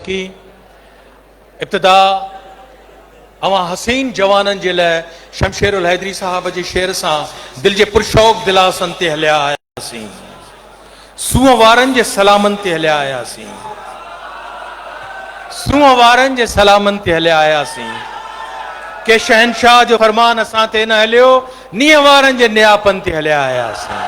की। इब्तिदा अवां हसीन जवाननि जे लाइ शमशेरुल हैदरी साहब जे शेर सां दिल जे पुरशौक़ दिलासन ते हलिया आयासीं, सूंहं वारनि जे सलामनि ते हलिया आयासीं, सूंहं वारनि जे सलामनि ते हलिया आयासीं। के शहनशाह जो फरमान असां ते न हलियो, नीअं वारनि जे नियापनि ते हलिया आयासीं।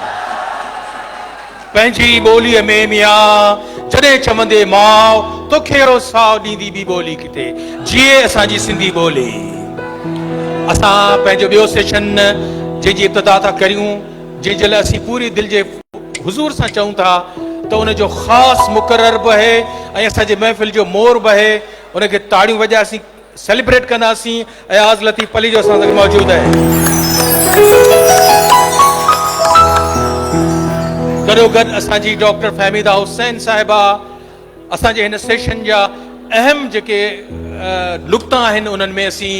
पंहिंजी ॿोलीअ में मियां जॾहिं चवंदे माउ तोखे अहिड़ो साउ ॾींदी ॿी ॿोली किथे, जीअं असांजी सिंधी ॿोली। असां पंहिंजो ॿियो सेशन जंहिंजी इब्तिदा था करियूं, जंहिंजे लाइ असीं पूरी दिलि जे हुज़ूर सां चऊं था त उनजो ख़ासि मुक़रर बहे ऐं असांजे महफ़िल जो मोर बहे, उनखे ताड़ियूं वॼासीं सेलिब्रेट कंदासीं। अयाज़ लतीफ़ अली जो असां सां मौजूदु आहे। गॾोगॾु असांजी डॉक्टर फहमीदा हुसैन साहिबा असांजे हिन सेशन जा अहम जेके नुक़्ता आहिनि उन्हनि में असीं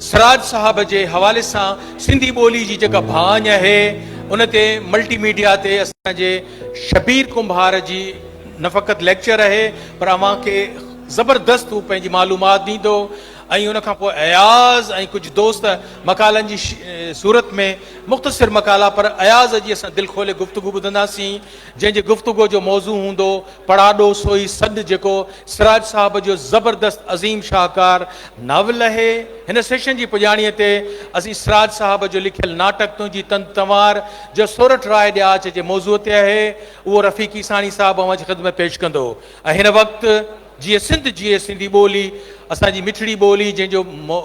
सिराज साहब जे हवाले सां सिंधी ॿोली जी जेका भाञ आहे उन ते मल्टीमीडिया ते असांजे शबीर कुंभार जी न फ़क़ति लेक्चर आहे पर अव्हांखे ज़बरदस्त हू पंहिंजी मालूमात ॾींदो। ऐं उन खां पोइ अयाज़ ऐं कुझु दोस्त मकालनि जी सूरत में मुख़्तसिर मकाला पर अयाज़ जी असां दिलि खोले गुफ़्तगू ॿुधंदासीं, जंहिंजे गुफ़्तगू जो मौज़ू हूंदो पढ़ाॾो सोई सॾु, जेको सिराज साहब जो ज़बरदस्त अज़ीम शाहकार नावल आहे। हिन सेशन जी पुॼाणीअ ते असीं सिराज साहब जो लिखियलु नाटक तुंहिंजी तन तंवार जो सोरठ राय ॾियाच जे मौज़ूअ ते आहे, उहो रफ़ीक़ी साणी साहब अव्हां जी ख़िदमत पेश कंदो। ऐं हिन वक़्तु जीअं सिंध जीअं सिंधी ॿोली असांजी मिठड़ी ॿोली, जंहिंजो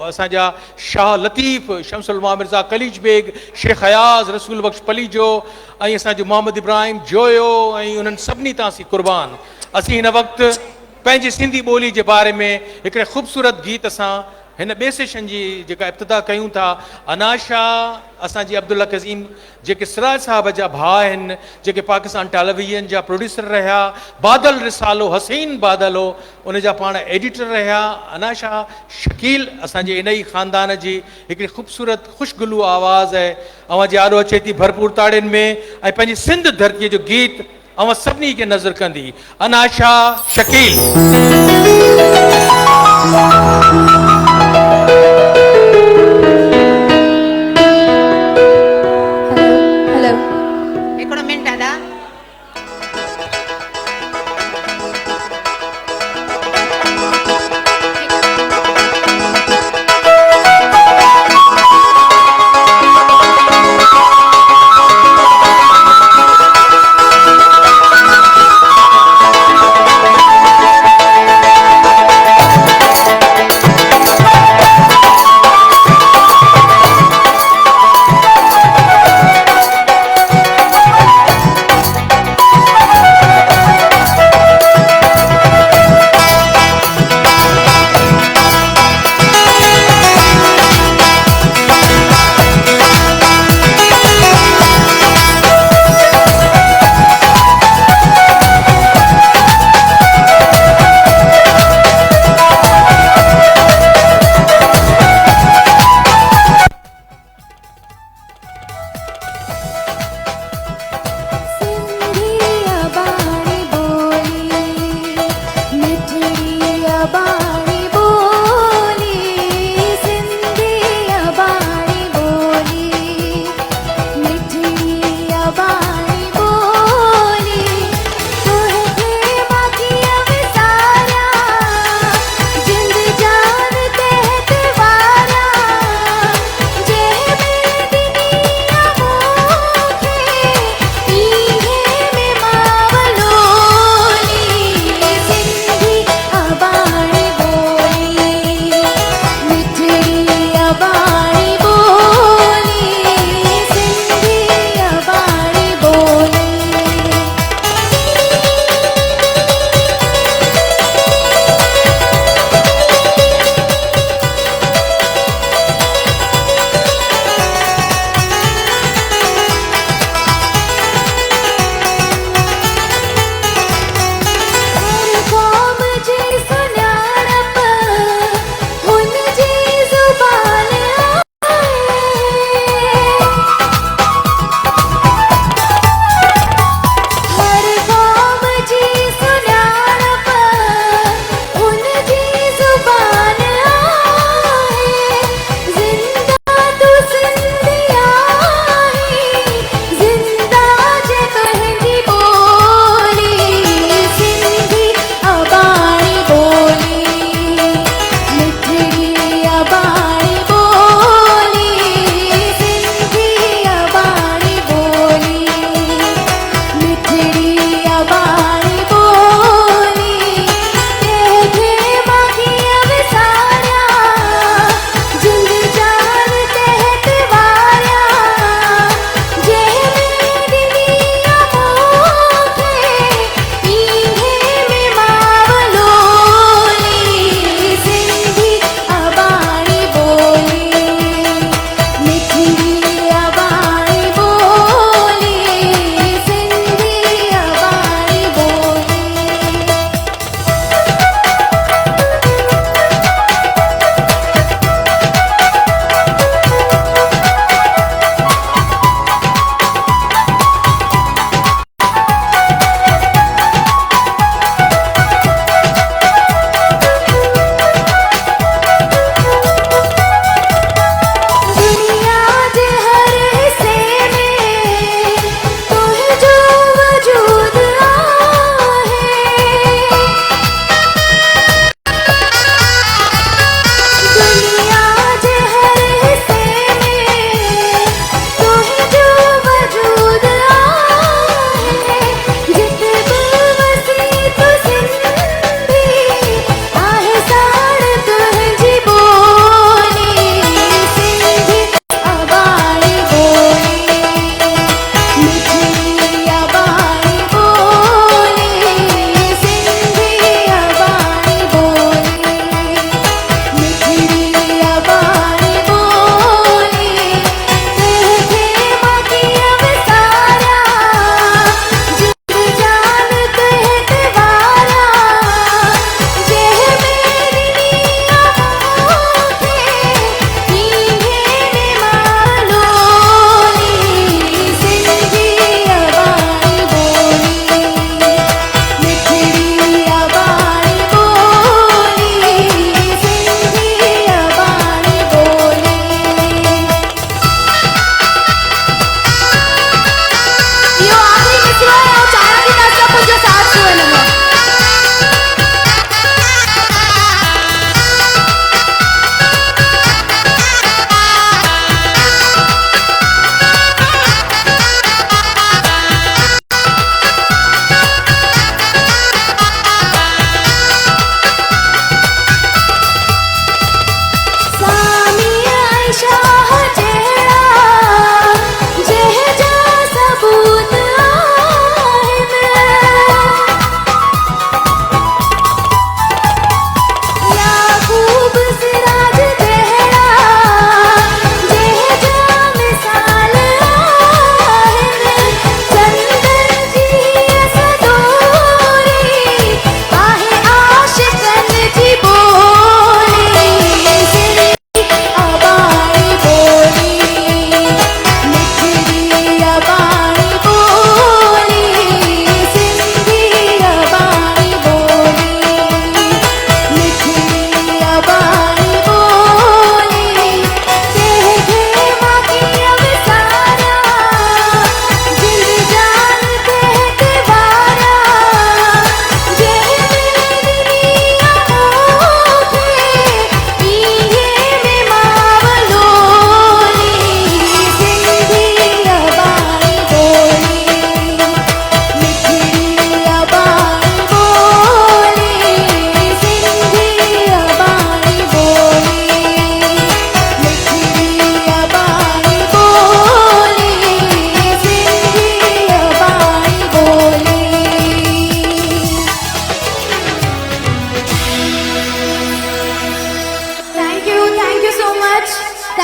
असांजा शाह लतीफ़ शमसुल मिर्ज़ा कलीज बेग शेख अयाज़ रसूल बख्श पली जो ऐं असांजो मोहम्मद इब्राहिम जोयो ऐं उन्हनि सभिनी तां असीं क़ुर्बान। असीं हिन वक़्तु पंहिंजी सिंधी ॿोली जे बारे में हिकिड़े ख़ूबसूरत गीत असां हिन ॿिए सेशन जी जेका इब्तिदा कयूं था। अनाशा असांजी अब्दुल कज़ीम जेके सिराज साहब जा भाउ आहिनि, जेके पाकिस्तान टेलीविज़न जा प्रोड्यूसर रहिया, बादल रिसालो हसीन बादल हो उन जा पाण एडिटर रहिया। अनाशा शकील असांजे इन ई ख़ानदान जी हिकिड़ी ख़ूबसूरत ख़ुशगुलू आवाज़ आहे, अव्हां जी आॾो अचे थी भरपूर ताड़ियुनि में ऐं पंहिंजी सिंध धरतीअ जो गीत अव्हां सभिनी खे नज़र कंदी। अनाशा Shakeel.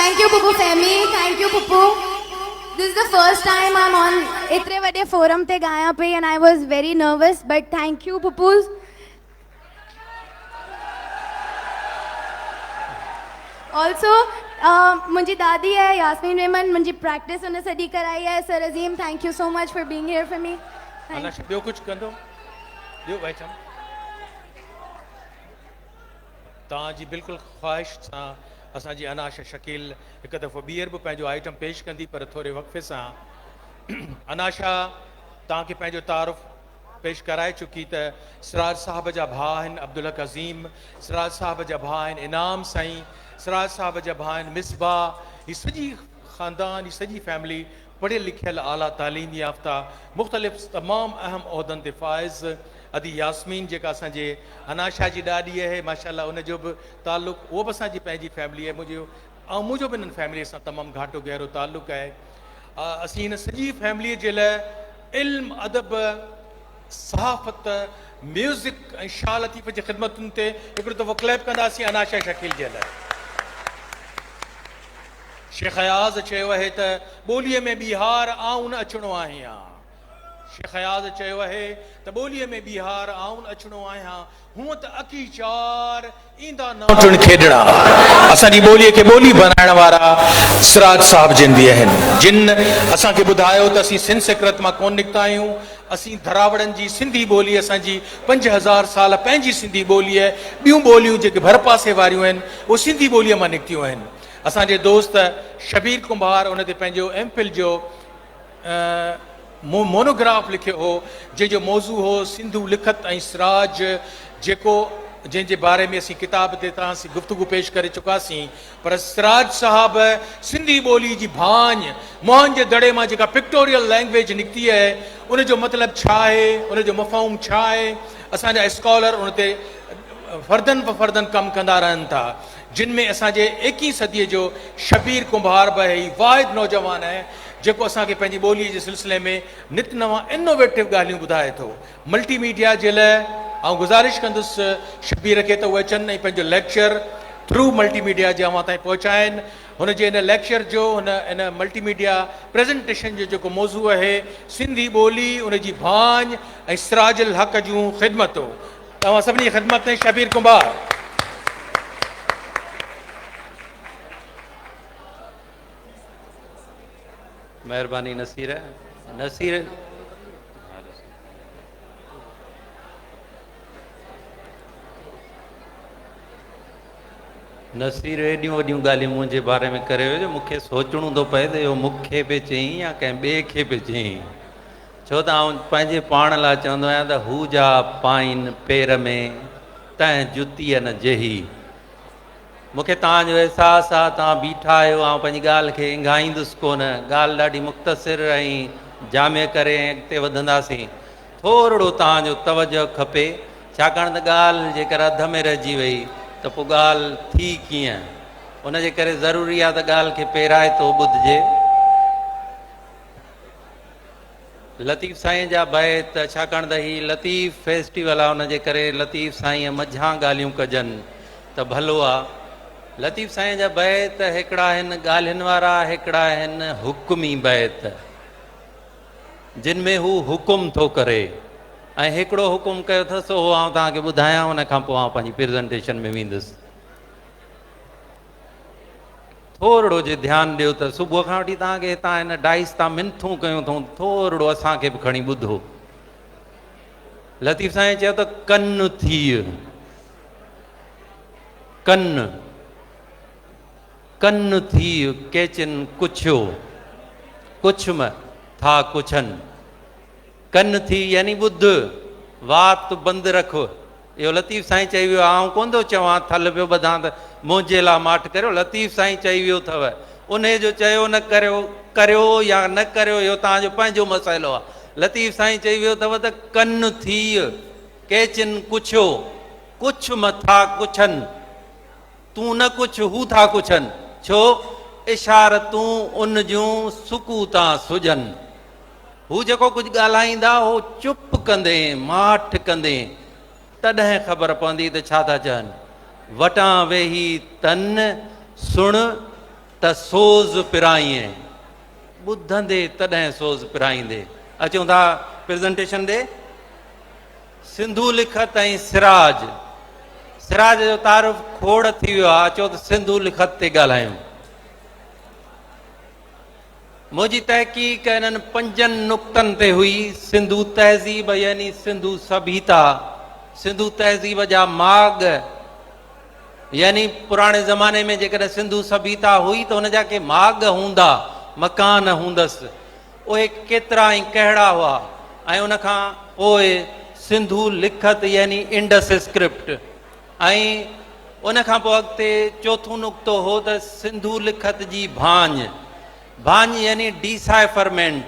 Thank you, Pupu Femi. Thank you, Pupu. This is the first time I'm on इतने बड़े forum ते गाया पे and I was very nervous, but thank you, Pupu. Also, मुझी दादी है यास्मीन मेमन, मुझी practice उन्हें सदी कराई है. Sir Azim, thank you so much for being here for me. अनाशा ॿियो कुछ कंदो ॿियो भाई चम तव्हांजी बिल्कुलु ख़्वाहिश सां असांजी अनाशा शकील हिकु दफ़ो ॿीहर बि पंहिंजो आइटम पेश कंदी पर थोरे वक़्फ़े सां अनाशा तव्हांखे पंहिंजो तारुफ़ पेश कराए चुकी त सिराज साहब जा भाउ आहिनि अब्दुल हक अज़ीम, सिराज साहब जा भाउ आहिनि इनाम साईं, सिराज साहब जा भाउ आहिनि मिसबा. ही सॼी ख़ानदान, ही सॼी फैमिली पढ़ियल लिखियल आला तालीम याफ़्ता मुख़्तलिफ़ तमामु अहम उहिदनि ते फ़ाइज़. अदी यास्मीन जेका असांजे अनाशा जी ॾाॾी आहे माशाल्लाह, उनजो बि ताल्लुक़ु उहो बि असांजी पंहिंजी फैमिली आहे. मुंहिंजो बि हिननि फैमिलीअ सां तमामु घाटो गहरो ताल्लुक़ु आहे. असीं हिन सॼी फैमिलीअ जे लाइ इल्म, अदब, सहाफ़त, म्यूज़िक ऐं शाह लतीफ़ जी ख़िदमतुनि ते हिकिड़ो दफ़ो क्लैप कंदासीं अनाशा शकील जे लाइ. शेख अयाज़ चयो आहे त ॿोलीअ में ॿीहार आउं न अचिणो आहियां. शेख अयाज़ चयो आहे त ॿोलीअ में ॿीहार आउं न अचिणो आहियां, हूअं त अकी चार ईंदा नाटुण खेॾणा. असांजी ॿोलीअ खे ॿोली बनाइण वारा सिराज साहब जिन बि आहिनि, जिन असांखे ॿुधायो त असीं सिंध सिकरत मां कोन निकिता आहियूं. असीं धरावड़नि जी सिंधी ॿोली, असांजी 5000 साल पंहिंजी सिंधी ॿोली आहे. ॿियूं ॿोलियूं जेके भर पासे वारियूं आहिनि उहे सिंधी ॿोलीअ मां निकितियूं आहिनि. असांजे दोस्त शबीर कुंभार उन ते पंहिंजो एमफिल जो मोनोग्राफ लिखियो हो जंहिंजो मौज़ू हो सिंधू लिखत ऐं सिराज, जंहिंजे बारे में असीं किताब ते तव्हां गुफ़्तगू पेश करे चुकासीं. पर सिराज साहब सिंधी ॿोली जी भाञ मोहन जे दड़े मां जेका पिक्टोरियल लैंग्वेज निकिती आहे उनजो मतिलबु छा आहे, उनजो मफ़हूम छा आहे, असांजा स्कॉलर उन ते फर्दन कमु कंदा रहनि था. जिन में असांजे 21वीं सदीअ जो शबीर कुंभार बि आहे, वाहिद नौजवान आहे जेको असांखे पंहिंजी ॿोलीअ जे सिलसिले में नित नवां इनोवेटिव ॻाल्हियूं ॿुधाए थो. मल्टीमीडिया जे लाइ ऐं गुज़ारिश कंदुसि शबीर खे त उहे अचनि ऐं पंहिंजो लेक्चर थ्रू मल्टीमीडिया जे अवां ताईं पहुचाइनि. हुनजे हिन लेक्चर जो इन मल्टीमीडिया प्रेज़ेंटेशन जो जेको मौज़ू आहे सिंधी ॿोली, उनजी भाञ ऐं सिराजुल हक़ जूं ख़िदमतूं. तव्हां सभिनी ख़िदमत में शबीर कुंभार. मेहरबानी नसीर. नसीर एॾियूं वॾियूं ॻाल्हियूं मुंहिंजे बारे में करे वियो जो मूंखे सोचणो थो पए त इहो मूंखे पे चई या कंहिं ॿिए खे पे चई. छो त आउं पंहिंजे पाण लाइ चवंदो आहियां त हू जा पाइन पेर में तंहिं जुतीअ न जेही. मूंखे तव्हांजो अहसासु आहे, तव्हां बीठा आहियो, ऐं पंहिंजी ॻाल्हि खे इंघाईंदुसि कोन. ॻाल्हि ॾाढी मुख़्तसिर ऐं जामे करे अॻिते वधंदासीं. थोरो तव्हांजो तवजो खपे, छाकाणि त ॻाल्हि जेकर अध में रहिजी वई त पोइ ॻाल्हि थी कीअं. उनजे करे ज़रूरी आहे त ॻाल्हि खे पहिराए थो ॿुधिजे. लतीफ़ साईं जा बैत, छाकाणि त हीउ लतीफ़ फेस्टिवल आहे, उनजे करे लतीफ़ साईं मझां ॻाल्हियूं कजनि त भलो आहे. लतीफ़ साईं जा बैत हिकिड़ा आहिनि ॻाल्हियुनि वारा, हिकिड़ा आहिनि हुकुमी बैत जिन में हू हुकुम थो करे. ऐं हिकिड़ो हुकुम कयो अथसि, उहो आउं तव्हांखे ॿुधायां, उन खां पोइ आउं पंहिंजी प्रेज़ेंटेशन में वेंदुसि. थोरो जे ध्यानु ॾियो त सुबुह खां वठी तव्हांखे हितां हिन डाइस तां मिनथूं कयूं अथऊं, थोरो असांखे बि खणी ॿुधो. लतीफ़ साईं चयो त कन थी, कन थी केचिन कुछो, कुछ में था कुछन. कन थी यानी ॿुध, वात बंदि रख. इहो लतीफ़ साईं चई वियो. आउं कोन थो चवां थल पियो ॿधां त मुंहिंजे लाइ माठ करियो. लतीफ़ साईं चई वियो अथव. उन जो चयो न करियो या न करियो, इहो तव्हांजो पंहिंजो मसइलो आहे. लतीफ़ साईं चई वियो अथव त कन थी केचिन कुछो, कुछ मथा कुछन. तूं न कुछ, हू था कुछन. छो? इशारतूं उन जूं सुकूतां सुजनि. हू जेको कुझु ॻाल्हाईंदा हो चुप कंदे, माठ कंदे, तॾहिं ख़बर पवंदी त छा था चवनि. वटां वेही तन सुण त सोज़ पिराईं, ॿुधंदे तॾहिं सोज़ पिराईंदे। अचूं था प्रेज़ेंटेशन ॾे। सिंधू लिखत ऐं सिराज, सिराज जो तारुफ़ खोड़ थी वियो आहे, अचो त सिंधू लिखत ते ॻाल्हायूं। मुंहिंजी तहक़ीक़ इन्हनि 5 नुक़्तनि ते हुई। सिंधू तहज़ीब यानी सिंधू सभ्यता, सिंधू तहज़ीब जा माॻ यानी पुराणे ज़माने में जेकॾहिं सिंधू सभ्यता हुई त हुन जा के माॻ हूंदा, मकान हूंदसि, उहे केतिरा ऐं कहिड़ा हुआ। ऐं उनखां पोइ सिंधू लिखत यानी इंडस स्क्रिप्ट, ऐं उनखां पोइ अॻिते चोथों नुक़्तो हो त सिंधू लिखत जी भांज, भांज यानी डिसाइफरमेंट।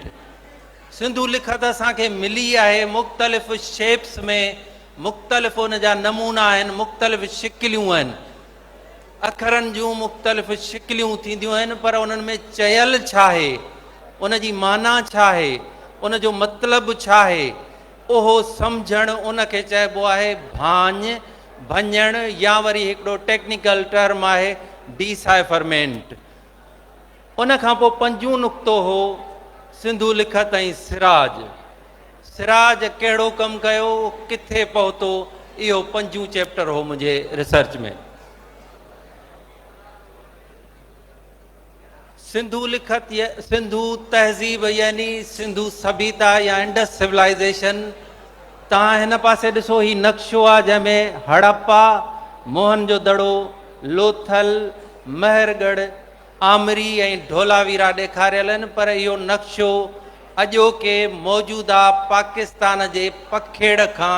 सिंधू लिखत असांखे मिली आहे मुख़्तलिफ़ शेप्स में, मुख़्तलिफ़ उन जा नमूना आहिनि, मुख़्तलिफ़ शिकिलियूं आहिनि, अखरनि जूं मुख़्तलिफ़ शिकिलियूं थींदियूं आहिनि, पर उन्हनि में चयल छा आहे, उन जी माना छा आहे, उन जो मतिलबु छा आहे, उहो सम्झणु उनखे चइबो आहे भांज, भञण, या वरी हिकिड़ो टेक्निकल टर्म आहे डिसाइफरमेंट। उन खां पोइ 5 नुक़्तो हो सिंधू लिखत ऐं सिराज। सिराज कहिड़ो कमु कयो, किथे पहुतो, इहो 5 चैप्टर हो मुंहिंजे रिसर्च में। सिंधू लिखत सिंधू तहज़ीब यानी सिंधू सभ्यता या इंडस सिविलाइजेशन। तव्हां हिन पासे ॾिसो, ही नक्शो आहे जंहिंमें हड़प्पा, मोहन जो दड़ो, लोथल, मेहरगढ़, आमरी ऐं ढोलावीरा ॾेखारियल आहिनि, पर इहो नक्शो अॼोके मौजूदा पाकिस्तान जे पखेड़ खां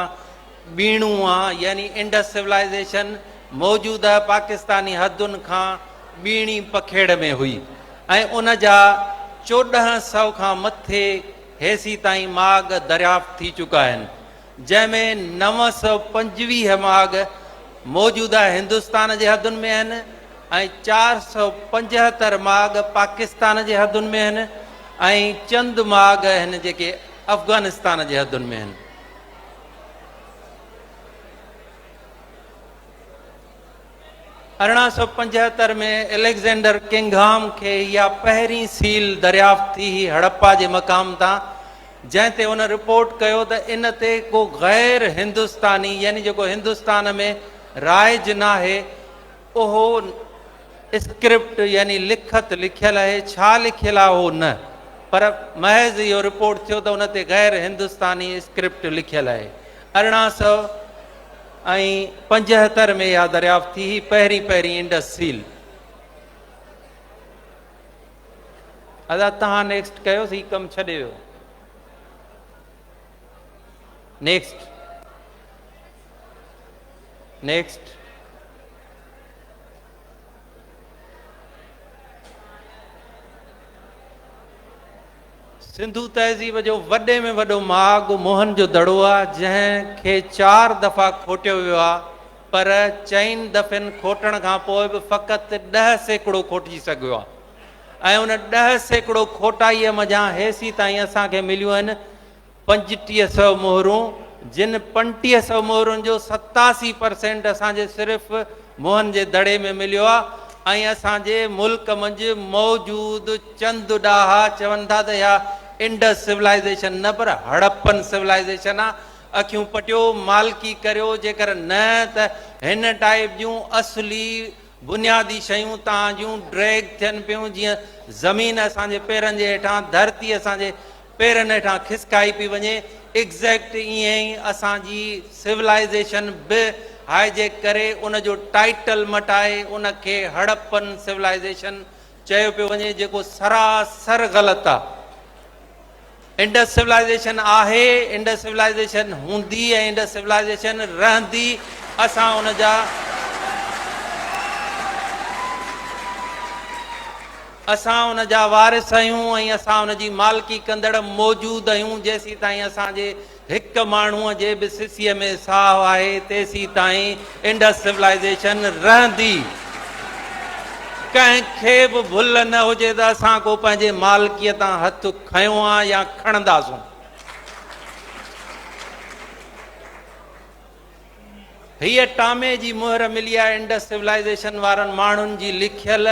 ॿीणो आहे, यानी इंडस सिविलाइजेशन मौजूदा पाकिस्तानी हदुनि खां ॿीणी पखेड़ में हुई, ऐं उन जा 1400 खां मथे हेसी ताईं माॻ दरियाफ़्त थी चुका आहिनि, जंहिंमें 925 माॻ मौजूदा हिंदुस्तान जे हदुनि में आहिनि ऐं 475 माॻ पाकिस्तान जे हदुनि में आहिनि ऐं चंद माॻ आहिनि जेके अफ़गानिस्तान जे हदुनि में आहिनि। अरिड़हं सौ 75 में एलेक्जेंडर किंगहाम खे इहा पहिरीं सील दरियाफ़्त थी हुई हड़प्पा जे मक़ाम तां, जंहिं ते उन रिपोर्ट कयो त इन ते को गैर हिंदुस्तानी यानी जेको हिंदुस्तान में राइज न आहे उहो स्क्रिप्ट यानी लिखत लिखियल आहे, छा लिखियल आहे उहो न, पर महज़ इहो रिपोर्ट थियो त उन ते गैर हिंदुस्तानी स्क्रिप्ट लिखियल आहे। 1875 में इहा दरियाफ़्त थी हुई, पहिरीं इंडस सील। अदा तव्हां नेक्स्ट कयोसीं, ही कमु छॾे वियो। नेक्स्ट सिंधू तहज़ीब जो वॾे में वॾो माॻ मोहन जो दड़ो आहे, जंहिंखे 4 दफ़ा खोटियो वियो आहे, पर 4 दफ़नि खोटण खां पोइ बि फ़क़ति 10% खोटिजी सघियो आहे, ऐं उन 10% खोटाईअ मज़ा हेसी ताईं असांखे मिलियूं आहिनि 3500 मोहरूं, जिन 3500 मोहरुनि जो 87% असांजे सिर्फ़ु मोहन जे दड़े में मिलियो आहे, ऐं असांजे मुल्क मंझि मौजूदु चंद ॾाहा चवनि था त इहा इंडस सिविलाइजेशन न पर हड़प्पन सिविलाइजेशन आहे। अखियूं पटियो, मालकी करियो, जेकर न त हिन टाइप जूं असली बुनियादी शयूं तव्हां जूं ड्रैग थियनि पियूं, जीअं ज़मीन असांजे पेरनि जे हेठां, धरती असांजे पेरनि हेठां खिसकाई पई वञे, एग्ज़ैक्ट ईअं ई असांजी सिविलाइजेशन बि हाईजेक करे उन जो टाइटल मटाए उनखे हड़प्पन सिविलाइजेशन चयो पियो वञे, जेको सरासर ग़लति आहे। इंडस सिविलाइजेशन आहे, इंडस सिविलाइजेशन हूंदी ऐं इंडस सिविलाइजेशन रहंदी। असां उन जा वारिस आहियूं ऐं असां उन जी मालकी कंदड़ मौजूदु आहियूं। जेसीं ताईं असांजे हिकु माण्हूअ जे बि सिसीअ में साहु आहे तेसीं ताईं इंडस सिविलाइजेशन रहंदी। कंहिंखे बि भुल न हुजे त असां को पंहिंजे मालकीअ तां हथु खयो आहे या खणंदासूं। हीअ टामे जी मुहर मिली आहे इंडस सिविलाइजेशन वारनि माण्हुनि जी लिखियल,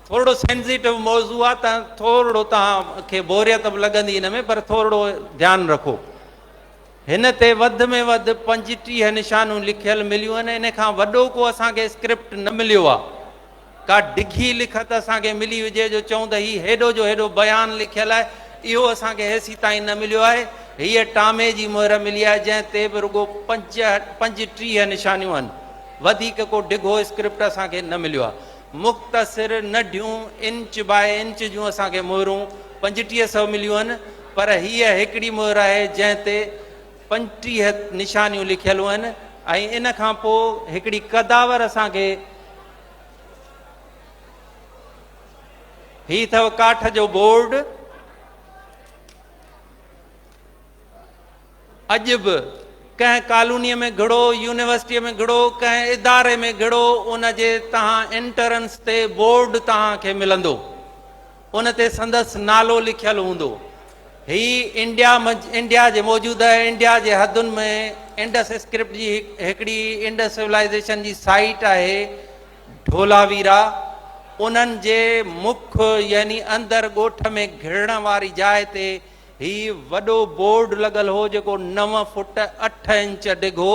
थोड़ो सेंसिटिव मौज़ू आहे त थोरो तव्हांखे बोरियत बि लॻंदी इन में, पर थोरो ध्यानु रखो। हिन ते वधि में वधि 35 निशानियूं लिखियल मिलियूं आहिनि। इन खां वॾो को असांखे स्क्रिप्ट न मिलियो आहे। का डिघी लिखत असांखे मिली हुजे जो चऊं त हीउ हेॾो जो हेॾो बयानु लिखियलु आहे, इहो असांखे हेसी ताईं न मिलियो आहे। हीअ टामे जी मोहर मिली आहे जंहिं ते बि रुगो 35 निशानियूं आहिनि। वधीक को डिघो स्क्रिप्ट असांखे न मिलियो आहे। मुख़्तसिर नंढियूं इंच बाय इंच जूं असांखे मोहरूं 3500 मिलियूं आहिनि, पर हीअ हिकिड़ी मोहर आहे जंहिं ते 35 निशानियूं लिखियलूं आहिनि। ऐं इन खां पोइ हिकिड़ी कदावर असांखे, ही अथव काठ जो बोर्ड। अॼु बि कंहिं कॉलोनीअ में घिड़ो, यूनिवर्सिटीअ में घिड़ो, कंहिं इदारे में घिड़ो, उन जे तव्हां एंट्रेंस ते बोर्ड तव्हांखे मिलंदो, उन ते संदसि नालो लिखियलु हूंदो। ही इंडिया जे मौजूदा इंडिया जे हदुनि में इंडस स्क्रिप्ट जी हिकिड़ी इंडस सिविलाइजेशन जी साइट आहे ढोलावीरा। उन्हनि जे मुख यानी अंदरि ॻोठ में घिरण वारी जाइ ते ही वॾो बोर्ड लॻल हो जेको 9 फुट 8 इंच डिघो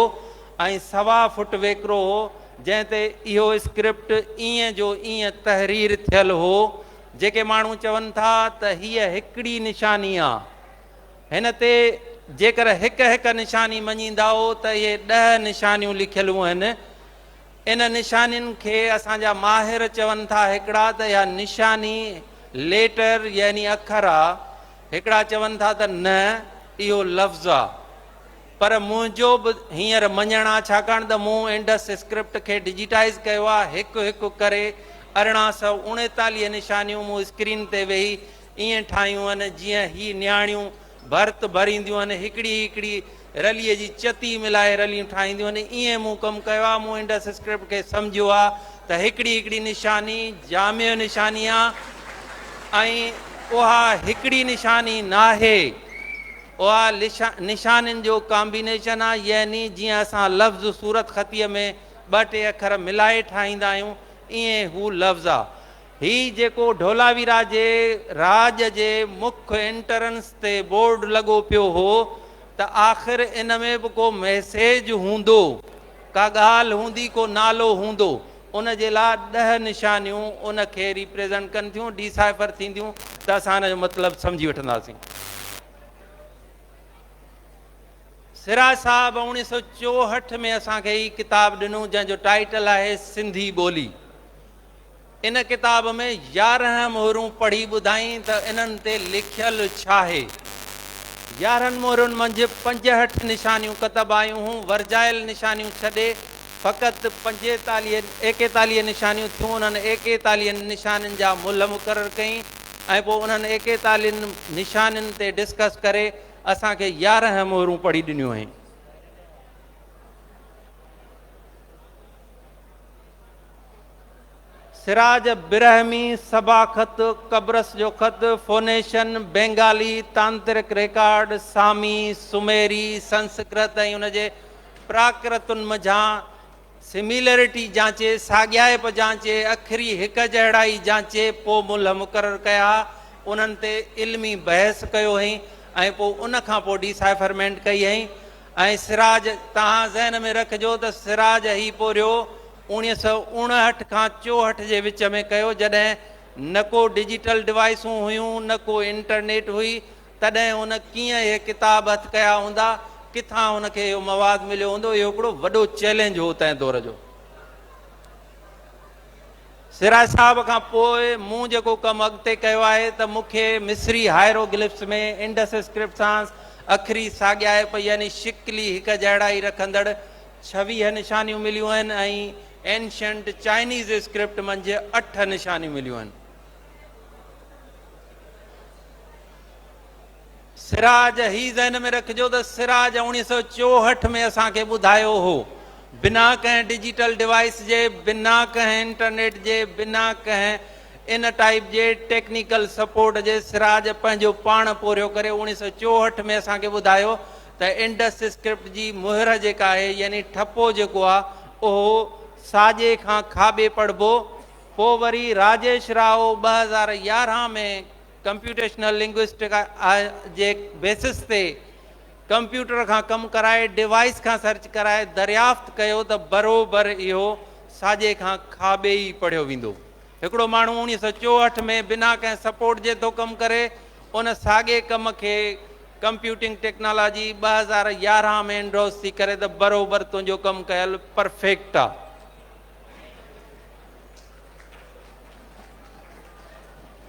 ऐं 1.25 फुट वेकिरो हो, जंहिं ते इहो स्क्रिप्ट ईअं जो ईअं तहरीर थियल हो। जेके माण्हू चवनि था त हीअ हिकिड़ी निशानी आहे, हिन ते जेकर हिकु हिकु निशानी मञींदा हो त इहे 10 निशानियूं लिखियलूं आहिनि। इन निशानियुनि खे असांजा माहिर चवनि था हिकिड़ा त इहा निशानी लेटर यानी अखर आहे, हिकिड़ा चवनि था त न इहो लफ़्ज़ आहे। पर मुंहिंजो बि हींअर मञणु आहे, छाकाणि त मूं इंडस स्क्रिप्ट खे डिजिटाइज़ कयो आहे। हिकु हिकु करे 1839 निशानियूं मूं स्क्रीन ते वेही ईअं ठाहियूं आहिनि जीअं ही नियाणियूं भर्त भरींदियूं आहिनि, हिकिड़ी हिकिड़ी रलीअ जी चती मिलाए रलियूं ठाहींदियूं आहिनि। ईअं मूं कमु कयो आहे। मूं इंडस स्क्रिप्ट खे सम्झियो आहे त हिकिड़ी हिकिड़ी निशानी जामियो निशानी आहे ऐं उहा हिकिड़ी निशानी नाहे, उहा निशानियुनि जो कॉम्बिनेशन आहे। यानी जीअं असां लफ़्ज़ सूरत ख़तीअ में 2-2 अखर मिलाए ठाहींदा आहियूं, ईअं हू लफ़्ज़ आहे। ही जेको ढोलावीरा जे राज जे मुख्य एंट्रेंस ते बोर्ड लॻो पियो हो, त आख़िर इन में बि को मैसेज हूंदो, का ॻाल्हि हूंदी, को नालो हूंदो। उन जे लाइ 10 निशानियूं उन खे रिप्रेज़ेंट कनि थियूं, डिसाइफर थींदियूं, त असां हिन जो मतिलबु सम्झी वठंदासीं। सिराज साहब 1964 में असांखे ही किताब ॾिनो जंहिंजो टाइटल आहे सिंधी ॿोली। इन किताब में 11 मोहरूं पढ़ी ॿुधाई त इन्हनि ते लिखियलु छा आहे। 11 मोहरुनि मंझि 65 निशानियूं कतब आयूं हूं। वर्जायल निशानियूं छॾे फ़क़ति 41 निशानियूं थियूं। उन्हनि 41 निशानियुनि जा मुल्ह मुक़ररु कई ऐं पोइ उन्हनि 41 निशानियुनि ते डिस्कस करे असांखे 11 मोहरूं पढ़ी ॾिनियूं आहिनि। सिराज बिरहमी, सबा ख़त, कब्रस जो ख़त, फोनेशन, बेंगाली, तांत्रिक रिकॉर्ड, सामी, सुमेरी, संस्कृत ऐं उनजे प्राकृतुनि मंझां सिमिलरिटी जांचे, साॻियाइप जांचे, अखरी हिक जहिड़ाई जांचे, पोइ मुल्ह मुक़ररु कया। उन्हनि ते इल्मी बहस कयो हुई ऐं पोइ उन खां पोइ डिसाइफरमेंट कई हुई। ऐं सिराज तव्हां ज़हन में रखिजो त सिराज ही पोरियो 1959 खां 64 जे विच में कयो, जॾहिं न को डिजिटल डिवाइसूं हुयूं, न को इंटरनेट हुई। तॾहिं उन कीअं इहे किताब हथु कया हूंदा, किथां हुनखे इहो मवाद मिलियो हूंदो, इहो हिकिड़ो वॾो चैलेंज हो तंहिं दौर जो। सिराज साहब खां पोइ मूं जेको कमु अॻिते कयो आहे त मूंखे मिस्री हायरोग्लिफ्स में इंडस स्क्रिप्ट सां अखरी साॻियाइप यानी शिकली हिक जहिड़ाई रखंदड़ 26 निशानियूं मिलियूं आहिनि ऐं एंशंट चाइनीज़ स्क्रिप्ट मंझि 8 निशानियूं मिलियूं आहिनि। सिराज ही ज़हन में रखिजो त सिराज 1964 में असांखे ॿुधायो हो, बिना कंहिं डिजिटल डिवाइस जे, बिना कंहिं इंटरनेट जे, बिना कंहिं इन टाइप जे टेक्निकल सपोर्ट जे सिराज पंहिंजो पाण पोरियो करे 1964 में असांखे ॿुधायो त इंडस स्क्रिप्ट जी मुहर जेका आहे यानी ठपो जेको आहे उहो साॼे खां खाॿे पढ़बो पोइ वरी राजेश राव 2011 में कंप्यूटेशनल लिंग्विस्टिक जे बेसिस ते कंप्यूटर खां कमु कराए डिवाइस खां सर्च कराए दरियाफ़्त कयो त बरोबरि इहो साॼे खां खाॿे ई पढ़ियो वेंदो। हिकिड़ो माण्हू 1964 में बिना कंहिं सपोर्ट जे थो कमु करे, उन साॻे कम खे कंप्यूटिंग टेक्नोलॉजी 2011 में एंड्रोस थी करे त बरोबरि तुंहिंजो कमु कयल परफेक्ट आहे।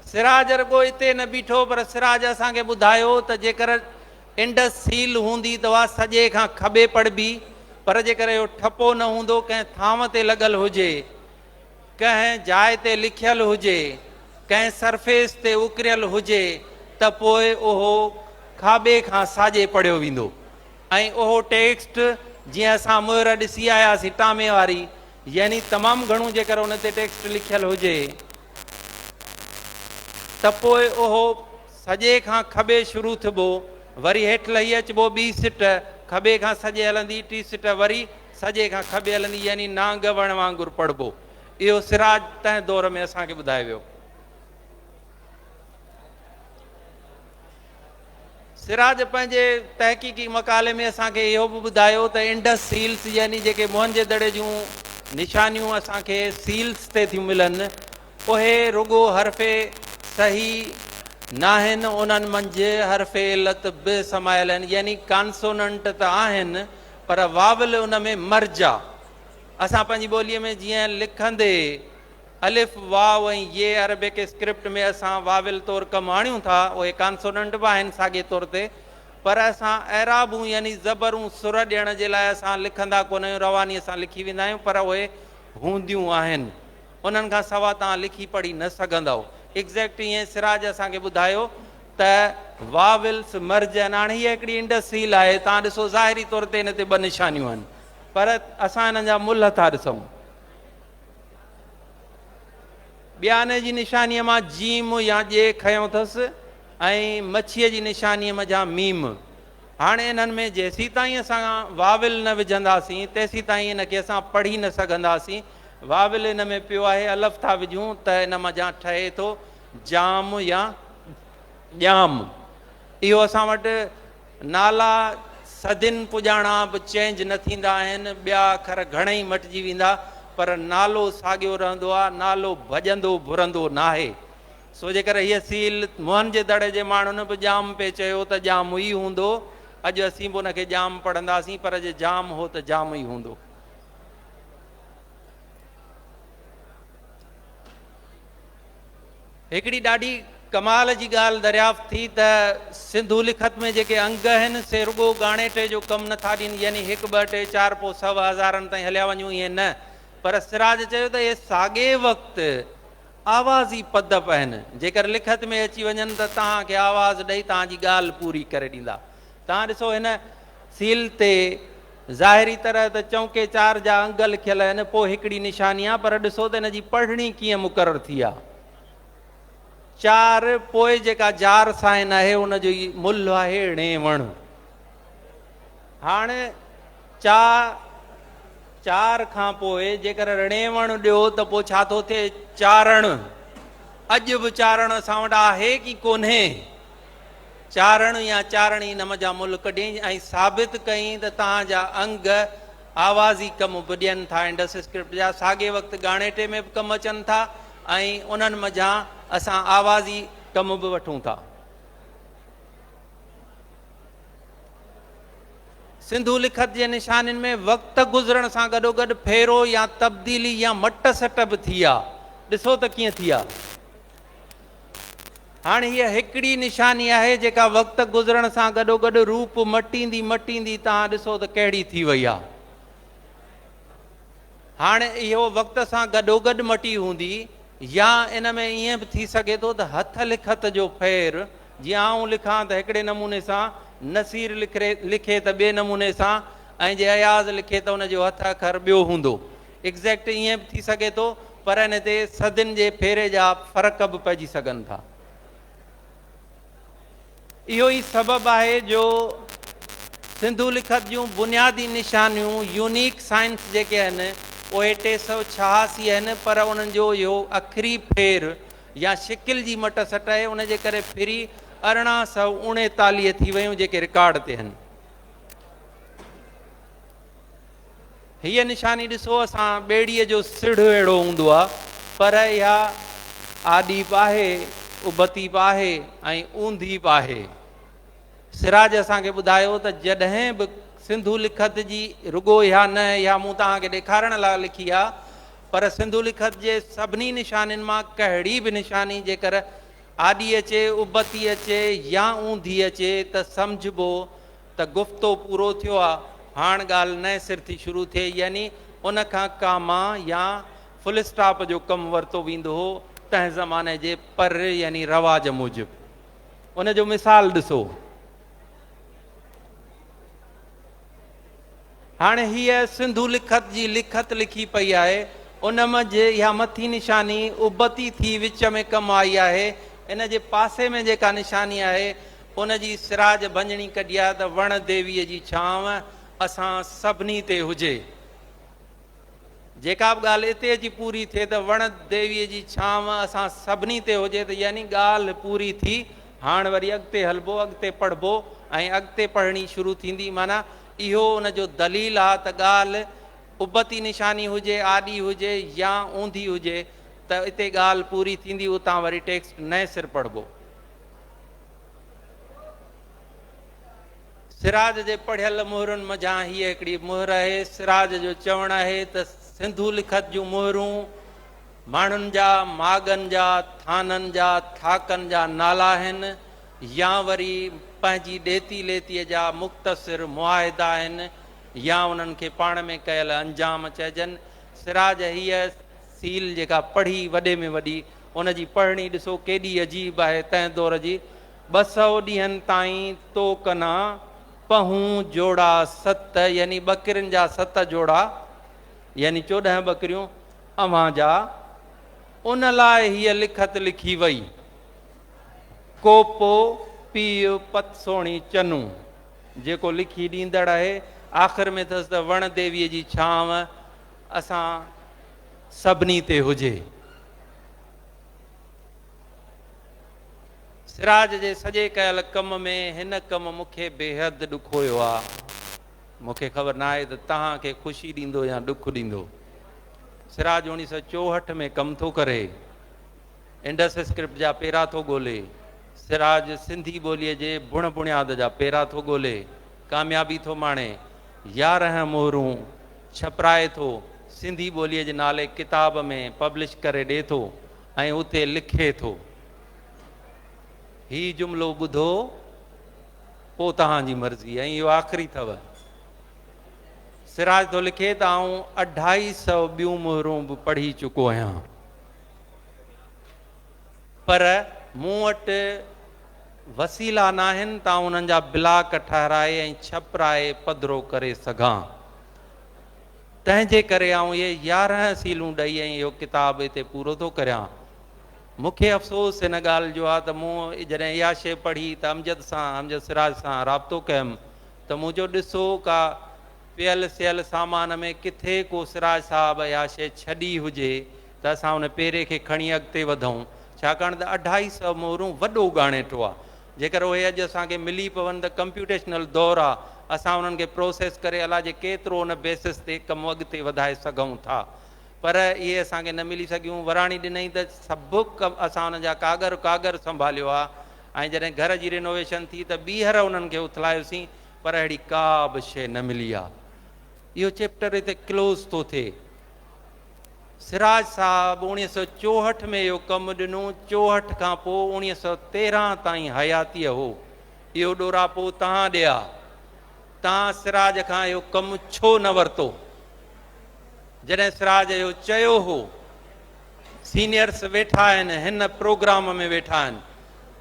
सिराज रुॻो हिते न बीठो, पर सिराज असांखे ॿुधायो त जेकर इंडस सील हूंदी त उहा सॼे खां खॿे पढ़बी, पर जेकर इहो ठपो न हूंदो, कंहिं थांव ते लॻल हुजे, कंहिं जाइ ते लिखियल हुजे, कंहिं सरफेस ते उकरियल हुजे, त पोइ उहो खाॿे खां साॼे पढ़ियो वेंदो। ऐं उहो टेक्स्ट जीअं असां मोहर ॾिसी आयासीं टामे वारी, यानी तमामु घणो जेकर उन ते टेक्स्ट लिखियल हुजे त पोइ उहो सॼे खां खॿे शुरू थिबो, वरी हेठि लही अचिबो, ॿी सिट खॿे खां सॼे हलंदी, टी सिट वरी सॼे खां खॿे हलंदी, यानी नांग वण वांगुरु पढ़बो। इहो सिराज तंहिं दौर में असांखे ॿुधायो वियो। सिराज पंहिंजे तहक़ीक़ी मकाले में असांखे इहो बि ॿुधायो त इंडस सील्स यानी जेके मुहंजे दड़े जूं निशानियूं असांखे सील्स ते थियूं मिलनि, उहे रुॻो हरफ़े सही न आहिनि, उन्हनि मंझि हरफ़े इलत बि समायल आहिनि, यानी कॉन्सोनेंट त आहिनि पर वावल उन में मर्ज आहे। असां पंहिंजी ॿोलीअ में जीअं लिखंदे अलिफ वाव ऐं ये अरबिक स्क्रिप्ट में असां वाविल तौरु कमु आणियूं था, उहे कॉन्सोनेंट बि आहिनि साॻे तौर ते, पर असां एराबूं यानी ज़बरूं सुर ॾियण जे लाइ असां लिखंदा कोन आहियूं, रवानीअ सां लिखी वेंदा आहियूं, पर उहे हूंदियूं आहिनि, उन्हनि खां सवाइ तव्हां लिखी पढ़ी न सघंदव। एग्ज़ैक्ट ईअं सिराज असांखे ॿुधायो त वाविल्स मर्ज आहिनि। हाणे हीअ हिकिड़ी इंडस सील आहे, तव्हां ॾिसो ज़ाहिरी तौर ते हिन ते ॿ निशानियूं आहिनि, पर असां हिननि जा मुल्ह था ॾिसूं। ॿियाने जी निशानीअ मां जीम या जे खयों अथसि, ऐं मच्छीअ जी निशानीअ मथां मीम। हाणे इन्हनि में जेसीं ताईं असां वाविल न विझंदासीं तेसीं ताईं इनखे असां पढ़ी न सघंदासीं। वाविल इन में पियो आहे, अलफ़ था विझूं त इन मथां ठहे थो जाम या ॼाम। इहो असां वटि नाला सदिन पुॼाणा बि चेंज न थींदा आहिनि, ॿिया अखर घणेई मटिजी वेंदा, पर नालो साॻियो रहंदो आहे, नालो भॼंदो भुरंदो न आहे। सो जेकर हीअ सील मुहनि जे दड़े जे माण्हुनि बि जाम पे चयो त जाम ई हूंदो, अॼु असीं बि उनखे जाम पढ़ंदासीं, पर जे जाम हो त जाम ई हूंदो। हिकिड़ी ॾाढी कमाल जी ॻाल्हि दरियाफ़्त थी त सिंधू लिखत में जेके अंग आहिनि से रुॻो ॻाणे जो कमु नथा ॾियनि, यानी 1 2 3 4 पोइ 100,000 ताईं हलिया वञूं, ईअं न, पर सिराज चयो त इहे साॻे वक़्तु आवाज़ी पदप आहिनि, जेकर लिखत में अची वञनि त तव्हांखे आवाज़ ॾेई तव्हांजी ॻाल्हि पूरी करे ॾींदा। तव्हां ॾिसो हिन सील ते ज़ाहिरी तरह त चौके 4 जा अंग लिखियल आहिनि, पोइ हिकिड़ी निशानी आहे, पर ॾिसो त हिन जी पढ़णी कीअं मुक़ररु थी आहे। 4 पोइ जेका जार साइन आहे उनजो ई मुल्ह आहे णेवण। हाणे 4 खां पोइ जेकर णेवण ॾियो त पोइ छा थो थिए, चारण। अॼु बि चारण असां वटि आहे की कोन्हे? चारण या चारणी नम जा मुल्ह कढियईं ऐं साबित कयईं त तव्हांजा अंग आवाज़ी कम बि ॾियनि था, इंडस स्क्रिप्ट जा साॻे वक़्तु ॻाणेटे में बि कमु अचनि था, ऐं उन्हनि मज़ा असां आवाज़ी कम बि वठूं था। सिंधू लिखत जे निशानियुनि में वक़्तु गुज़रण सां गॾोगॾु फेरो या तब्दीली या मट सट बि थी आहे। ॾिसो त कीअं थी आहे। हाणे हीअ हिकिड़ी निशानी आहे जेका वक़्तु गुज़रण सां गॾोगॾु रूप मटींदी मटींदी तव्हां ॾिसो त कहिड़ी थी वई आहे। हाणे इहो वक़्त सां गॾोगॾु मटी हूंदी, या इन में ईअं बि थी सघे थो त हथ लिखत जो फेर, जीअं आऊं लिखां त हिकिड़े नमूने सां, नसीर लिखे त ॿिए नमूने सां, ऐं जे अयाज़ लिखे त उनजो हथ अखर ॿियो हूंदो। एग्ज़ैक्ट ईअं बि थी सघे थो, पर हिन ते सदिन जे फेरे जा फ़र्क़ बि पइजी सघनि था। इहो ई सबबु आहे जो सिंधू लिखत जूं बुनियादी निशानियूं यूनिक साइंस जेके आहिनि पोइ 386 आहिनि, पर उन्हनि जो इहो आख़िरी फेर या शिकिल जी मट सट आहे, उनजे करे फिरी 1839 थी वियूं जेके रिकॉर्ड ते आहिनि। हीअ निशानी ॾिसो, असां ॿेड़ीअ जो सिढ़ अहिड़ो हूंदो आहे, पर इहा आॾी बि आहे, उबती बि आहे ऐं ऊंधी बि आहे। सिराज असांखे ॿुधायो त जॾहिं बि सिंधु लिखत जी रुगो इहा न, इहा मूं तव्हांखे ॾेखारण लाइ लिखी आहे, पर सिंधु लिखत जे सभिनी निशानियुनि मां कहिड़ी बि निशानी जेकर आॾी अचे, उबती अचे या ऊंधी अचे त सम्झिबो त गुफ़्तो पूरो थियो आहे, हाणे ॻाल्हि नए सिर थी शुरू थिए, यानी उन खां कामा या फुल स्टॉप जो कमु वरितो वेंदो हो तंहिं ज़माने जे पर यानी रवाज मूजिबि। उन जो मिसाल ॾिसो, हाणे हीअ सिंधु लिखत जी लिखत लिखी पई आहे, उन मंझि इहा मथी निशानी उबती थी विच में कमु आई आहे। इन जे पासे में जेका निशानी आहे उन जी सिराज भंजणी कढी आहे त वण देवीअ जी छांव असां सभिनी ते हुजे। जेका बि ॻाल्हि हिते अची पूरी थिए त वण देवीअ जी छांव असां सभिनी ते हुजे, त यानी ॻाल्हि पूरी थी। हाणे वरी अॻिते हलबो, अॻिते पढ़बो ऐं अॻिते पढ़णी शुरू थींदी। माना इहो उन जो दलील आहे त ॻाल्हि उबती निशानी हुजे, आॾी हुजे या ऊंधी हुजे त हिते ॻाल्हि पूरी थींदी। उतां वरी टेक्स्ट नए सिर पढ़बो। सिराज जे पढ़ियल मोहरुनि मझां हीअ हिकिड़ी मोहर आहे। सिराज जो चवणु आहे त सिंधु लिखत जूं मोहरूं माण्हुनि जा, माॻनि जा, थाननि जा, थाकनि जा नाला आहिनि, या वरी पंहिंजी ॾेती लेतीअ जा मुख़्तसिर मुआहिदा आहिनि, या उन्हनि खे पाण में कयल अंजाम चइजनि। सिराज हीअ सील जेका पढ़ी वॾे में वॾी, उन जी पढ़णी ॾिसो केॾी अजीब आहे। तंहिं दौर जी 200 ॾींहंनि ताईं तो कना पहूं जोड़ा 7, यानी ॿकरियुनि जा 7 जोड़ा, यानी 14 ॿकरियूं अव्हां जा। उन लाइ हीअ लिखत लिखी वई, कोपो पीउ पतसोणी चनू, जेको लिखी ॾींदड़ आहे। आख़िर में अथसि त वण देवीअ जी छांव असां सभिनी ते हुजे। सिराज जे सॼे कयल कम में हिन कमु मूंखे बेहद ॾुखोयो आहे। मूंखे ख़बर न आहे त तव्हांखे ख़ुशी ॾींदो या ॾुख ॾींदो। सिराज 1964 में कमु थो करे, इंडस स्क्रिप्ट जा पेरा थो ॻोल्हे। सिराज सिंधी ॿोलीअ जे बुण बुनियाद जा पेरा थो ॻोल्हे, कामयाबी थो माणे। 11 मोहरूं छपराए थो, सिंधी ॿोलीअ जे नाले किताब में पब्लिश करे ॾिए थो ऐं उते लिखे थो। ही जुमिलो ॿुधो, पोइ तव्हांजी मर्ज़ी, ऐं इहो आख़िरी अथव। सिराज थो लिखे त आऊं 250 ॿियूं मोहरूं बि पढ़ी चुको आहियां, पर मूं वटि वसीला न आहिनि त उन्हनि जा ब्लाक ठाराए ऐं छपराए पधिरो करे सघां। तंहिंजे करे आऊं इहे 11 सीलूं ॾेई ऐं इहो किताबु हिते पूरो थो करियां। मूंखे अफ़सोस हिन ॻाल्हि जो आहे त मूं जॾहिं इहा शइ पढ़ी त अमजद सिराज सां राब्तो कयुमि त मुंहिंजो ॾिसो का पियल सियल सामान में किथे को सिराज साहिबु इहा शइ छॾी हुजे त असां उन पेरे खे खणी अॻिते वधूं। छाकाणि त 250 मोहरूं वॾो ॻाणेटो आहे। जेकर उहे अॼु असांखे मिली पवनि त कंप्यूटेशनल दौरु आहे, असां उन्हनि खे प्रोसेस करे अलाए जे केतिरो उन बेसिस ते कमु अॻिते वधाए सघूं था, पर इहे असांखे न मिली सघियूं। वराणी ॾिनई त सभु कमु असां उन्हनि जा कागर संभालियो आहे, ऐं जॾहिं घर जी रिनोवेशन थी त ॿीहर उन्हनि खे उथलायोसीं, पर अहिड़ी का बि शइ न मिली आहे। इहो चैप्टर हिते क्लोज़ थो थिए। सिराज साहिबु 1964 में इहो कमु ॾिनो। 64 खां पोइ 1913 ताईं हयातीअ हो। इहो ॾोरापो तव्हां ॾिया, तव्हां सिराज खां इहो कमु छो न वरितो? जॾहिं सिराज इहो चयो हो, सीनियर्स वेठा आहिनि, हिन प्रोग्राम में वेठा आहिनि,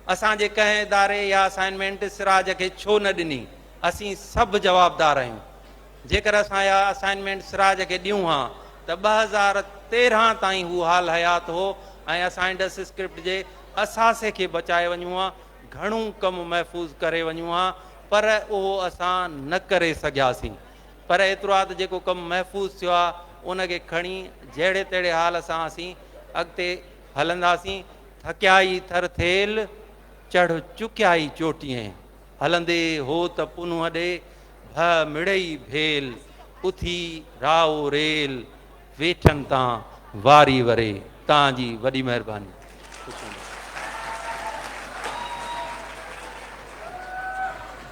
असांजे कंहिं इदारे या असाइनमेंट सिराज खे छो न ॾिनी? असीं सभु जवाबदार आहियूं। जेकर असां इहा असाइनमेंट सिराज खे ॾियूं हा त 2013 ताईं हू हाल हयात हो ऐं असां इंडस स्क्रिप्ट जे असासे खे बचाए वञूं हा, घणो कमु महफ़ूज़ करे वञूं हा, पर उहो असां न करे सघियासीं। पर एतिरो आहे त जेको कमु महफ़ूज़ थियो आहे उनखे खणी जहिड़े तहिड़े हाल सां असीं अॻिते हलंदासीं। थकियाई थर थेल चढ़ चुकियाई चोटीअ, हलंदे हो त पुन ॾे भ मिड़ई भेल, उथी राओ रेल, वेठनि तां वारी वरे। तव्हांजी वॾी महिरबानी।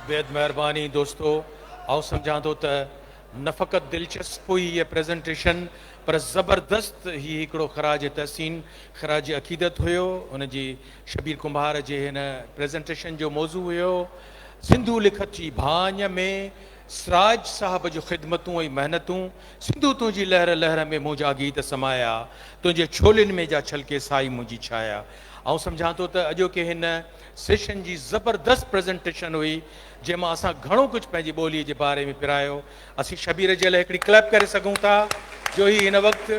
बेहद मेहरबानी दोस्तों। आउं सम्झां थो त न फ़क़ति दिलचस्प हुई हीअ प्रेज़ेंटेशन, पर ज़बरदस्त ही हिकिड़ो ख़राज तहसीन, ख़राज अक़ीदत हुयो। उनजी शबीर कुंभार जे हिन प्रेज़ेंटेशन जो मौज़ू हुयो सिंधू लिखत जी भाञ में सिराज साहब जो ख़िदमतूं ऐं महिनतूं। सिंधू तुंहिंजी लहर लहर में मुंहिंजा गीत समाया, तुंहिंजे छोलियुनि में जा छलके साई मुंहिंजी छाया। आउं सम्झां थो त अॼोके हिन सेशन जी ज़बरदस्त प्रेज़ेंटेशन हुई, जंहिंमां असां घणो कुझु पंहिंजी ॿोलीअ जे बारे में पिरायो। असीं शबीर जे लाइ हिकिड़ी क्लैप करे सघूं था, जो ही हिन वक़्तु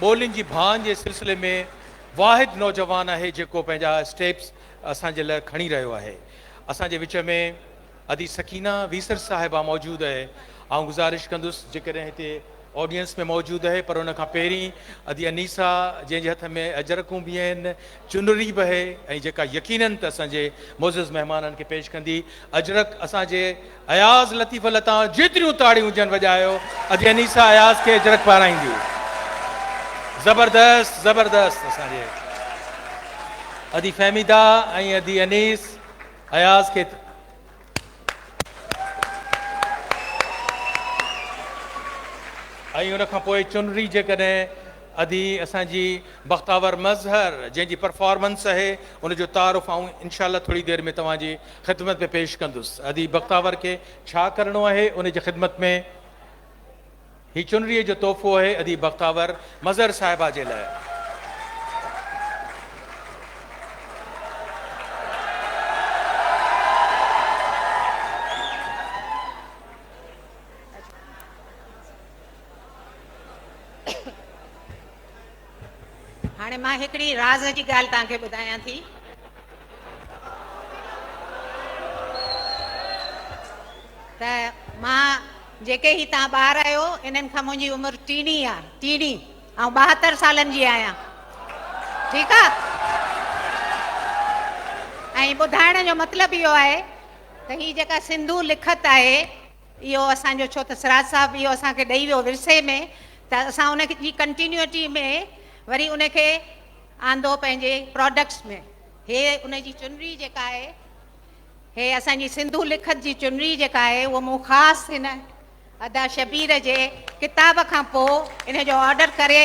ॿोलियुनि जी भान जे सिलसिले में वाहिद नौजवान आहे जेको पंहिंजा स्टेप्स असांजे लाइ खणी रहियो आहे। असांजे विच में अदी सकीना वीसर साहिबा मौजूदु आहे। आउं गुज़ारिश कंदुसि जेकॾहिं हिते ऑडियंस में मौजूदु आहे, पर उन खां पहिरीं अदी अनीसा जंहिंजे हथ में अजरकूं बि आहिनि, चुनरी बि आहे, ऐं जेका यकीननि त असांजे मोज़िज़ महिमाननि खे पेश कंदी। अजरक असांजे अयाज़ लतीफ़ लता जेतिरियूं ताड़ियूं हुजनि वॼायो, अदी अनीसा अयाज़ खे अजरक पाराईंदी। ज़बरदस्त ज़बरदस्त। असांजे अदी फहमीदा ऐं अदी अनीस अयाज़ खे ऐं उन खां पोइ चुनरी जेकॾहिं अदी असांजी बख़्तावर मज़हर जंहिंजी परफॉर्मेंस आहे, उनजो तारुफ़ आऊं इंशाअल्लाह थोरी देरि में तव्हांजी ख़िदमत में पेश कंदुसि। अदी बख़्तावर खे छा करिणो आहे उनजी ख़िदमत में ही चुनरीअ जो तोहफ़ो आहे अदी बख़्तावर मज़हर साहिबा जे लाइ। हाणे मां हिकिड़ी राज़ जी ॻाल्हि तव्हांखे ॿुधायां थी। त मां जेके ही तव्हां ॿार आहियो, इन्हनि खां मुंहिंजी उमिरि टीणी आहे, टीणी, ऐं 72 सालनि जी आहियां। ठीकु आहे। ऐं ॿुधाइण जो मतिलबु इहो आहे त ही जेका सिंधू लिखत आहे, इहो असांजो, छो त सिराज साहिबु इहो असांखे ॾेई वियो विरसे में, त असां उनजी कंटिन्यूटी में वरी उनखे आंदो पंहिंजे प्रोडक्ट्स में। हे उनजी चुनरी जेका आहे, हे असांजी सिंधू लिखत जी चुनरी जेका आहे, उहो मूं ख़ासि हिन अदा शबीर जे किताब खां पोइ इन जो ऑर्डर करे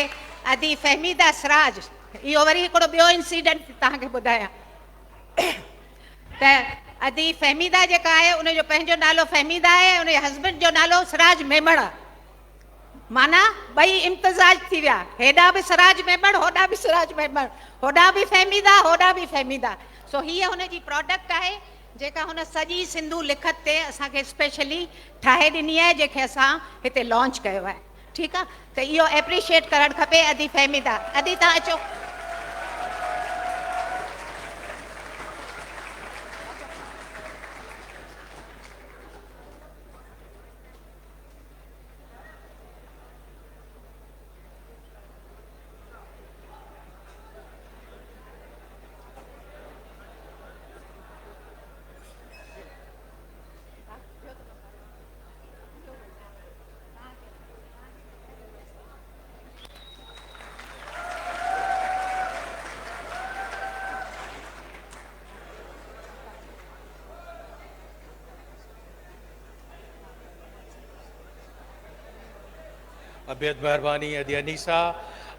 अदी फहमीदा सिराज। इहो वरी हिकिड़ो ॿियो इंसिडेंट तव्हांखे ॿुधायां त अदी फहमीदा जेका आहे, उनजो पंहिंजो नालो फहमीदा आहे, उनजे हस्बैंड जो नालो सिराज मेमण। माना ॿई इम्तिज़ाज थी विया, हेॾा बि सिराज मेमण, होॾा बि सिराज मेमण, होॾा बि फहमीदा, होॾा बि फहमीदा। सो हीअ हुनजी प्रोडक्ट आहे जेका हुन सॼी सिंधू लिखत ते असांखे स्पेशली ठाहे ॾिनी आहे, जंहिंखे असां हिते लॉन्च कयो आहे। ठीकु आहे। त इहो एप्रिशिएट करणु खपे अदी फहमीदा। अदी तव्हां अचो। बेहद महिरबानी अदी अनीसा।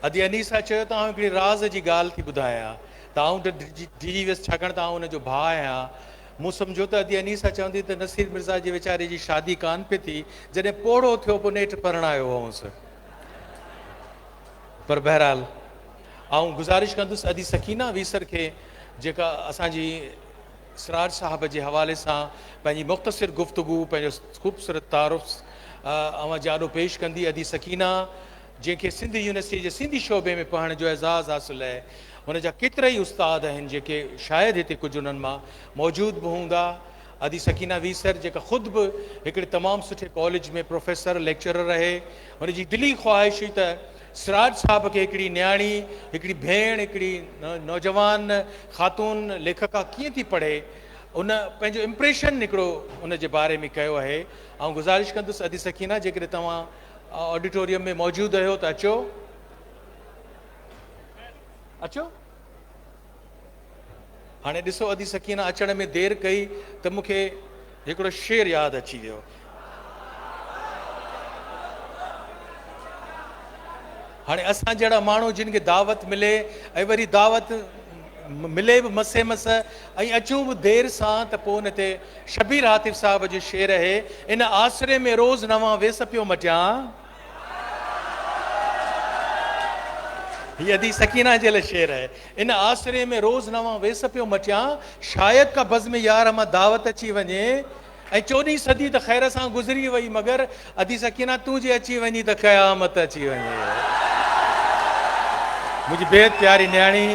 अदी अनीसा चयो त आउं हिकिड़ी राज़ जी ॻाल्हि थी ॿुधायां, त आउं त डिजी वियुसि छाकाणि त आउं हुनजो भाउ आहियां। मूं सम्झो त अदी अनीसा चवंदी त नसीर मिर्ज़ा जे वीचारे जी शादी कान पई थी, जॾहिं पोड़ो थियो पोइ नेठि परणायो हुउसि। पर बहरहाल आउं गुज़ारिश कंदुसि अदी सकीना वीसर खे, जेका असांजी सिराज साहब जे हवाले सां पंहिंजी मुख़्तसिर गुफ़्तगू, पंहिंजो ख़ूबसूरत तारुफ़ अवां जाॾो पेश कंदी। अदी सकीना जंहिंखे सिंधी यूनिवर्सिटी जे सिंधी शोबे में पढ़ण जो एज़ाज़ हासिलु आहे, हुन जा केतिरा ई उस्ताद आहिनि जेके शायदि हिते कुझु उन्हनि मां मौजूदु बि हूंदा। आदि सकीना वीसर जेका ख़ुदि बि हिकिड़े तमामु सुठे कॉलेज में प्रोफेसर लेक्चरर रहे, हुनजी दिली ख़्वाहिश हुई त सिराज साहब खे हिकिड़ी न्याणी, हिकिड़ी भेण, हिकिड़ी नौजवान ख़ातून लेखका कीअं थी पढ़े, उन पंहिंजो इम्प्रेशन हिकिड़ो उन जे बारे में कयो आहे। ऐं गुज़ारिश कंदुसि आदि सकीना जेकॾहिं तव्हां ऑडिटोरियम में मौजूदु आहियो त अचो अचो। हाणे ॾिसो आदि सकीना अचण में देरि कई त मूंखे हिकिड़ो शेर यादि अची वियो। हाणे असां जहिड़ा माण्हू जिन खे दावत मिले ऐं वरी दावत मिले बि मसे मस ऐं अचूं बि देरि सां त पोइ हुन ते शबीर आतिफ़ साहब जो शेर आहे, इन आसरे में रोज़ नवां वेस पियो मटियां। हीअ आदि सकीना जे लाइ शेर आहे, इन आसरे में रोज़ नवां वेस पियो मटियां, शायदि का बज़्म यार मां दावत अची वञे ऐं 14हीं सदी त ख़ैर सां गुज़री वई, मगर आदि सकीना तूं जे अची वञी त क़यामत अची वञे। मुंहिंजी बेहद प्यारी न्याणी,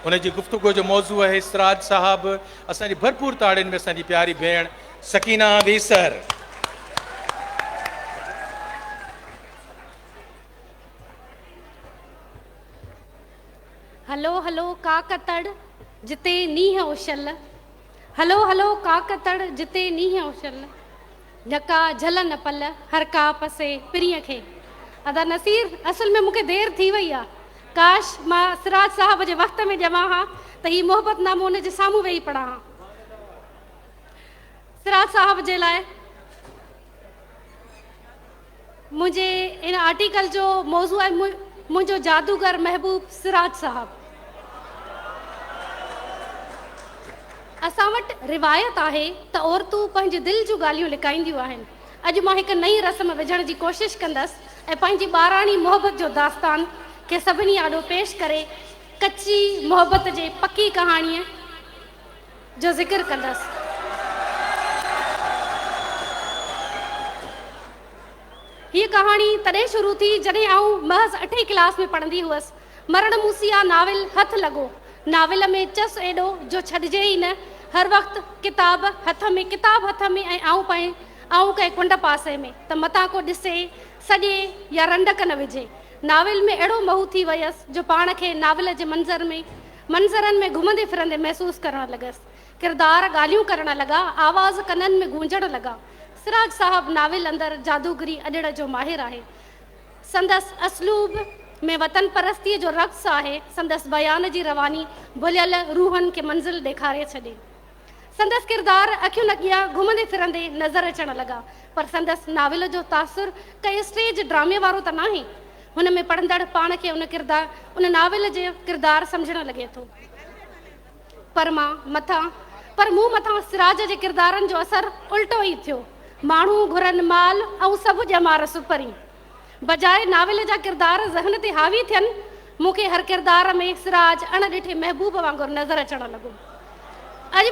उनजी गुफ़्तगू जो मौज़ू आहे सिराज साहब। असांजी भरपूर ताड़ियुनि में असांजी प्यारी भेण सकीना वीसर। हलो हलो का कतड़ जिते नीह उछल, हलो हलो का कतड़ जिते नीह उछल, झका झल न पल हर का पसे पिरीअ खे। अदा नसीर, असल में मूंखे देरि थी वई आहे, काश मां सिराज साहब जे वक़्त में ॼमा हा त ही मोहब्बतनामो उन जे साम्हूं वेही पढ़ा हा। सिराज साहब जे लाइ मुंहिंजे इन आर्टिकल जो मौज़ू आहे मुंहिंजो जादूगर महबूब सिराज साहब। असां वटि रिवायत आहे त औरतूं पंहिंजी दिलि जूं ॻाल्हियूं लिकाईंदियूं आहिनि। अॼु मां हिकु नई रस्म विझण जी कोशिशि कंदसि ऐं पंहिंजी ॿाराणी मोहबत जो दास्तान खे सभिनी आॾो पेश करे कच्ची मोहबत जे पकी कहाणीअ जो ज़िक्र कंदसि। हीअ कहाणी तॾहिं शुरू थी जॾहिं आऊं महज़ 8हीं क्लास में पढ़ंदी हुअसि। मरण मूसिया नाविल हथ लॻो। नाविल में चस एॾो जो छॾिजे ई न। हर वक़्तु किताब हथ में ऐं आऊं कंहिं कुंड पासे में त मतां को ॾिसे सॼे या रंडक न विझे। नाविल में अहिड़ो महू थी वियसि जो पाण खे नाविल जे मंज़रनि में घुमंदे फिरंदे महसूसु करणु लॻसि। किरदार ॻाल्हियूं करणु लॻा, आवाज़ कननि में गूंजणु लॻा। सिराज साहब नाविल अंदरि जादूगरी अॼड़ जो माहिर आहे। संदसि असलूब में वतन परस्तीअ जो रक़्स आहे। संदसि बयान जी रवानी भुलियल रूहनि खे मंज़िल ॾेखारे छॾे। संदसि किरदार अखियुनि अॻियां घुमंदे फिरंदे नज़र अचणु लॻा। पर संदसि नाविल जो तासुर कंहिं स्टेज ड्रामे वारो त नाहे। हुन में पढ़ंदड़ पाण खे उन नाविल जे किरदार सम्झणु लॻे थो। पर मूं मथां सिराज जे किरदारनि जो असरु उल्टो ई थियो। माण्हू घुरनि माल ऐं सभु ॼमार सुपरी। बजाए नाविल जा किरदार ज़हन ते हावी थियनि, मूंखे हर किरदार में सिराज अणॾिठे महबूब वांगुरु नज़र अचणु लॻो। अॼु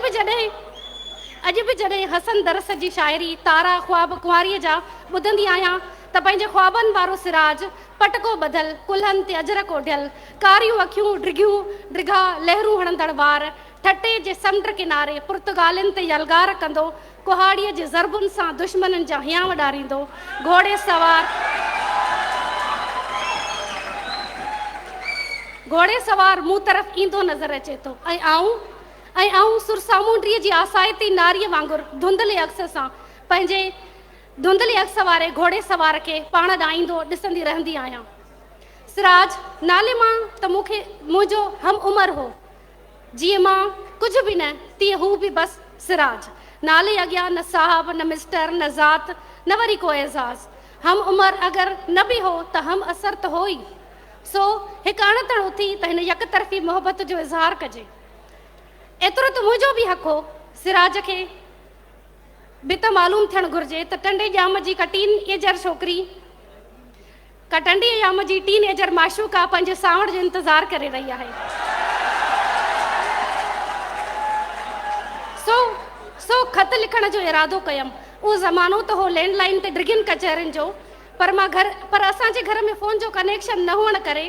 बि जॾहिं हसन दरस जी शाइरी तारा ख्वाब कुंवारीअ जा ॿुधंदी आहियां त पंहिंजे ख्वाबनि वारो सिराज पटको ॿधल, कुल्हनि ते अजरक ओढियल, कारियूं अखियूं ड्रिघा लहरूं हणंदड़ वार, ठटे जे समुंड किनारे पुर्तगालियुनि ते यलगार कंदो, कुहाड़ीअ जे ज़रबुनि सां दुश्मननि जा हियां ॾारींदो, घोड़े सवार मूं तरफ़ ईंदो नज़र अचे थो। ऐं आऊं सुरसामुंडीअ जी आसाइती नारीअ वांगुरु धुंधले अक्स सां पंहिंजे धुंधले अक्स वारे घोड़े सवार खे पाण ॾाईंदो ॾिसंदी रहंदी आहियां। सिराज नाले मां त मुंहिंजो हम उमिरि हो। जीअं मां कुझु बि न, तीअं हू बि बसि सिराज। नाले अॻियां न साहब, न मिस्टर, न ज़ात, न वरी को एज़ाज़। हम उमिरि अगरि न बि हो त हम असर त हो ई। सो हिकु अणतण उथी त हिन यकतरफ़ी मोहबत जो इज़हार कजे। एतिरो त मुंहिंजो बि हक़ हो। सिराज खे बि त मालूम थियणु घुरिजे त टंडे ॼाम जी टीन एजर माशूका पंहिंजे सावण जो इंतज़ारु करे रही आहे। सो ख़त लिखण जो इरादो कयमि। उहो ज़मानो त हो लैंडलाइन ते ड्रिगिन कचहरियुनि जो, पर असांजे घर में फ़ोन जो कनेक्शन न हुअण करे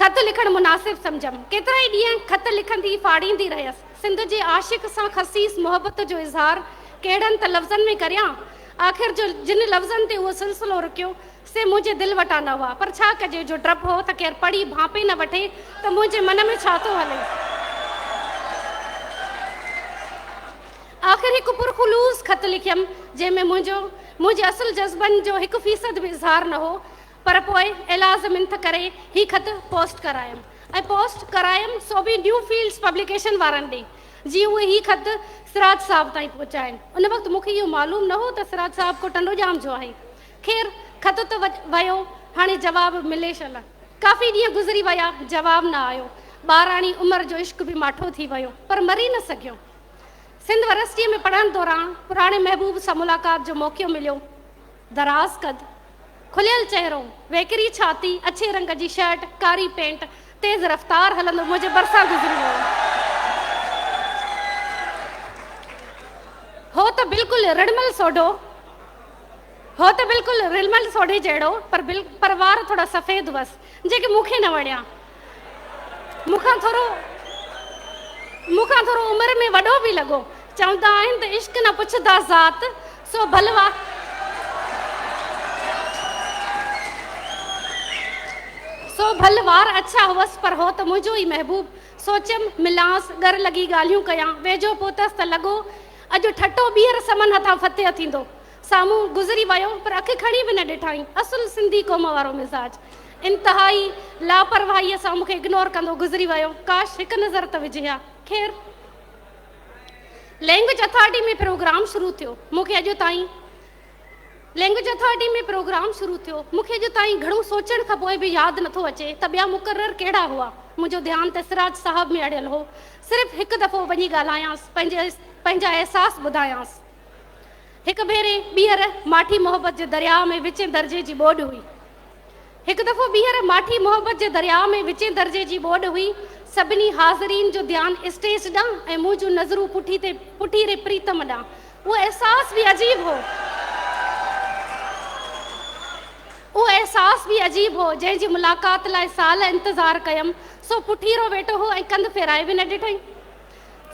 ख़त लिखणु मुनासिब सम्झमि। केतिरा ई ॾींहं ख़त लिखंदी फाड़ींदी रहियसि। सिंध जे आशिक़ सां ख़सीस मोहबत जो इज़हार कहिड़नि त लफ़्ज़नि में करियां। आख़िर जो जिन लफ़्ज़नि ते उहो सिलसिलो रुकियो से मुंहिंजे दिलि वटां न हुआ, पर छा कजे जो डपु हो त केरु पढ़ी भांपे न वठे त मुंहिंजे मन में छा थो हले। आख़िर हिकु पुरखुलूस ख़त लिखियमि जंहिंमें मुंहिंजे असुल जज़्बनि जो 1% बि इज़हार न हो, पर पोइ इलाज़ मिंथ करे ही ख़त पोस्ट करायमि ऐं पोस्ट करायमि सो बि न्यू फील्ड्स पब्लिकेशन वारनि ॾे जीअं उहे ही ख़त सिराज साहब ताईं पहुचाइनि। उन वक़्तु मूंखे इहो मालूम न हो त सिराज साहब को टंडो जाम जो आहे। ख़ैर ख़त त वियो, हाणे जवाबु मिले छल। काफ़ी ॾींहं गुज़री विया, जवाबु न आयो। ॿाराणी उमिरि जो इश्क बि माठो थी वियो, पर मरी न सघियो। सिंध यूनिवर्सिटीअ में पढ़ण दौरान पुराणे महबूब सां मुलाक़ात जो मौक़ो मिलियो। दराज़ कद, खुलियल चहिरो, वेकिरी छाती, अछे रंग जी शर्ट, कारी पेंट, तेज़ रफ़्तार हलंदो मुंहिंजे भरिसां गुज़री वियो। हो त बिल्कुलु रिलमल सोढे जहिड़ो, पर वार थोरा सफ़ेद हुअसि जेके मूंखे न वणिया। मूंखां थोरो उमिरि में वॾो बि लॻो। चवंदा आहिनि त इश्क न पुछंदा ज़ात सो भलवार अच्छा हुअसि, पर हो त मुंहिंजो ई महबूब। सोचियमि मिलांसि, गर लॻी ॻाल्हियूं कयां, वेझो पहुतसि त लॻो अॼु ठटो ॿीहर समन हथां फतेह थींदो। साम्हूं गुज़री वियो, पर अखि खणी बि न ॾिठाई। असुल सिंधी क़ौम वारो मिज़ाज, इंतिहाई लापरवाहीअ सां मूंखे इग्नोर कंदो गुज़री वियो। काश हिकु नज़र त विझे हा। ख़ैर लैंग्वेज अथॉरिटी में प्रोग्राम शुरू थियो। मूंखे अॼु ताईं घणो सोचण खां पोइ बि यादि नथो अचे त ॿिया मुक़रर कहिड़ा हुआ। मुंहिंजो ध्यानु त सिराज साहब में अड़ियल हो। सिर्फ़ु हिकु दफ़ो वञी ॻाल्हायांसि, पंहिंजा अहसास ॿुधायांसि। हिकु भेरे ॿीहर माठी मोहबत जे दरिया में विचें दर्जे जी ॿोॾ हुई। सभिनी हाज़रीन जो ध्यानु स्टेज ॾांहुं ऐं मुंहिंजूं नज़रूं पुठी रे प्रीतम ॾांहुं। उहो एहसास बि अजीब हो जंहिंजी मुलाक़ात लाइ साल इंतज़ारु कयमि। सो पुठीरो वेठो हो ऐं कंध फेराए बि न ॾिठई।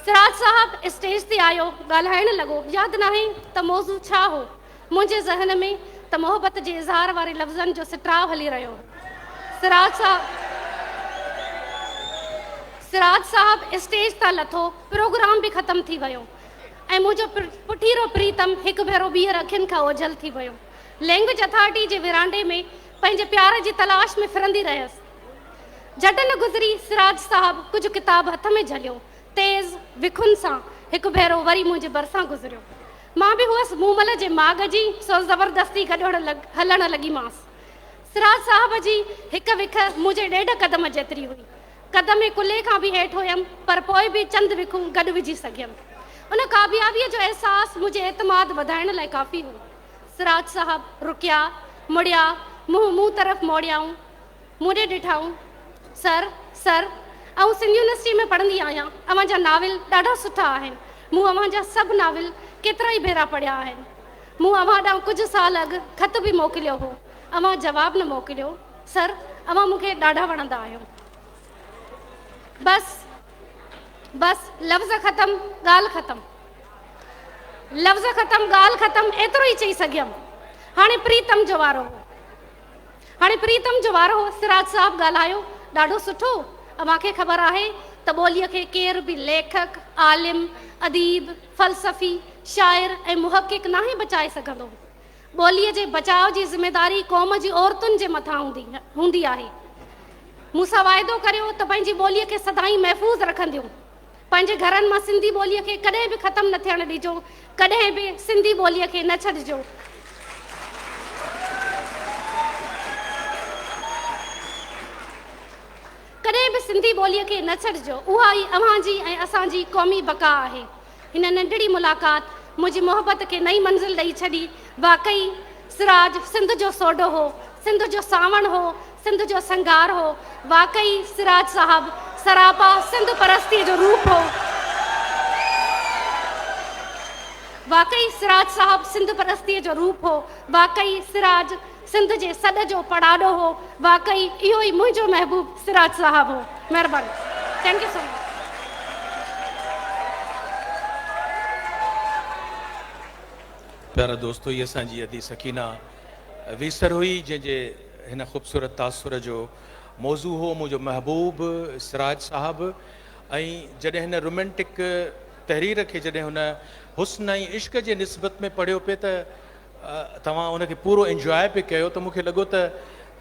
सिराज साहब स्टेज ते आयो, ॻाल्हाइण लॻो। यादि नाहे त मौज़ू छा हो। मुंहिंजे ज़हन में त मोहबत जे इज़हार वारे लफ़्ज़नि जो सिटराव हली रहियो। सिराज साहब स्टेज तां लथो, प्रोग्राम बि ख़तमु थी वियो ऐं मुंहिंजो पुठीरो प्रीतम हिकु भेरो ॿीहर अखियुनि खां ओझल थी वियो। लैंग्वेज अथॉरिटी जे विरांडे में पंहिंजे प्यार जी तलाश में फिरंदी रहियसि। झटि गुज़री सिराज साहब कुझु किताब हथ में झलियो। तेज़ विखुन सां हिकु भेरो वरी मुंहिंजे भरिसां गुज़रियो। मां बि हुअसि मूमल जे माग जी, सो ज़बरदस्ती हलण लॻीमांसि। सिराज साहब जी हिकु विख मुंहिंजे ॾेढ क़दम जेतिरी हुई। क़दम कुल्हे खां बि हेठि हुयमि, पर पोइ बि चंद विखूं गॾु विझी सघियमि। उन कामयाबीअ जो अहसासु मुंहिंजे एतमाद वधाइण लाइ काफ़ी हो। सिराज साहब रुकिया, मुड़िया, मूं तरफ़ मोड़ियाऊं, मूंॾे ॾिठाऊं। सर आउं सिंध यूनिवर्सिटी में पढ़ंदी आहियां। अव्हांजा नाविल ॾाढा सुठा आहिनि। मूं अव्हांजा सभु नाविल केतिरा ई भेरा पढ़िया आहिनि। मूं अव्हां ॾांहुं कुझु साल अॻु ख़त बि मोकिलियो हो, अव्हां जवाबु न मोकिलियो। सर अव्हां मूंखे ॾाढा वणंदा आहियो। बस लफ़्ज़ ख़तमु, ॻाल्हि ख़तमु, एतिरो ई चई सघियमि। हाणे प्रीतम जो वारो हो। सिराज साहब ॻाल्हायो। ॾाढो सुठो। अव्हांखे ख़बर आहे त ॿोलीअ खे केर बि लेखक, आलिम, अदीब, फ़लसफ़ी, शाइर ऐं मुहक़िक़ नाहे बचाए सघंदो। ॿोलीअ जे बचाव जी ज़िमेदारी क़ौम जी औरतुनि जे मथां हूंदी आहे। मूंसां वाइदो करियो त पंहिंजी ॿोलीअ खे सदाईं महफ़ूज़ रखंदियूं। पंहिंजे घरनि मां सिंधी ॿोलीअ खे कॾहिं बि ख़तमु न थियणु ॾिजो। कॾहिं बि सिंधी ॿोलीअ खे न छॾिजो। उहा ई अव्हांजी ऐं असांजी क़ौमी बका आहे। हिन नंढड़ी मुलाक़ात मुंहिंजी मोहबत खे नई मंज़िल ॾेई छॾी। वाक़ई सिराज सिंध जो सोडो हो, सिंध जो सावण हो, सिंध जो संगार हो। वाक़ई सिराज साहब सरापा सिंध परस्तीअ जो रूप हो। वाक़ई सिराज सिंध जे सॾ जो पड़ाॾो हो। वाकई इहो ई मुंहिंजो महबूब सिराज साहब हो। महिरबानी। Thank you so much. प्यारा दोस्तों, ये असांजी अदी सकीना वीसर हुई जंहिंजे हिन ख़ूबसूरत तासुर जो मौज़ू हो मुंहिंजो महबूब सिराज साहब। ऐं जॾहिं हिन रोमेंटिक तहरीर खे जॾहिं हुन हुस्न ऐं इश्क जे निस्बत में पढ़ियो पिए त तव्हां उनखे पूरो इंजॉय पे कयो त मूंखे लॻो त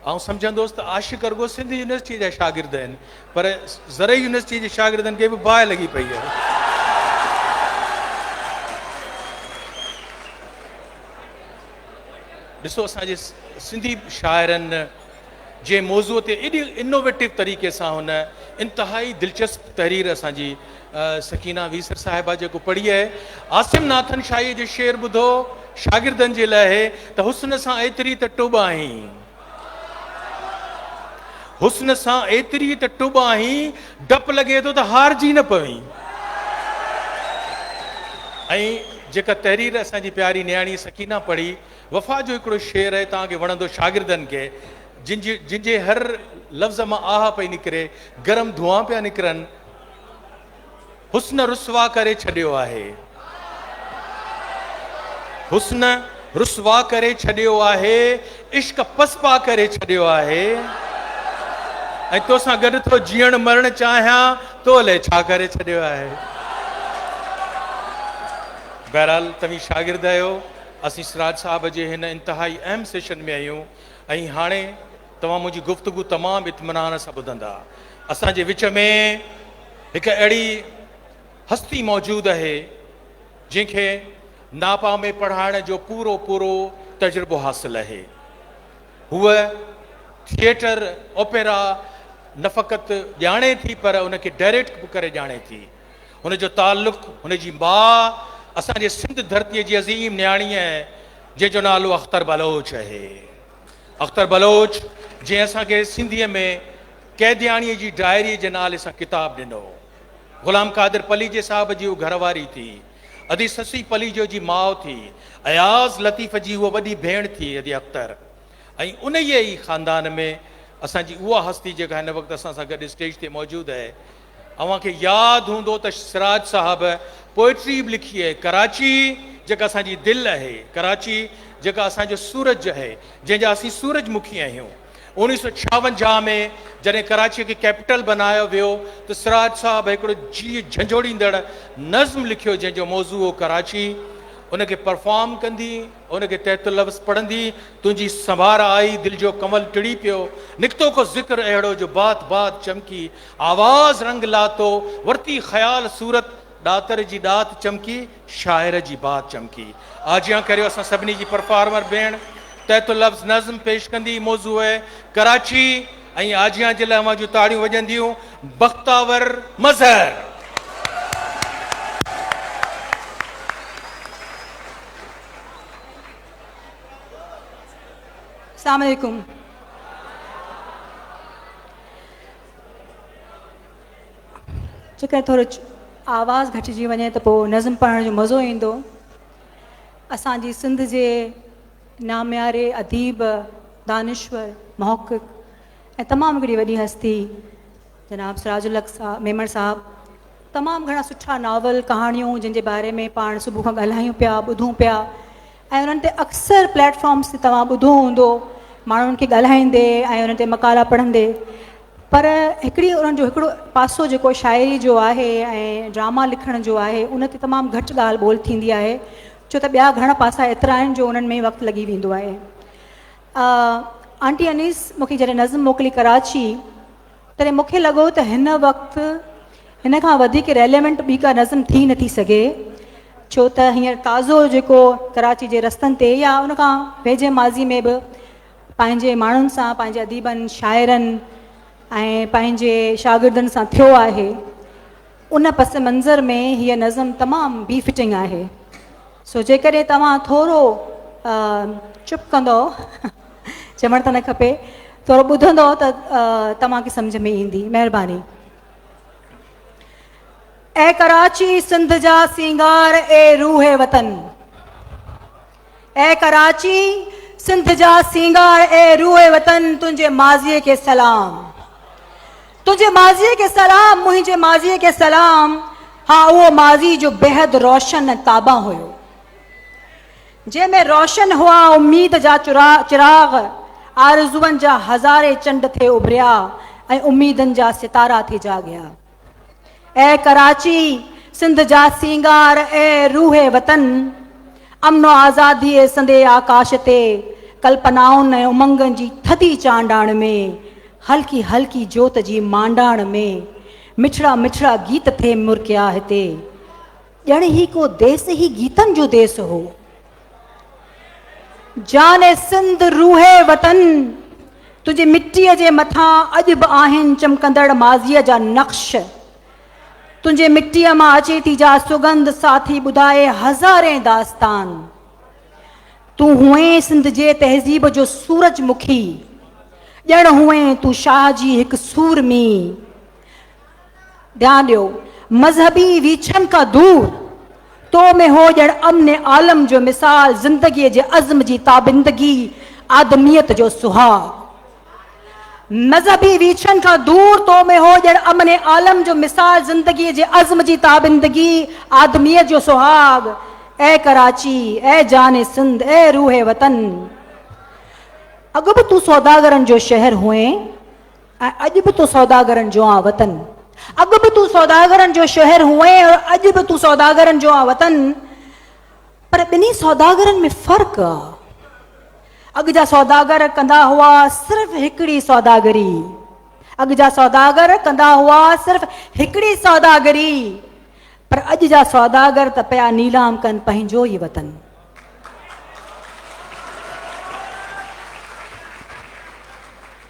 आउं सम्झंदुसि त आशिक़ रुॻो सिंध यूनिवर्सिटी जा शागिर्द आहिनि, पर ज़रई यूनिवर्सिटी जे शागिर्दनि खे बि बाहि लॻी पई आहे। ॾिसो, असांजे सिंधी शाइरनि जे मौज़ूअ ते एॾी इनोवेटिव तरीक़े सां हुन इंतिहाई दिलचस्प तहरीर असांजी सकीना वीसर साहिबा जेको पढ़ी आहे। आसिम नाथन शाही जो शेर ॿुधो शागिर्दनि जे लाइ त हुस्न सां एतिरी त टुब आहीं, हुस्न सां एतिरी त टुब आहीं, डपु लॻे थो त हारजी न पवीं। ऐं जेका तहरीर असांजी प्यारी न्याणी सकीना पढ़ी, वफ़ा जो हिकिड़ो शेर आहे, तव्हांखे वणंदो शागिर्दनि खे, जिनजे हर लफ़्ज़ मां आह पई निकिरे, गरम धुआं पिया निकिरनि। हुस्न रुसवा करे छॾियो आहे, हुस्न रुसवा करे छॾियो आहे, इश्क पसपा करे छॾियो आहे, ऐं तोसां गॾु थो जीअण मरण चाहियां, तो लाइ छा करे छॾियो आहे। बहरहाल तव्हीं शागिर्द आहियो, असीं सिराज साहब जे हिन इंतिहाई अहम सेशन में आहियूं, ऐं हाणे तव्हां मुंहिंजी गुफ़्तगू तमामु इत्मिनान सां ॿुधंदा। असांजे विच में हिकु अहिड़ी हस्ती मौजूदु आहे जंहिंखे नापा में पढ़ाइण जो पूरो पूरो तजुर्बो हासिलु आहे। हूअ थिएटर ओपेरा न फ़क़ति ॼाणे थी, पर उनखे डायरेक्ट बि करे ॼाणे थी। हुनजो ताल्लुक़ु हुनजी माउ असांजे सिंध धरतीअ जी अज़ीम न्याणी आहे जंहिंजो नालो अख़्तर बलोच आहे। अख़्तर बलोच जंहिं असांखे सिंधीअ में क़ैदियाणीअ जी डायरी जे नाले सां किताबु ॾिनो। ग़ुलाम क़ादिर पलीजे साहब जी उहा घरवारी थी, अदी ससी पलीजो जी माउ थी, अयाज़ लतीफ़ जी उहा वॾी भेण थी अदी अख़्तर। ऐं उन ई ख़ानदान में असांजी उहा हस्ती जेका हिन वक़्तु असां सां गॾु स्टेज ते मौजूदु आहे। अव्हांखे यादि हूंदो त सिराज साहब पोइट्री बि लिखी आहे। कराची जेका असांजी दिलि आहे, कराची जेका असांजो सूरज आहे, जंहिंजा असीं सूरजमुखी आहियूं। 1956 में जॾहिं कराचीअ खे कैपिटल बनायो वियो त सिराज साहब हिकिड़ो झंझोड़ींदड़ नज़्म लिखियो जंहिंजो मौज़ू हो कराची। उनखे परफॉर्म कंदी, उनखे तहत लफ़्ज़ पढ़ंदी, तुंहिंजी संभार आई, दिलि जो कमल टिड़ी पियो, निकितो को ज़िक्र अहिड़ो जो बात बात चमकी, आवाज़ रंग लातो, वरती ख़्याल सूरत, ॾातर जी ॾात चमकी, शाइर जी बात चमकी। आजियां करियो असां सभिनी जी परफॉर्मर भेण तहत लफ़्ज़ नज़्म पेश कंदी। मौज़ू आहे कराची, ऐं आजियां जे लाइ अवां जूं ताड़ियूं वॼंदियूं बख़्तावर मज़हर। अस्सलाम वालेकुम। जेकर थोरो आवाज़ घटिजी वञे त पोइ नज़्म पढ़ण जो मज़ो ईंदो। असांजी सिंध जे नामियारे अदीब, दानिश्वर, मुहक़िक़ ऐं तमामु हिकिड़ी वॾी हस्ती जनाब सिराजुल हक़ साहब मेमण साहब तमामु घणा सुठा नावल कहाणियूं जिन जे बारे में पाण सुबुह खां ॻाल्हायूं पिया, ॿुधूं पिया, ऐं उन्हनि ते अक्सर प्लेटफॉर्म्स ते तव्हां ॿुधो हूंदो माण्हुनि खे ॻाल्हाईंदे ऐं उन्हनि ते मकाला पढ़ंदे। पर हिकिड़ी उन्हनि जो हिकिड़ो पासो जेको शाइरी जो आहे ऐं ड्रामा लिखण जो आहे, उन ते तमामु घटि ॻाल्हि ॿोल थींदी आहे, छो त ॿिया घणा पासा एतिरा आहिनि जो उन्हनि में वक़्तु लॻी वेंदो आहे। आंटी अनीस मूंखे जॾहिं नज़्म मोकिली कराची, तॾहिं मूंखे लॻो त हिन वक़्तु हिन खां वधीक रेलेवेंट ॿी का नज़्म थी नथी सघे, छो त हींअर ताज़ो जेको कराची जे रस्तनि ते या उन खां वेझे माज़ी में बि पंहिंजे माण्हुनि सां, पंहिंजे अदीबनि, शाइरनि ऐं पंहिंजे शागिर्दनि सां थियो आहे, उन पस मंज़र में हीअ नज़्म तमामु बी फिटिंग आहे। सो जेकॾहिं तव्हां थोरो चुप कंदो चवण त न खपे, थोरो ॿुधंदो त तव्हांखे सम्झ में ईंदी। महिरबानी। ऐ कराची सिंध जा सिंगार ए रूहे वतन, ऐ कराची सिंध जा सींगार ए रूए वतन तुंहिंजे माज़ीअ खे सलाम, तुंहिंजे माज़ीअ खे सलाम, मुंहिंजे माज़ीअ खे सलाम। हाँ, उहो माज़ी जो बेहद रोशन ताबा हुयो, जंहिंमें रोशन हुआ उम्मीद जा चिराग, आरज़ुअनि जा हज़ारे चंड थे उभरिया ऐं उम्मीदनि जा सितारा थी जाॻिया। ऐं कराची सिंध जा सींगार ऐं रूहे वतन, अमनो आज़ादीअ संदे आकाश ते कल्पनाउनि ऐं उमंगनि जी थधी चांडाण में, हल्की हल्की जोत जी मांडाण में मिठड़ा मिठड़ा गीत थे मुरकिया हिते। ॼण ही को देस ही गीतनि जो देस हो। जाने सिंध रूहे वतन, तुंहिंजी मिटीअ जे मथां अॼु बि आहिनि चमकंदड़ माज़ीअ जा नक्श। तुंहिंजे मिटीअ मां अचे थी जा सुगंध साथी ॿुधाए हज़ारे दास्तान। तूं हुएं सिंध जे तहज़ीब जो सूरजमुखी, ॼण हुएं तूं शाह जी हिकु सूरमी। ध्यानु ॾियो, मज़हबी वीछनि खां दूर तो में हो ॼण अमन आलम जो मिसाल, ज़िंदगीअ जे अज़्म जी ताबिंदगी, आदमियत जो सुहाग। मज़हबी वीछनि खां दूर तो में हो ॼण अमन आलम जो मिसाल, ज़िंदगीअ जे अज़्म जी ताबिंदगी, आदमियत जो सुहाग। ऐ कराची, ऐ जाने सिंध, ऐ रूहे वतन, अॻु बि तूं सौदागरनि जो शहर हुएं ऐं अॼु बि तूं सौदागरनि जो आ वतन। अॻु बि तूं सौदागरनि जो शहर हुएं और अॼु बि तूं सौदागरनि जो आ वतन। पर ॿिन्ही सौदागरनि में फ़र्क़ु आहे। अॻु जा सौदागर कंदा हुआ सिर्फ़ हिकिड़ी सौदागरी, अॻु जा सौदागर कंदा हुआ सिर्फ़ हिकिड़ी सौदागरी, पर अॼु जा सौदागर त पिया नीलाम कनि पंहिंजो ई वतन।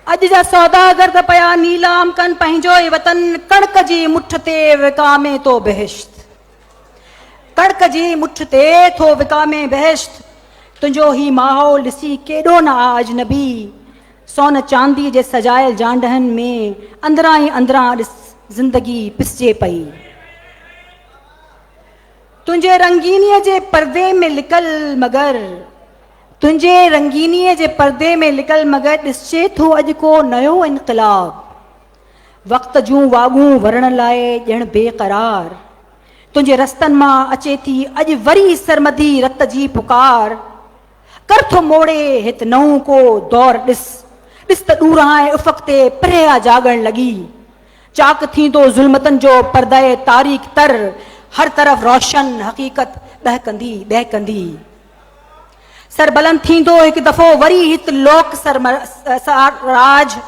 अॼु जा सौदागर त पिया नीलाम कनि पंहिंजो ई वतन। कणक जी मुठ ते विकामे तो बेहिश्त, कणक जी मुठ ते थो विकामे बेहिश्त। तुंहिंजो ही माहौल ॾिसी केॾो न आ अजनबी, सोन चांदी जे सजायल जांडहनि में अंदरां ई अंदरां ॾिस ज़िंदगी पिसजे पई। तुंहिंजे रंगीनीअ जे पर्दे में लिकल मगर, तुंहिंजे रंगीनीअ जे पर्दे में लिकल मगर ॾिसजे थो अॼु को नयो इनक़लाब। वक़्त जूं वाॻूं वरण लाइ ॼण बेक़रार, तुंहिंजे रस्तनि मां अचे थी अॼु वरी सरमदी रत जी पुकार। कर थो मोड़े हित नओं को दौर, ॾिस ॾिस त ॾूरां उफ़क़ ते परिया जाॻण लॻी। चाक थींदो ज़ुल्मतनि जो पर्दे तारीख़ तर, हर तरफ़ रोशन हक़ीक़त दहकंदी दहकंदी। सरबलंद थींदो हिकु दफ़ो वरी हित लोक राज,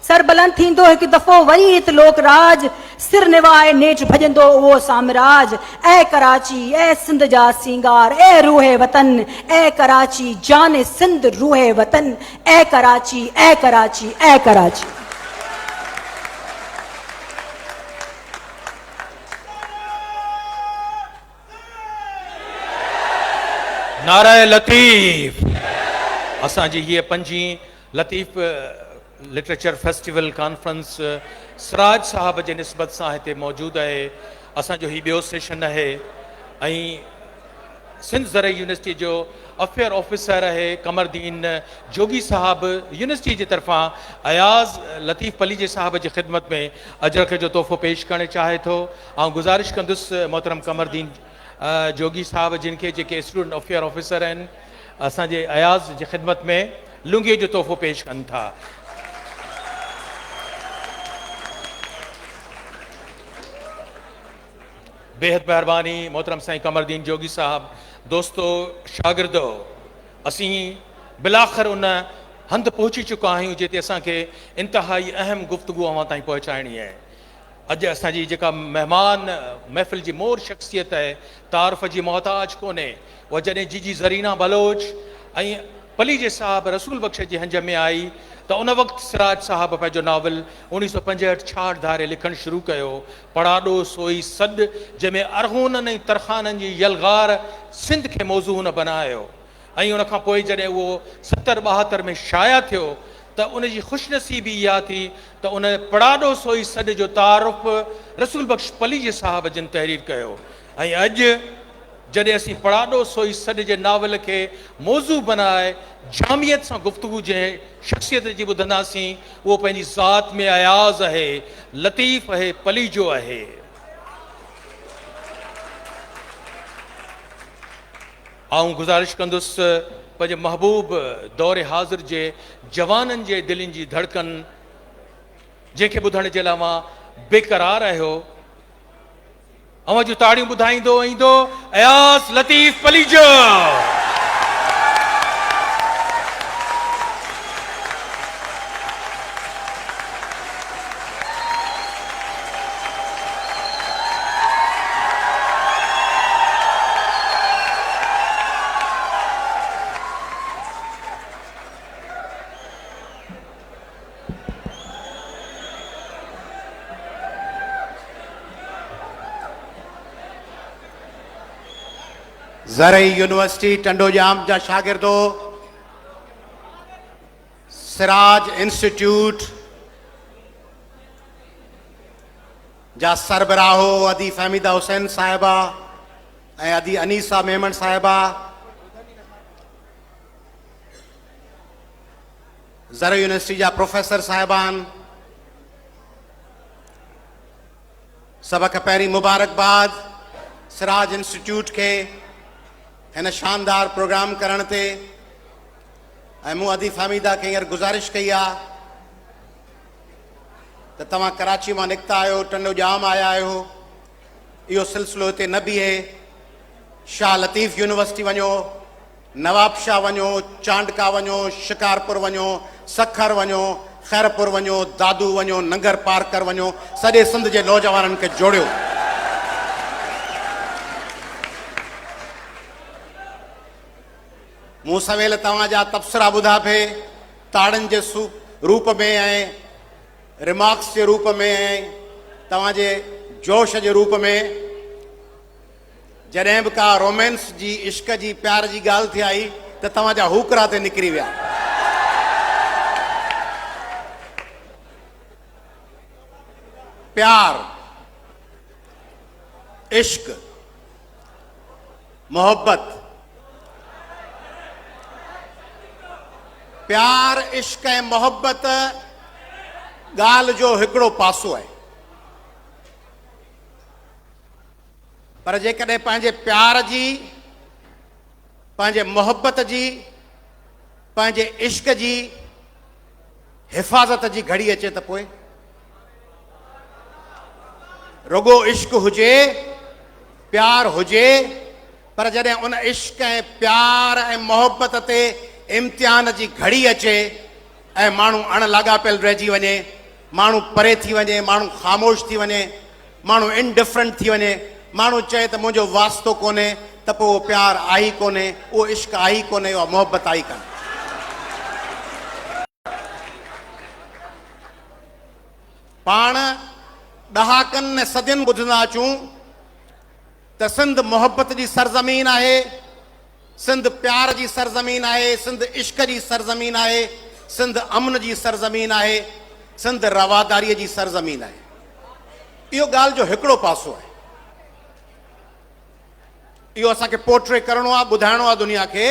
सरबलंद थींदो हिकु दफ़ो वरी हित लोक राज। सिर निवाए नेठ भॼंदो उहो साम्राज। ऐ कराची, ऐ सिंध जा सींगार, ऐ रूहे वतन, ऐ कराची जाने सिंध रूहे वतन। ऐ कराची, ऐ कराची, ऐ कराची। नाराए लतीफ़। असांजी हीअ पंजी Latif literature festival conference Siraj साहब जे निस्बत सां हिते मौजूदु आहे। असांजो हीउ ॿियो सेशन आहे ऐं सिंध ज़रई यूनिवर्सिटी जो अफेयर ऑफिसर आहे कमरदीन जोगी साहब, यूनिवर्सिटी जी तरफ़ां अयाज़ लतीफ़ पलीजे साहब जी ख़िदमत में अजरक जो तोहफ़ो पेश करणु चाहे थो। ऐं गुज़ारिश कंदुसि मोहतरम कमरदीन जोगी साहब जिन खे जेके स्टूडेंट अफेयर ऑफिसर आहिनि असांजे अयाज़ जी ख़िदमत में लुंगीअ जो तोहफ़ो पेश कनि था। बेहद महिरबानी मोहतरम साईं कमरदीन जोगी साहब। दोस्तो शागिर्दो, असीं बिलाख़िर उन हंधि पहुची चुका आहियूं जिते असांखे इंतिहाई अहम गुफ़्तगू अवां ताईं पहुचाइणी आहे। अॼु असांजी जेका महिमान महफ़िल जी मोर शख़्सियत आहे, तारीफ़ जी मोहताज कोन्हे। उहा जॾहिं जी ज़रीना बलोच ऐं पलीजे साहब रसूल बख़्श जी हंज में आई त उन वक़्तु सिराज साहब पंहिंजो नावल 1965-66 धारे लिखणु शुरू कयो, पढ़ाॾो सोई सॾ, जंहिंमें अरहूननि ऐं तरखाननि जी यलगार सिंध खे मौज़ू न बनायो। ऐं उनखां पोइ जॾहिं उहो 70-72 में शाया थियो त उन जी ख़ुशनसीबी इहा थी त उन पढ़ाॾो सोई सॾ जो तारुफ़ रसूल बख़्श पलीजे साहब जिन तहरीर कयो। ऐं अॼु जॾहिं असीं पढ़ाॾो सोई सॾ जे नावल खे मौज़ू बनाए जामियत सां गुफ़्तगू जंहिं शख़्सियत जी ॿुधंदासीं उहो पंहिंजी ज़ात में अयाज़ आहे, लतीफ़ आहे, पलीजो आहे। आऊं गुज़ारिश कंदुसि पंहिंजे महबूब दौर हाज़िर जे जवाननि जे दिलनि जी धड़कन जंहिंखे ॿुधण जे लाइ मां बेक़रार आहियो, अवां जूं ताड़ियूं ॿुधाईंदो ईंदो अयाज़ लतीफ़ पलीजो। ज़रई यूनिवर्सिटी टंडोजाम जा शागिर्दो, सिराज इंस्टीट्यूट जा सरबराहो अदी फहमीदा हुसैन साहिबा ऐं अदी अनीसा मेमन साहिबा, ज़रई यूनिवर्सिटी जा प्रोफेसर साहिबान, सभ खां पहिरीं मुबारकबाद सिराज इंस्टीट्यूट खे हिन शानदार प्रोग्राम करण ते। ऐं मूं अदी फहमीदा खे हींअर गुज़ारिश कई आहे त तव्हां कराची मां निकिता आहियो, टंडोजाम आया आहियो, इहो सिलसिलो हिते न बीहे, शाह लतीफ़ यूनिवर्सिटी वञो, नवाबशाह वञो, चांडका वञो, शिकारपुर वञो, सखर वञो, खैरपुर वञो, दादू वञो, नंगर पारकर वञो, सॼे सिंध जे नौजवाननि खे जोड़ियो। मूं सवेल तव्हांजा तबसरा ॿुधा पे, ताड़नि जे रूप में ऐं रिमार्क्स जे रूप में ऐं तव्हांजे जोश जे रूप में। जॾहिं बि का रोमेंस जी, इश्क जी, प्यार जी ॻाल्हि थी आई त तव्हांजा हुकरा ते निकिरी विया। प्यार, इश्क, मोहब्बत, प्यार, इश्क ऐं मोहब्बत ॻाल्हि जो हिकिड़ो पासो आहे, पर जेकॾहिं पंहिंजे प्यार जी, पंहिंजे मोहब्बत जी, पंहिंजे इश्क जी हिफ़ाज़त जी घड़ी अचे त पोइ रुगो इश्क हुजे, प्यार हुजे, पर जॾहिं उन इश्क ऐं प्यार ऐं मोहब्बत ते इम्तिहान जी घड़ी अचे ऐं माण्हू अण लाॻापियल रहिजी वञे, माण्हू परे थी वञे, माण्हू ख़ामोश थी वञे, माण्हू इनडिफरेंट थी वञे, माण्हू चए त मुंहिंजो वास्तो कोन्हे, त पोइ उहो प्यार आई कोन्हे, उहो इश्क आई कोन्हे, उहा मोहब्बत आई कोन्हे। पाण ॾहाकनि ऐं सदियुनि ॿुधंदा अचूं त सिंध मोहब्बत जी सरज़मीन आहे, सिंध प्यार जी सरज़मीन आहे, सिंध इश्क जी सरज़मीन आहे, सिंध अमन जी सरज़मीन आहे, सिंध रवादारीअ जी सरज़मीन आहे। इहो ॻाल्हि जो हिकिड़ो पासो आहे, इहो असांखे पोर्ट्रे करणो आहे, ॿुधाइणो आहे दुनिया खे।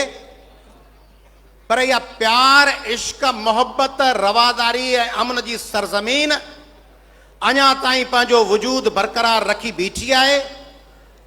पर इहा प्यार, इश्क, मोहब्बत, रवादारी ऐं अमन जी सरज़मीन अञा ताईं पंहिंजो वजूद बरक़रार रखी बीठी आहे,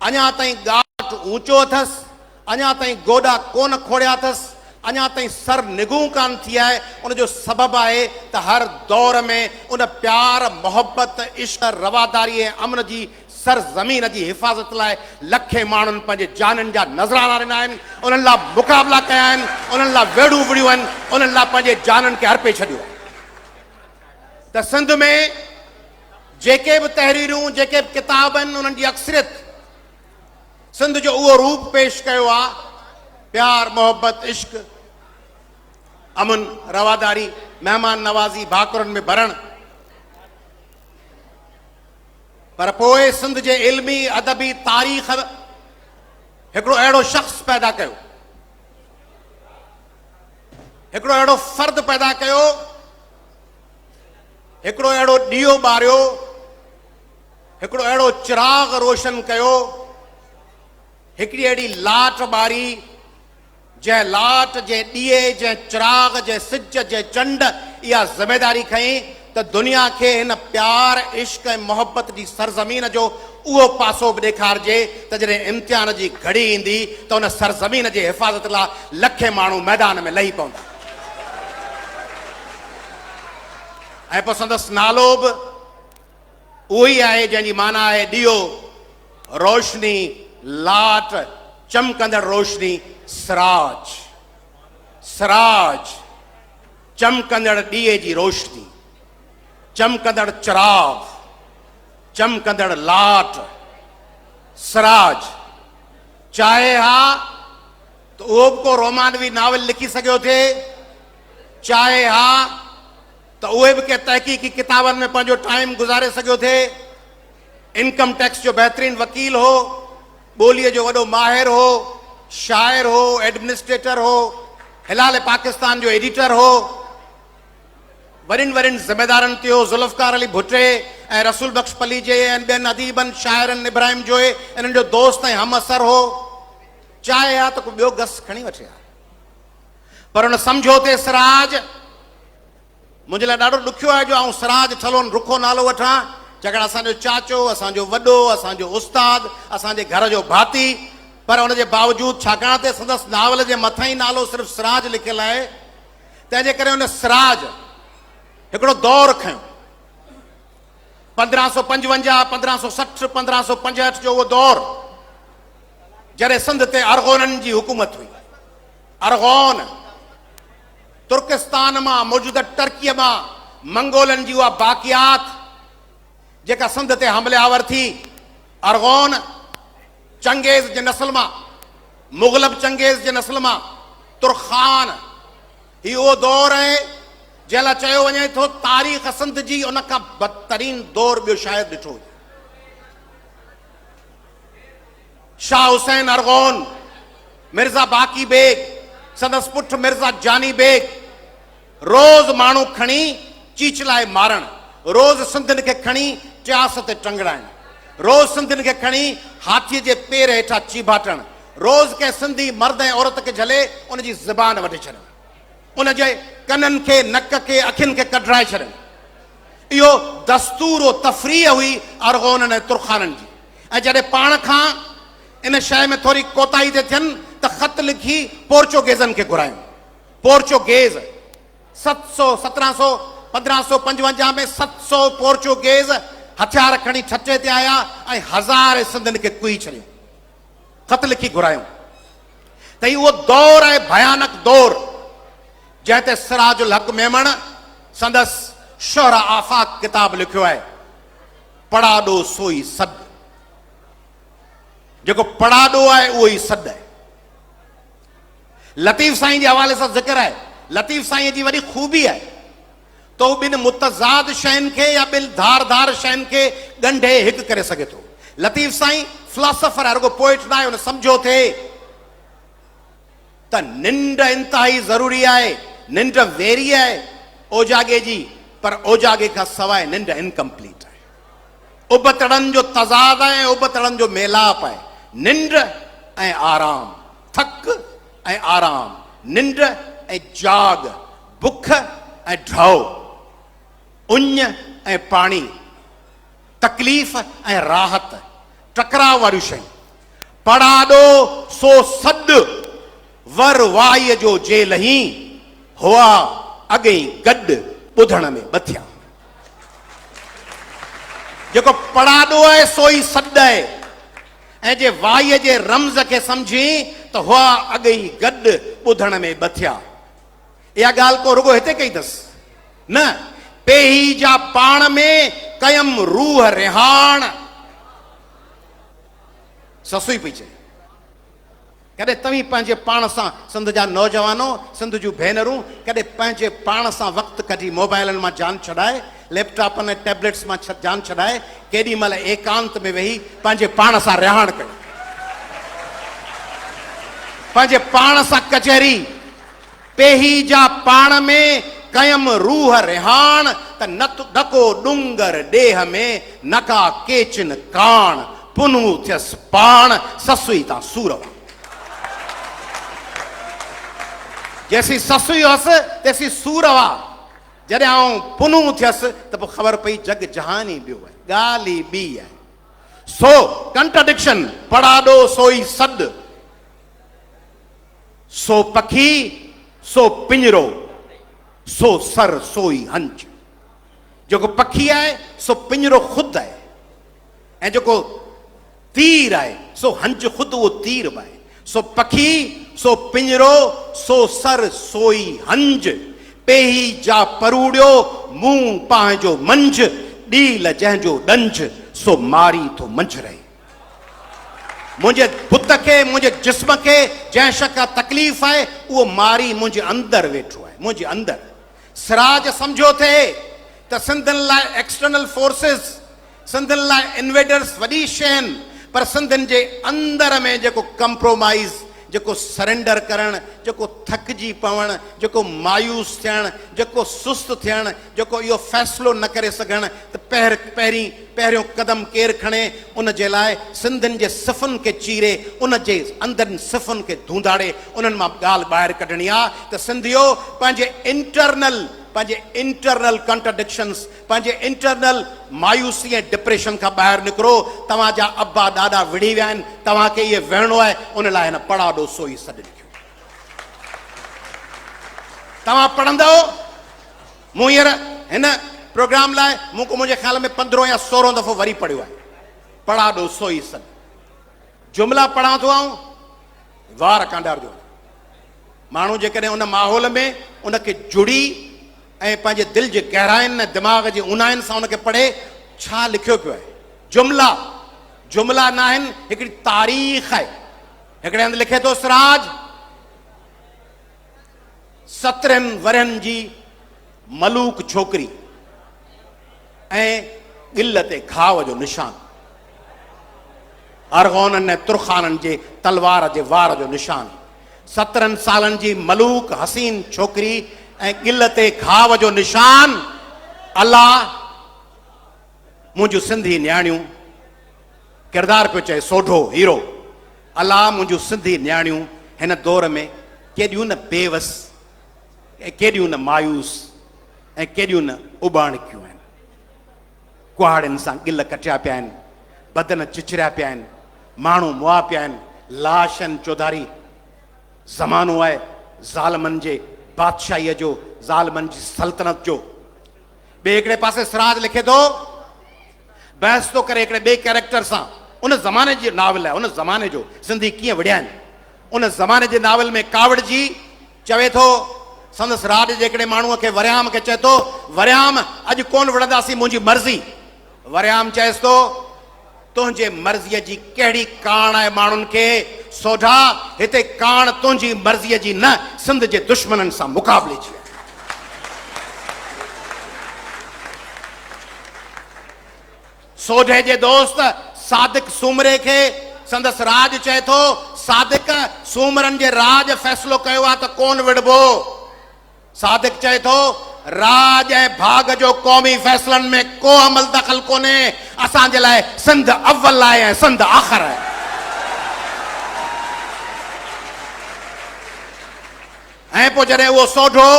अञा ताईं ॻाठ ऊंचो अथसि, अञा ताईं गोॾा कोन खोड़िया अथसि, अञा ताईं सर निगूं कान थी आहे। उनजो सबबु आहे त हर दौर में उन प्यार, मोहब्बत, इश्क, रवादारी ऐं अमन जी सरज़मीन जी हिफ़ाज़त लाइ लखे माण्हुनि पंहिंजे जाननि जा नज़राना ॾिना आहिनि, उन्हनि लाइ मुक़ाबला कया आहिनि, उन्हनि लाइ वेड़ूं विड़ियूं आहिनि, उन्हनि लाइ पंहिंजे जाननि खे अर्पे छॾियो। त सिंध में जेके बि तहरीरूं, जेके बि किताब आहिनि, उन्हनि जी अक्सरियत सिंध जो उहो रूप पेश कयो आहे, प्यार, मोहब्बत, इश्क, अमन, रवादारी, महिमान नवाज़ी, भाकुरनि में भरण। पर पोइ सिंध जे इल्मी, अदबी तारीख़ हिकिड़ो अहिड़ो शख़्स पैदा कयो, हिकिड़ो अहिड़ो फ़र्द पैदा कयो, हिकिड़ो अहिड़ो ॾीओ ॿारियो, हिकिड़ो अहिड़ो चिराग रोशन कयो, हिकिड़ी अहिड़ी लाट ॿारी जंहिं लाट, जंहिं ॾीए, जंहिं चिराग, जंहिं सिज, जंहिं चंड इहा ज़िमेदारी खईं त दुनिया खे हिन प्यार, इश्क ऐं मोहबत जी सरज़मीन जो उहो पासो बि ॾेखारिजे त जॾहिं इम्तिहान जी घड़ी ईंदी त उन सरज़मीन जे हिफ़ाज़त लाइ लखे माण्हू मैदान में लही पवंदा। ऐं पोइ संदसि नालो बि उहो ई आहे जंहिंजी माना आहे ॾीओ, रोशनी, लाट, चमकंदड़ रोशनी, सिराज। सिराज चमकंदड़ ॾीए जी रोशनी, चमकंदड़ चिराग, चमकंदड़ लाट, सिराज। चाहे हा त उहो बि को रोमानवी नावल लिखी सघियो थिए, चाहे हा त उहे बि कंहिं तहक़ीक़ी किताबनि में पंहिंजो टाइम गुज़ारे सघियो थिए, इनकम टैक्स जो बहितरीन वकील हो, ॿोलीअ जो वॾो माहिर हो, शाइर हो, एडमिनिस्ट्रेटर हो, हिलाल पाकिस्तान जो एडिटर हो, वॾियुनि वॾियुनि ज़िमेदारनि ते हो, ज़ुल्फ़कार अली भुट्टे ऐं रसूल बख्श पलीजे ऐं ॿियनि अदीबनि, शाइरनि, इब्राहिम जोए, इन्हनि जो दोस्त ऐं हम असर हो। चाहे हा त को ॿियो गस खणी वठे हा, पर हुन समझोते सिराज मुंहिंजे लाइ ॾाढो ॾुखियो आहे जो आउं सिराज छलोन रुखो नालो वठां, छाकाणि असांजो चाचो, असांजो वॾो, असांजो उस्ताद, असांजे घर जो भाती, पर हुनजे बावजूदि छाकाणि त संदसि नावल जे मथां ई नालो सिर्फ़ु सिराज लिखियलु आहे, तंहिंजे करे हुन सिराज हिकिड़ो दौर खयो। 1555, 1560, 1565 जो उहो दौर जॾहिं सिंध ते अरगोननि जी हुकूमत हुई। अरगोन तुर्किस्तान मां, मौजूदा टर्कीअ मां मंगोलनि जी उहा बाक़ियात जेका सिंध ते हमले आवर थी। अरगोन चंगेज़ जे नस्ल मां, मुग़लब चंगेज़ जे नस्ल मां, तुर्खान, ही उहो दौर आहे जंहिं लाइ चयो वञे थो तारीख़ सिंध जी उन खां बदतरीन दौर ॿियो शायदि ॾिठो हुजे। शाह हुसैन अरगोन, मिर्ज़ा बाक़ी बेग, संदसि पुट मिर्ज़ा जानी बेग, रोज़ माण्हू खणी चीचलाए मारण, रोज़ सिंधियुनि खे खणी टियास ते टंगड़ाइण, रोज़ सिंधियुनि खे खणी हाथीअ जे पेर हेठां चीभाटण, रोज़ कंहिं सिंधी मर्द ऐं औरत खे झले उनजी ज़बान वढे छॾण, उनजे कननि खे, नक खे, अखियुनि खे कढाए छॾनि। इहो दस्तूर तफ़रीह हुई अरगोननि ऐं तुर्खाननि जी। ऐं जॾहिं पाण खां इन शइ में थोरी कोताही ते थियनि त ख़त लिखी पोर्चुगेज़नि खे घुरायूं। पोर्चुगेज़ 1555 में 700 पोर्चुगेज़ हथियार खणी छटे ते आया ऐं हज़ार सिंधियुनि खे कुई छॾियो, ख़त लिखी घुरायूं। त उहो दौर आहे, भयानक दौर, जंहिं ते सिराजुल हक़ मेमण संदसि शोहरा आफ़ाक़ किताब लिखियो आहे। पड़ाॾो सोई सॾ, जेको पड़ाॾो आहे उहो ई सॾ आहे। लतीफ़ साईं जे हवाले सां ज़िक्र आहे। लतीफ़ साईं जी वॾी ख़ूबी आहे त हू ॿिनि मुतज़ाद शयुनि खे या ॿिनि धारदार शयुनि खे ॻंढे हिकु करे सघे थो। लतीफ़ साईं फिलोसोफर आहे, रुगो पोइट न आहे। हुन सम्झो थिए त निंड इंतिहाई ज़रूरी आहे, निंड वेरी आहे ओजागे जी, पर ओजागे खां सवाइ निंड इनकम्प्लीट आहे। उबतड़नि जो तज़ाद आहे, उबतड़नि जो मेलाप आहे। निंड ऐं आराम, थक ऐं आराम, निंड ऐं जाग, बुख ऐं ढौ, उञ ऐं पाणी, तकलीफ़ ऐं राहत, टकराव वारियूं शयूं। पड़ाॾो सो सॾ वर वाईअ जो जे लही, हुआ अॻई गॾु ॿुधण में ॿथिया। जेको पड़ाॾो आहे सो ई सॾ आहे, ऐं जे वाईअ जे रम्ज़ खे सम्झी त हुआ अॻई गॾु ॿुधण में ॿथिया। इहा ॻाल्हि को रुगो हिते कई अथसि न, पेही जा पाण में कयम रूह रिहाण। ससु ई पई चए, कॾहिं तव्हीं पंहिंजे पाण सां, सिंध जा नौजवानो, सिंध जूं भेनरूं, कॾहिं पंहिंजे पाण सां वक़्तु कढी मोबाइलनि मां जान छॾाए, लैपटॉपनि ऐं टैबलेट्स मां जान छॾाए, केॾी महिल एकांत में वेही पंहिंजे पाण सां रिहाण कयो, पंहिंजे पाण सां कचहरी। पेही जा पाण में कयम रूह रिहाण, त नको डुंगर ॾेह में नका केचिन काण, पुनू थियसि पाण ससुई तां सूरवा। जैसी ससुई हुअसि तैसी सूरवा। जॾहिं आउं पुनू थियसि त पोइ ख़बर पई जग जहान ई ॿियो आहे, ॻाल्हि ई ॿी आहे। सो कंट्राडिक्शन, पड़ाॾो सोई सॾु, सो पखी सो पिंजरो, सो सर सोई हंज। जेको पखी आहे सो पिंजरो ख़ुदि आहे, ऐं जेको तीर आहे सो हंज ख़ुदि उहो तीर बि आहे। सो पखी सो पिंजरो, सो सर सोई हंज। पेही जा परूड़ियो मुंहुं पंहिंजो मंझ, ॾील जंहिंजो ॾंझ सो मारी थो मंझ रहे। मुंहिंजे बुत खे, मुंहिंजे जिस्म खे जंहिं शका तकलीफ़ आहे उहो मारी मुंहिंजे अंदरि वेठो आहे, मुंहिंजे अंदरि। सिराज सम्झो थिए त सिंधियुनि लाइ एक्सटर्नल फोर्सिस, सिंधियुनि लाइ इन्वेडर्स वॾी शइ आहिनि, पर सिंधियुनि जे अंदर में जेको कंप्रोमाइज़, जेको सरेंडर करणु, जेको थकिजी पवणु, जेको मायूस थियणु, जेको सुस्त थियणु, जेको इहो फ़ैसिलो न करे सघणु त पहिरियों क़दम केरु खणे, उन जे लाइ सिंधियुनि जे सिफ़ुनि खे चीरे, उन जे अंदरनि सिफ़ुनि खे धूंधाड़े, उन्हनि मां ॻाल्हि ॿाहिरि कढणी आहे त सिंधियो पंहिंजे इंटरनल कंट्राडिक्शंस, पंहिंजे इंटरनल मायूसी ऐं डिप्रेशन खां ॿाहिरि निकिरो। तव्हांजा अब्बा ॾाॾा विढ़ी विया आहिनि, तव्हांखे इहे विहणो आहे, उन लाइ हिन पड़ाॾो सोई सॾु लिखियो। तव्हां पढ़ंदव, मूं हींअर हिन प्रोग्राम लाइ मुंहिंजे ख़्याल में 15 या 16 दफ़ो वरी पढ़ियो आहे पड़ाॾो सोई सॾु। जुमिला पढ़ां थो आऊं वार कांडार जो। माण्हू जेकॾहिं उन माहौल में उनखे जुड़ी ऐं पंहिंजे दिलि जे गहराइनि ऐं दिमाग़ जे ऊन्हाइनि सां उनखे पढ़े, छा लिखियो पियो आहे। जुमिला न आहिनि, हिकिड़ी तारीख़ आहे। हिकिड़े हंधि लिखे थो सिराज, 17 वरनि जी मलूक छोकिरी ऐं गिल ते घाव जो निशान, अरगोननि ऐं तुरखाननि जे तलवार जे वार जो निशान। 17 सालनि जी मलूक हसीन छोकिरी ऐं गिल ते घाव जो निशान। अल्लाह मुंहिंजूं सिंधी न्याणियूं, किरदार पियो चए सोढो हीरो, अल्लाह मुंहिंजूं सिंधी न्याणियूं हिन दौर में केॾियूं न बेवस ऐं केॾियूं न मायूस ऐं केॾियूं न उॿाणिकियूं आहिनि। कुहाड़ियुनि सां गिल कटिया पिया आहिनि, बदन चिचरिया पिया आहिनि, माण्हू मुआ पिया आहिनि, लाश आहिनि चौधारी। ज़मानो आहे ज़ालमनि जे बादशाहीअ जो, ज़ालमनि जी सल्तनत जो। ॿिए हिकिड़े पासे सिराज लिखे थो, बहस थो करे हिकिड़े ॿिए कैरेक्टर सां। उन ज़माने जी नावल आहे, उन ज़माने जो सिंधी कीअं विढ़िया आहिनि। उन ज़माने जे नावल में कावड़ जी चवे थो, संदसि राज जे हिकिड़े माण्हूअ खे, वरियाम खे चए थो, वरियाम अॼु कोन विढ़ंदासीं, मुंहिंजी मर्ज़ी। वरियाम चएसि थो, तुंहिंजे मर्ज़ीअ जी कहिड़ी कान आहे माण्हुनि खे, सोढा हिते कान तुंहिंजी मर्ज़ीअ जी न, सिंध जे दुश्मननि सां मुक़ाबले जी। सोढे जे दोस्त सादिक सूमरे खे संदसि राज चए थो, सादिक सूमरनि जे राज फ़ैसिलो कयो आहे त कोन विढ़बो। सादिक चए थो, राज ऐं भाग जो क़ौमी फ़ैसिलनि में को अमल दख़ल कोन्हे, असांजे लाइ सिंध अव्वल आहे ऐं सिंध आख़िर आहे। ऐं पोइ जॾहिं उहो सोढो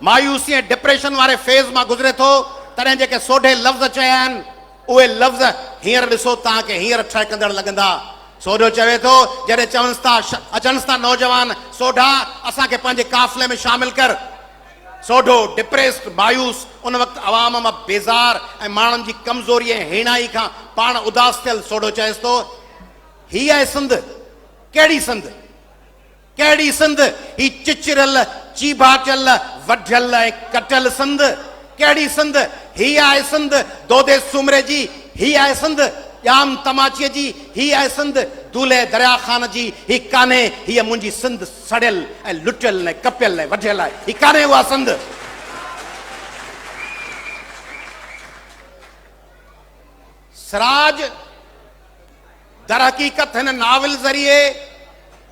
मायूसी ऐं डिप्रेशन वारे फेज़ मां गुज़रे थो, तॾहिं जेके सोढे लफ़्ज़ चया आहिनि, उहे लफ़्ज़ हींअर ॾिसो तव्हांखे हींअर ठहिकंदड़ लॻंदा। सोढो चवे थो, जॾहिं अचनि था नौजवान, सोढा असांखे पंहिंजे काफ़िले में शामिल कर। सोढो डिप्रेस्ड, मायूस, उन वक़्तु अवाम मां बेज़ार ऐं माण्हुनि जी कमज़ोरी ऐं हेणाई खां पाण उदास थियल सोढो चएसि थो, हीअ आहे सिंध। कहिड़ी सिंध? कहिड़ी सिंध? ही चिचरियल, चीभाटियल, वढियल ऐं कटियल सिंध। कहिड़ी सिंध? हीअ आहे सिंध दोदे सूमरे जी, हीअ आहे सिंध ॼाम तमाचीअ जी, हीअ आहे सिंध दूल्हे दरिया ख़ान जी। ही कान्हे, हीअ मुंहिंजी सिंध सड़ियल ऐं लुटियल ऐं कपियल ऐं वढियल आहे। ही कान्हे उहा सिंध। सिराज दर हक़ीक़त हिन नावल ज़रिए,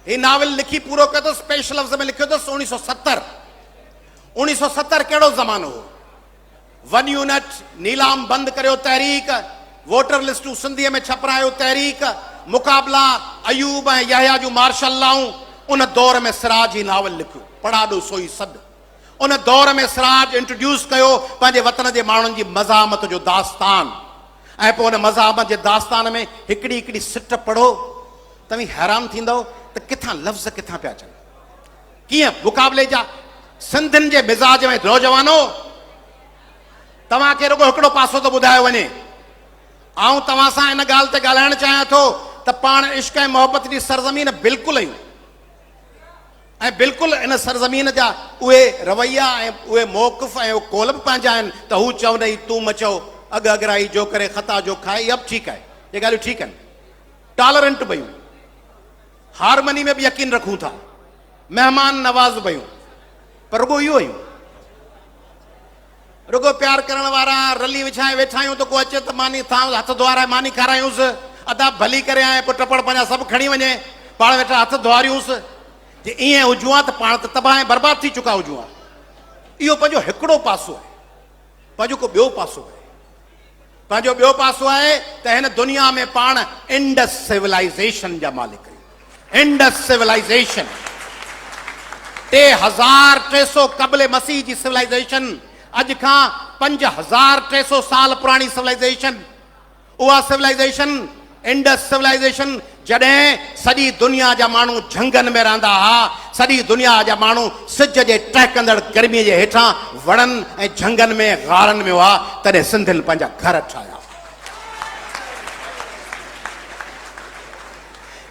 ही नावल लिखी पूरो कयो अथसि, स्पेशल लफ़्ज़ में लिखियो अथसि 1970। 1970 कहिड़ो ज़मानो हो? 1 यूनिट, नीलाम बंदि करियो तहरीक, वोटर लिस्टूं सिंधीअ में छपरायो, तहरीक, मुक़ाबला, अयूब ऐं यहया जूं मार्शल लॉऊं। उन दौर में सिराज ही नावल लिखियो, पढ़ाॾो सोई सॾु। उन दौर में सिराज इंट्रोड्यूस कयो पंहिंजे वतन जे माण्हुनि जी मज़ामत जो दास्तान। ऐं पोइ उन मज़ामत जे दास्तान में हिकिड़ी हिकिड़ी सिट पढ़ो, तव्हीं हैरान थींदव त किथां लफ़्ज़ किथां पिया अचनि, कीअं मुक़ाबले जा। सिंधियुनि जे मिज़ाज में नौजवानो, तव्हांखे रुगो हिकिड़ो पासो थो ॿुधायो वञे। आऊं तव्हां सां इन ॻाल्हि ते ॻाल्हाइणु चाहियां थो त पाण इश्क ऐं मोहबत जी सरज़मीन बिल्कुलु आहियूं, ऐं बिल्कुलु इन सरज़मीन जा उहे रवैया ऐं उहे मौक़िफ़ ऐं उहे कोल बि पंहिंजा आहिनि त हू चवंदई तूं मचो, अॻु अॻराई जो करे ख़ता जो खाए, इहा बि ठीकु आहे, इहे ॻाल्हियूं ठीकु आहिनि, टॉलरेंट बि आहियूं, हारमनी में बि यकीन रखूं था, महिमान नवाज़ बि आहियूं, पर रुगो इहो आहियूं। रुगो प्यार करण वारा रली विछाए वेठा आहियूं त को अचे त मानी था हथ धोआराए मानी खारायूंसि, अदा भली करे आए पोइ टपड़ पंहिंजा सभु खणी वञे, पाण वेठा हथ धोआरियूंसि। जे ईअं हुजूं हा त पाण त तबाह ऐं बर्बाद थी चुका हुजूं हा। इहो पंहिंजो हिकिड़ो पासो आहे। पंहिंजो को ॿियो पासो आहे, पंहिंजो ॿियो पासो आहे त हिन दुनिया में पाण इंडस सिविलाइज़ेशन जा मालिक आहियूं। इंडस सिविलाइज़ेशन 3300 क़ब्ल मसीह जी सिविलाइज़ेशन, अॼु खां 5300 साल पुराणी सिविलाइज़ेशन। उहा सिविलाइज़ेशन इंडस सिविलाइज़ेशन जॾहिं सॼी दुनिया जा माण्हू झंगनि में रहंदा हुआ, सॼी दुनिया जा माण्हू सिज जे टहिकंदड़ गर्मीअ जे हेठां वणनि ऐं झंगनि में गारनि में हुआ, तॾहिं सिंधियुनि पंहिंजा घर ठाहिया।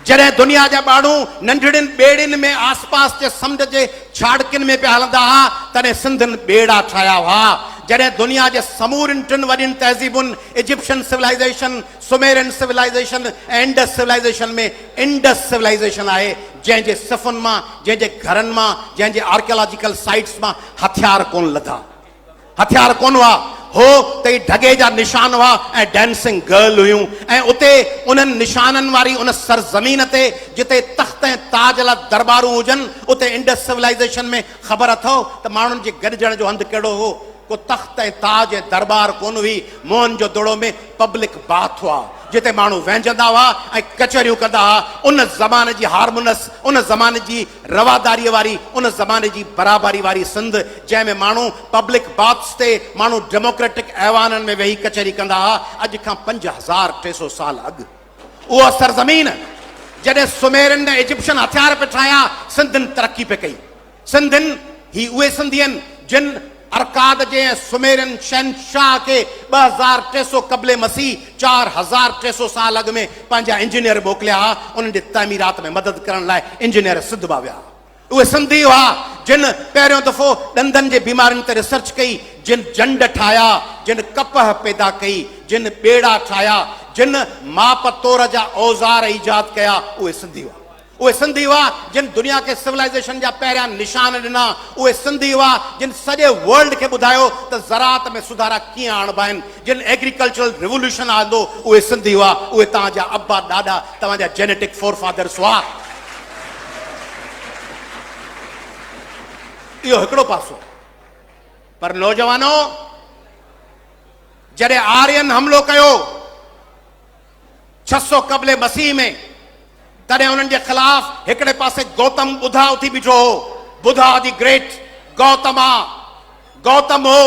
जॾहिं दुनिया जा माण्हू नंढड़ियुनि ॿेड़ियुनि में आसपास जे समुंड जे छाड़कियुनि में पिया हलंदा हुआ, तॾहिं सिंधियुनि ॿेड़ा ठाहिया हुआ। जॾहिं दुनिया जे समूरनि टिनि वॾियुनि तहज़ीबुनि, इजिप्शियन सिविलाइज़ेशन, सुमेरियन सिविलाइज़ेशन ऐं इंडस सिविलाइज़ेशन में इंडस सिविलाइज़ेशन आहे, जंहिंजे सिफ़ुनि मां, जंहिंजे घरनि मां, जंहिंजे आर्कियोलॉजिकल साइट्स मां हथियार कोन लधा, हथियार कोन हुआ। हो त ढगे जा निशान हुआ ऐं डांसिंग गर्ल हुयूं, ऐं उते उन्हनि निशाननि वारी उन सरज़मीन ते जिते तख़्त ऐं ताज लाइ दरबारूं हुजनि, उते इंडस सिविलाइज़ेशन में ख़बर अथव त माण्हुनि जे गॾिजण जो हंधु कहिड़ो हो। को तख़्त ऐं ताज ऐं दरबार कोन हुई, मोहन जो दड़ो में पब्लिक बाथ हुआ, जिते माण्हू वहिंजंदा हुआ ऐं कचहरियूं कंदा हुआ। उन ज़माने जी हारमोनस, उन ज़माने जी रवादारीअ वारी, उन ज़माने जी बराबरी वारी सिंध, जंहिंमें माण्हू पब्लिक बाथ्स ते, माण्हू डेमोक्रेटिक ऐवाननि में वेही कचहरी कंदा हुआ, अॼु खां 5300 साल अॻु। उहा सरज़मीन जॾहिं सुमेरियन ऐं इजिप्शियन हथियार पे ठाहिया, सिंधियुनि तरक़ी पे कई। सिंधियुनि ही उहे सिंधी आहिनि जिन अरकाद जे सुमेरियन शहनशाह के 2300 क़ब्ल मसीह 4300 साल अॻु में पंहिंजा इंजीनियर मोकिलिया, उन्हनि जे तामीरात में मदद करण लाइ इंजीनियर सिंध मां विया। उहे सिंधी हुआ जिन पहिरियों दफ़ो ॾंदनि जे बीमारियुनि ते रिसर्च कई, जिन जंड ठाहिया, जिन कपह पैदा कई, जिन ॿेड़ा ठाहिया, जिन माप तौर जा औज़ार ईजाद कया, उहे सिंधी हुआ। उहे सिंधी हुआ जिन दुनिया के सिविलाइज़ेशन जा पहिरियां निशान ॾिना। उहे सिंधी हुआ जिन सॼे वर्ल्ड खे ॿुधायो त ज़राअत में सुधारा कीअं आणिबा आहिनि, जिन एग्रीकल्चरल रिवोल्यूशन आंदो, उहे सिंधी हुआ। उहे तव्हांजा अब्बा ॾाॾा, तव्हांजा जेनेटिक फोर फादर्स हुआ। इहो हिकिड़ो पासो। पर नौजवानो, जॾहिं आर्यन हमलो कयो 600 क़ब्ल मसीह में, तॾहिं उन्हनि जे ख़िलाफ़ हिकिड़े पासे गौतम बुधा उथी बीठो हो, बुधा दी ग्रेट, गौतम हो।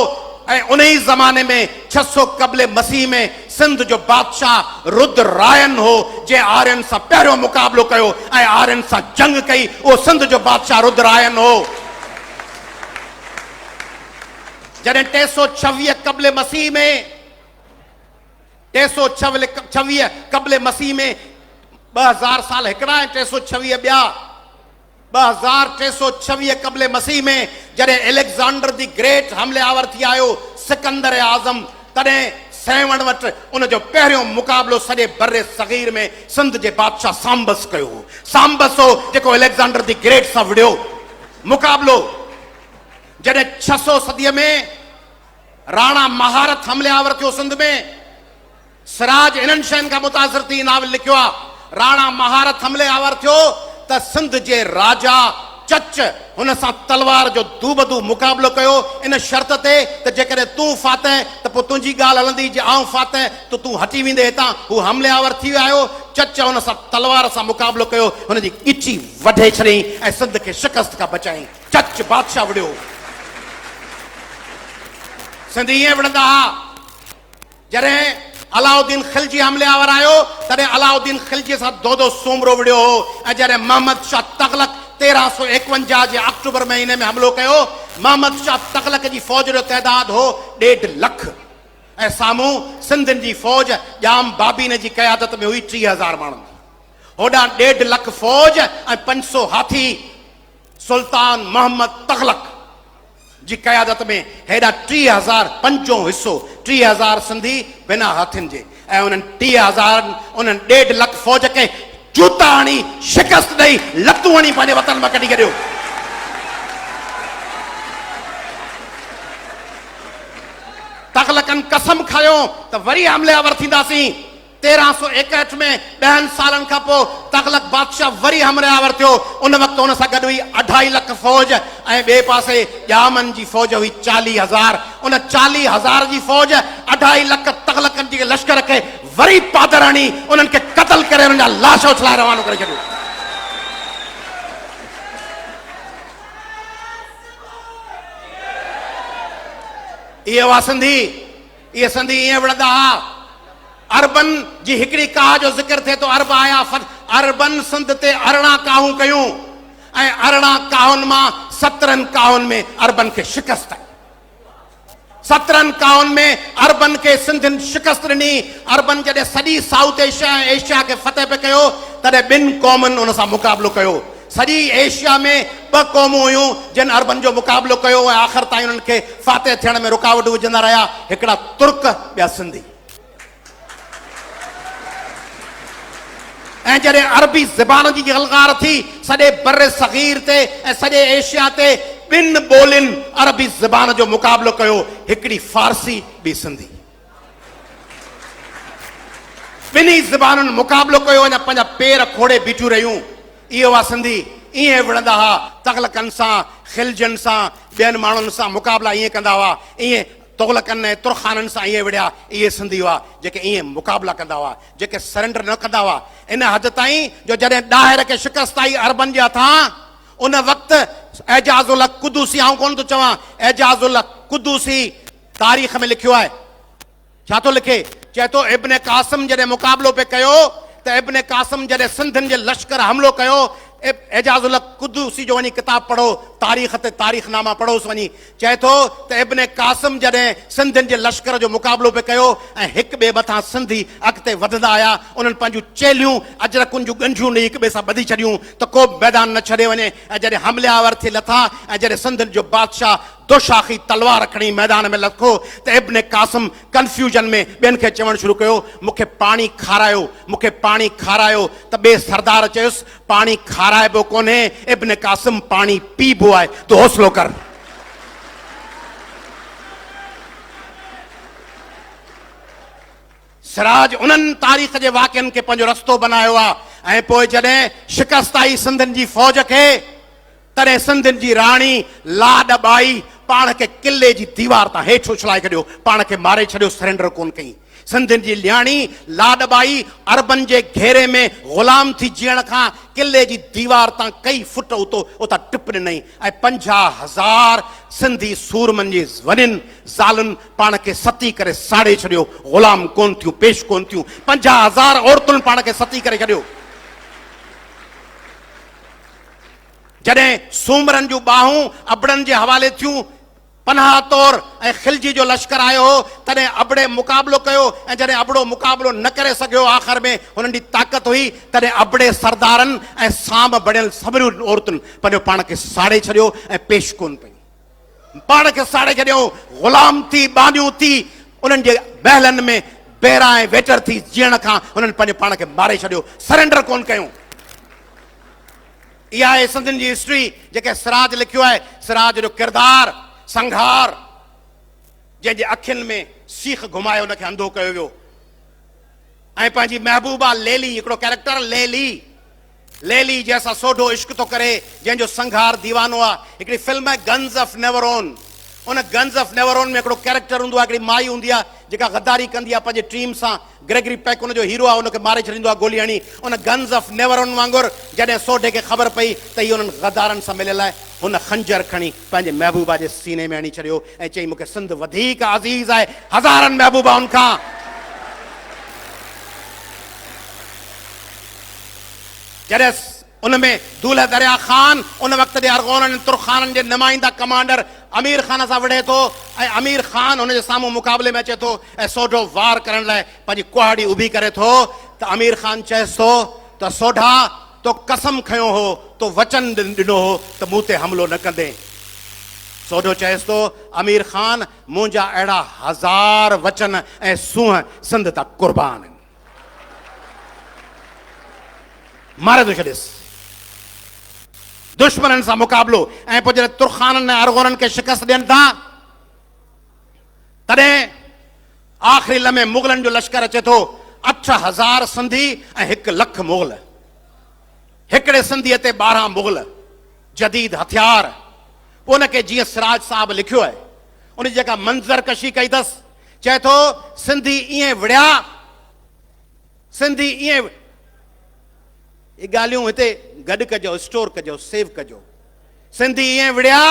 ऐं उन ई ज़माने में 600 क़ब्ल मसीह में सिंध जो बादशाह रुद्ररायन हो, जंहिं आर्यन सां पहिरियों मुक़ाबलो कयो ऐं आर्यन सां जंग कई। उहो सिंध जो बादशाह रुद्ररायन हो। जॾहिं 326 क़ब्ल मसीह में 326 क़ब्ल मसीह में 2000 साल हिकिड़ा ऐं 326 ॿिया, 2326 क़ब्ल मसीह में जॾहिं एलेक्ज़ांडर दी ग्रेट हमले आवर थी आयो, सिकंदर आज़म, तॾहिं सैवण वटि उनजो पहिरियों मुक़ाबलो सॼे बर्रे सग़ीर में सिंध जे बादशाह सांबस कयो। सांबस हो जेको एलेक्ज़ांडर दी ग्रेट सां विढ़ियो मुक़ाबलो। जॾहिं 600 सदीअ में राणा महारत हमले आवर थियो सिंध में, सिराज इन्हनि शयुनि खां मुतासिर थी नावल लिखियो आहे। राणा महारत हमले आवर थियो त सिंध जे राजा चच हुन सां तलवार जो दूबदू मुक़ाबिलो कयो इन शर्त ते त जेकॾहिं तूं फातह त पोइ तुंहिंजी ॻाल्हि हलंदी, जे आऊं फातह त तूं हटी वेंदे हितां। हू हमले आवर थी विया आहियो। चच हुन सां तलवार सां मुक़ाबिलो कयो, हुनजी ॻिची वढे छॾियईं ऐं सिंध खे शिकस्त खां बचाईं। चच बादशाह विढ़ियो। सिंध ईअं विढ़ंदा हुआ जॾहिं अलाउद्दीन खिलजी हमले आवर आयो तॾहिं अलाउद्दीन खिलजी सां दोदो सूमरो विढ़ियो हो। ऐं जॾहिं मोहम्मद शाह तगलक 1351 जे अक्टूबर महीने में हमलो कयो, मोहम्मद शाह तगलक जी फौज जो तइदाद हो 1.5 लख ऐं साम्हूं सिंधियुनि जी फौज जाम बाबीन जी क़यादत में हुई 3000 माण्हुनि जी। होॾां 1.5 लख फौज ऐं 500 हाथी सुल्तान मोहम्मद तगलक जी क़यादत में, हेॾा 3000 पंजो हिसो 3000 सिंधी बिना हाथियुनि जे। ऐं उन्हनि 3000 उन्हनि 1.5 लख फौज खे जूता हणी शिकस्त ॾेई लतूं हणी पंहिंजे वतन मां कढी छॾियो। तगलकनि कसम खायो त वरी हमले आवर थींदासीं। 1361 में 10 सालनि खां पोइ तगलक बादशाह वरी हमले आवर थियो। उन वक़्तु हुन सां गॾु हुई 2.5 लख फौज ऐं ॿिए पासे जामन जी फौज हुई 40,000। उन 40,000 जी फौज 2.5 लख तगलकनि जे लश्कर खे वरी पादर हणी उन्हनि खे क़तल करे उन्हनि जा लाश उछलाए रवानो करे छॾियो। इहे हुआ सिंधी। इहे सिंधी ईअं विढ़ंदा हुआ। अरबन जी हिकिड़ी काह जो ज़िक्र थिए थो। अरब आया अरबन सिंध ते 18 काहूं कयूं ऐं 18 काहुनि मां 17 काहुनि में अरबन खे शिकस्त आई। 17 काहुनि में अरबन खे सिंधियुनि शिकस्त ॾिनी। अरबन जॾहिं सॼी साउथ एशिया ऐं एशिया खे फतेह पे कयो तॾहिं 2 क़ौमुनि हुन सां मुक़ाबिलो कयो। सॼी एशिया में 2 क़ौमूं हुयूं जिन अरबन जो मुक़ाबिलो कयो ऐं आख़िर ताईं उन्हनि खे फातेह थियण में रुकावट विझंदा रहिया। हिकिड़ा तुर्क, ॿिया सिंधी। ऐं जॾहिं अरबी ज़बान जी गलगार थी सॼे बर सग़ीर ते ऐं सॼे एशिया ते 2 ॿोलियुनि अरबी ज़बान जो मुक़ाबिलो कयो, हिकिड़ी फारसी, ॿी सिंधी। 2 ज़बानुनि मुक़ाबिलो कयो, अञा पंहिंजा पेर खोड़े बीठियूं रहियूं। इहे हुआ सिंधी। ईअं विढ़ंदा हुआ तगलकनि सां, खिलजनि सां, ॿियनि माण्हुनि सां मुक़ाबिला ईअं कंदा हुआ। ईअं तुगलकनि ऐं तुरखाननि सां ईअं विढ़िया। इहे सिंधी हुआ जेके ईअं मुक़ाबिला कंदा हुआ, जेके सरेंडर न कंदा हुआ। इन हद ताईं जो जॾहिं ॾाहिर खे शिकस्त आई अरबन जे हथां, उन वक़्तु एजाज़ुल कुदूसी, आऊं कोन थो चवां, एजाज़ुल कुदूसी तारीख़ में लिखियो आहे। छा थो लिखे? चए थो इब्न कासिम जॾहिं मुक़ाबिलो पे कयो त इब्न कासिम जॾहिं सिंधियुनि जे लश्कर हमलो कयो, एजाज़ुल कुदूसी जो वञी किताब पढ़ो, तारीख़ ते तारीख़नामा पढ़ोसि वञी। चए थो त इब्न कासिम जॾहिं सिंधियुनि जे लश्कर जो मुक़ाबिलो पे कयो ऐं हिक ॿिए मथां सिंधी अॻिते वधंदा आया, उन्हनि पंहिंजूं चेलियूं अजरकुनि जूं गंजियूं ॾेई हिक ॿिए सां ॿधी छॾियूं त को बि मैदान न छॾे वञे। ऐं जॾहिं हमले आवर थी लथा ऐं जॾहिं सिंधियुनि जो बादशाह दोशाखी तलवार खणी मैदान में लथो त इब्न कासिम कंफ्यूजन में ॿियनि खे चवणु शुरू कयो, मूंखे पाणी खारायो, मूंखे पाणी खारायो। त ॿिए सरदार चयुसि, पाणी खाराइबो कोन्हे, इब्न कासिम पाणी पीबो आहे, तूं हौसलो कर। सिराज उन्हनि तारीख़ जे वाक़िअनि खे पंहिंजो रस्तो बनायो आहे। ऐं पोइ जॾहिं शिकस्त आई सिंधियुनि जी फौज खे, तॾहिं सिंधियुनि जी राणी लाॾबाई पाण खे किले जी दीवार तां हेठि उछलाए छॾियो, पाण खे मारे छॾियो, सरेंडर कोन कई। सिंधियुनि जी न्याणी लाॾबाई अरबन जे घेरे में ग़ुलाम थी जीअण खां किले जी दीवार तां कई फुट उतां टिप ॾिनई ऐं 50,000 सिंधी सूरमनि जी वॾियुनि ज़ालुनि पाण खे सती करे साड़े छॾियो। ग़ुलाम कोन थियूं, पेश कोन थियूं। 50,000 औरतुनि पाण खे सती करे छॾियो। जॾहिं सूमरनि जूं ॿाहूं अबड़नि जे हवाले थियूं पनाह तौर ऐं खिलजी जो लश्कर आयो हो, तॾहिं अबड़े मुक़ाबिलो कयो। ऐं जॾहिं अबड़ो मुक़ाबिलो न करे सघियो आख़िर में हुननि जी ताक़त हुई, तॾहिं अबड़े सरदारनि ऐं साम बणियल सभिनी औरतुनि पंहिंजो पाण खे साड़े छॾियो ऐं पेश कोन पई, पाण खे साड़े छॾियो। ग़ुलाम थी, बानियूं थी, उन्हनि जे महलनि में बेरा ऐं वेटर थी जीअण खां हुननि पंहिंजे पाण खे मारे छॾियो, सरेंडर कोन कयूं। इहा आहे सिंधियुनि जी हिस्ट्री जेके सिराज लिखियो आहे। सिराज जो किरदारु संघार, जंहिंजे अखियुनि में सीख घुमायो हुनखे अंधो कयो वियो। ऐं पंहिंजी महबूबा लेली, हिकिड़ो कैरेक्टर लेली, लेली जैसा सोढो इश्क तो करे जंहिंजो संघार दीवानो आहे। हिकिड़ी फिल्म आहे गन्स ऑफ नेवरोन। उन गन्स ऑफ नेवरोन में हिकिड़ो कैरेक्टर हूंदो आहे, हिकिड़ी माई हूंदी आहे जेका गद्दारी कंदी आहे पंहिंजे टीम सां। ग्रेगरी पैक उनजो हीरो आहे, उनखे मारे छॾींदो आहे गोली हणी। उन गन्स ऑफ नेवरोन वांगुरु जॾहिं सोढे खे ख़बर पई त इहो उन्हनि गद्दारनि सां मिलियल आहे, हुन खंजर खणी पंहिंजे महबूबा जे सीने में हणी छॾियो ऐं चई मूंखे सिंध वधीक अज़ीज़ आहे हज़ारनि महबूबाउनि खां। जॾहिं उनमें दूल्हा दरिया ख़ान उन वक़्त जे अरगोननि तुर्खाननि जे नुमाइंदा कमांडर अमीर ख़ान सां विढ़े थो ऐं अमीर ख़ान हुनजे साम्हूं मुक़ाबले में अचे थो ऐं सोढो वार करण लाइ पंहिंजी कुहाड़ी उभी करे थो त अमीर ख़ान चएसि थो त सोढा तो कसम खयो हो, तो वचन ॾिनो हो त मूं ते हमिलो न कंदे। सोढो चएसि थो अमीर ख़ान मुंहिंजा अहिड़ा 1000 वचन ऐं सूंहं सिंध तां क़ुर्बान आहिनि। मारे थो छॾेसि। दुश्मननि सां मुक़ाबिलो ऐं पोइ जॾहिं तुर्खाननि ऐं अरगोननि खे शिकस्त ॾियनि था तॾहिं आख़िरी लम्हे मुग़लनि जो लश्कर अचे थो। 8000 सिंधी ऐं 1 लख मुग़ल। हिकिड़े सिंधीअ ते 12 मुग़ल, जदीद हथियार। पोइ उनखे जीअं सिराज साहब लिखियो आहे, उन जी जेका मंज़र कशी कई अथसि, चए थो सिंधी ईअं विढ़िया, सिंधी ईअं ये ॻाल्हियूं हिते गॾु कजो, स्टोर कजो, सेव कजो। सिंधी ईअं विढ़िया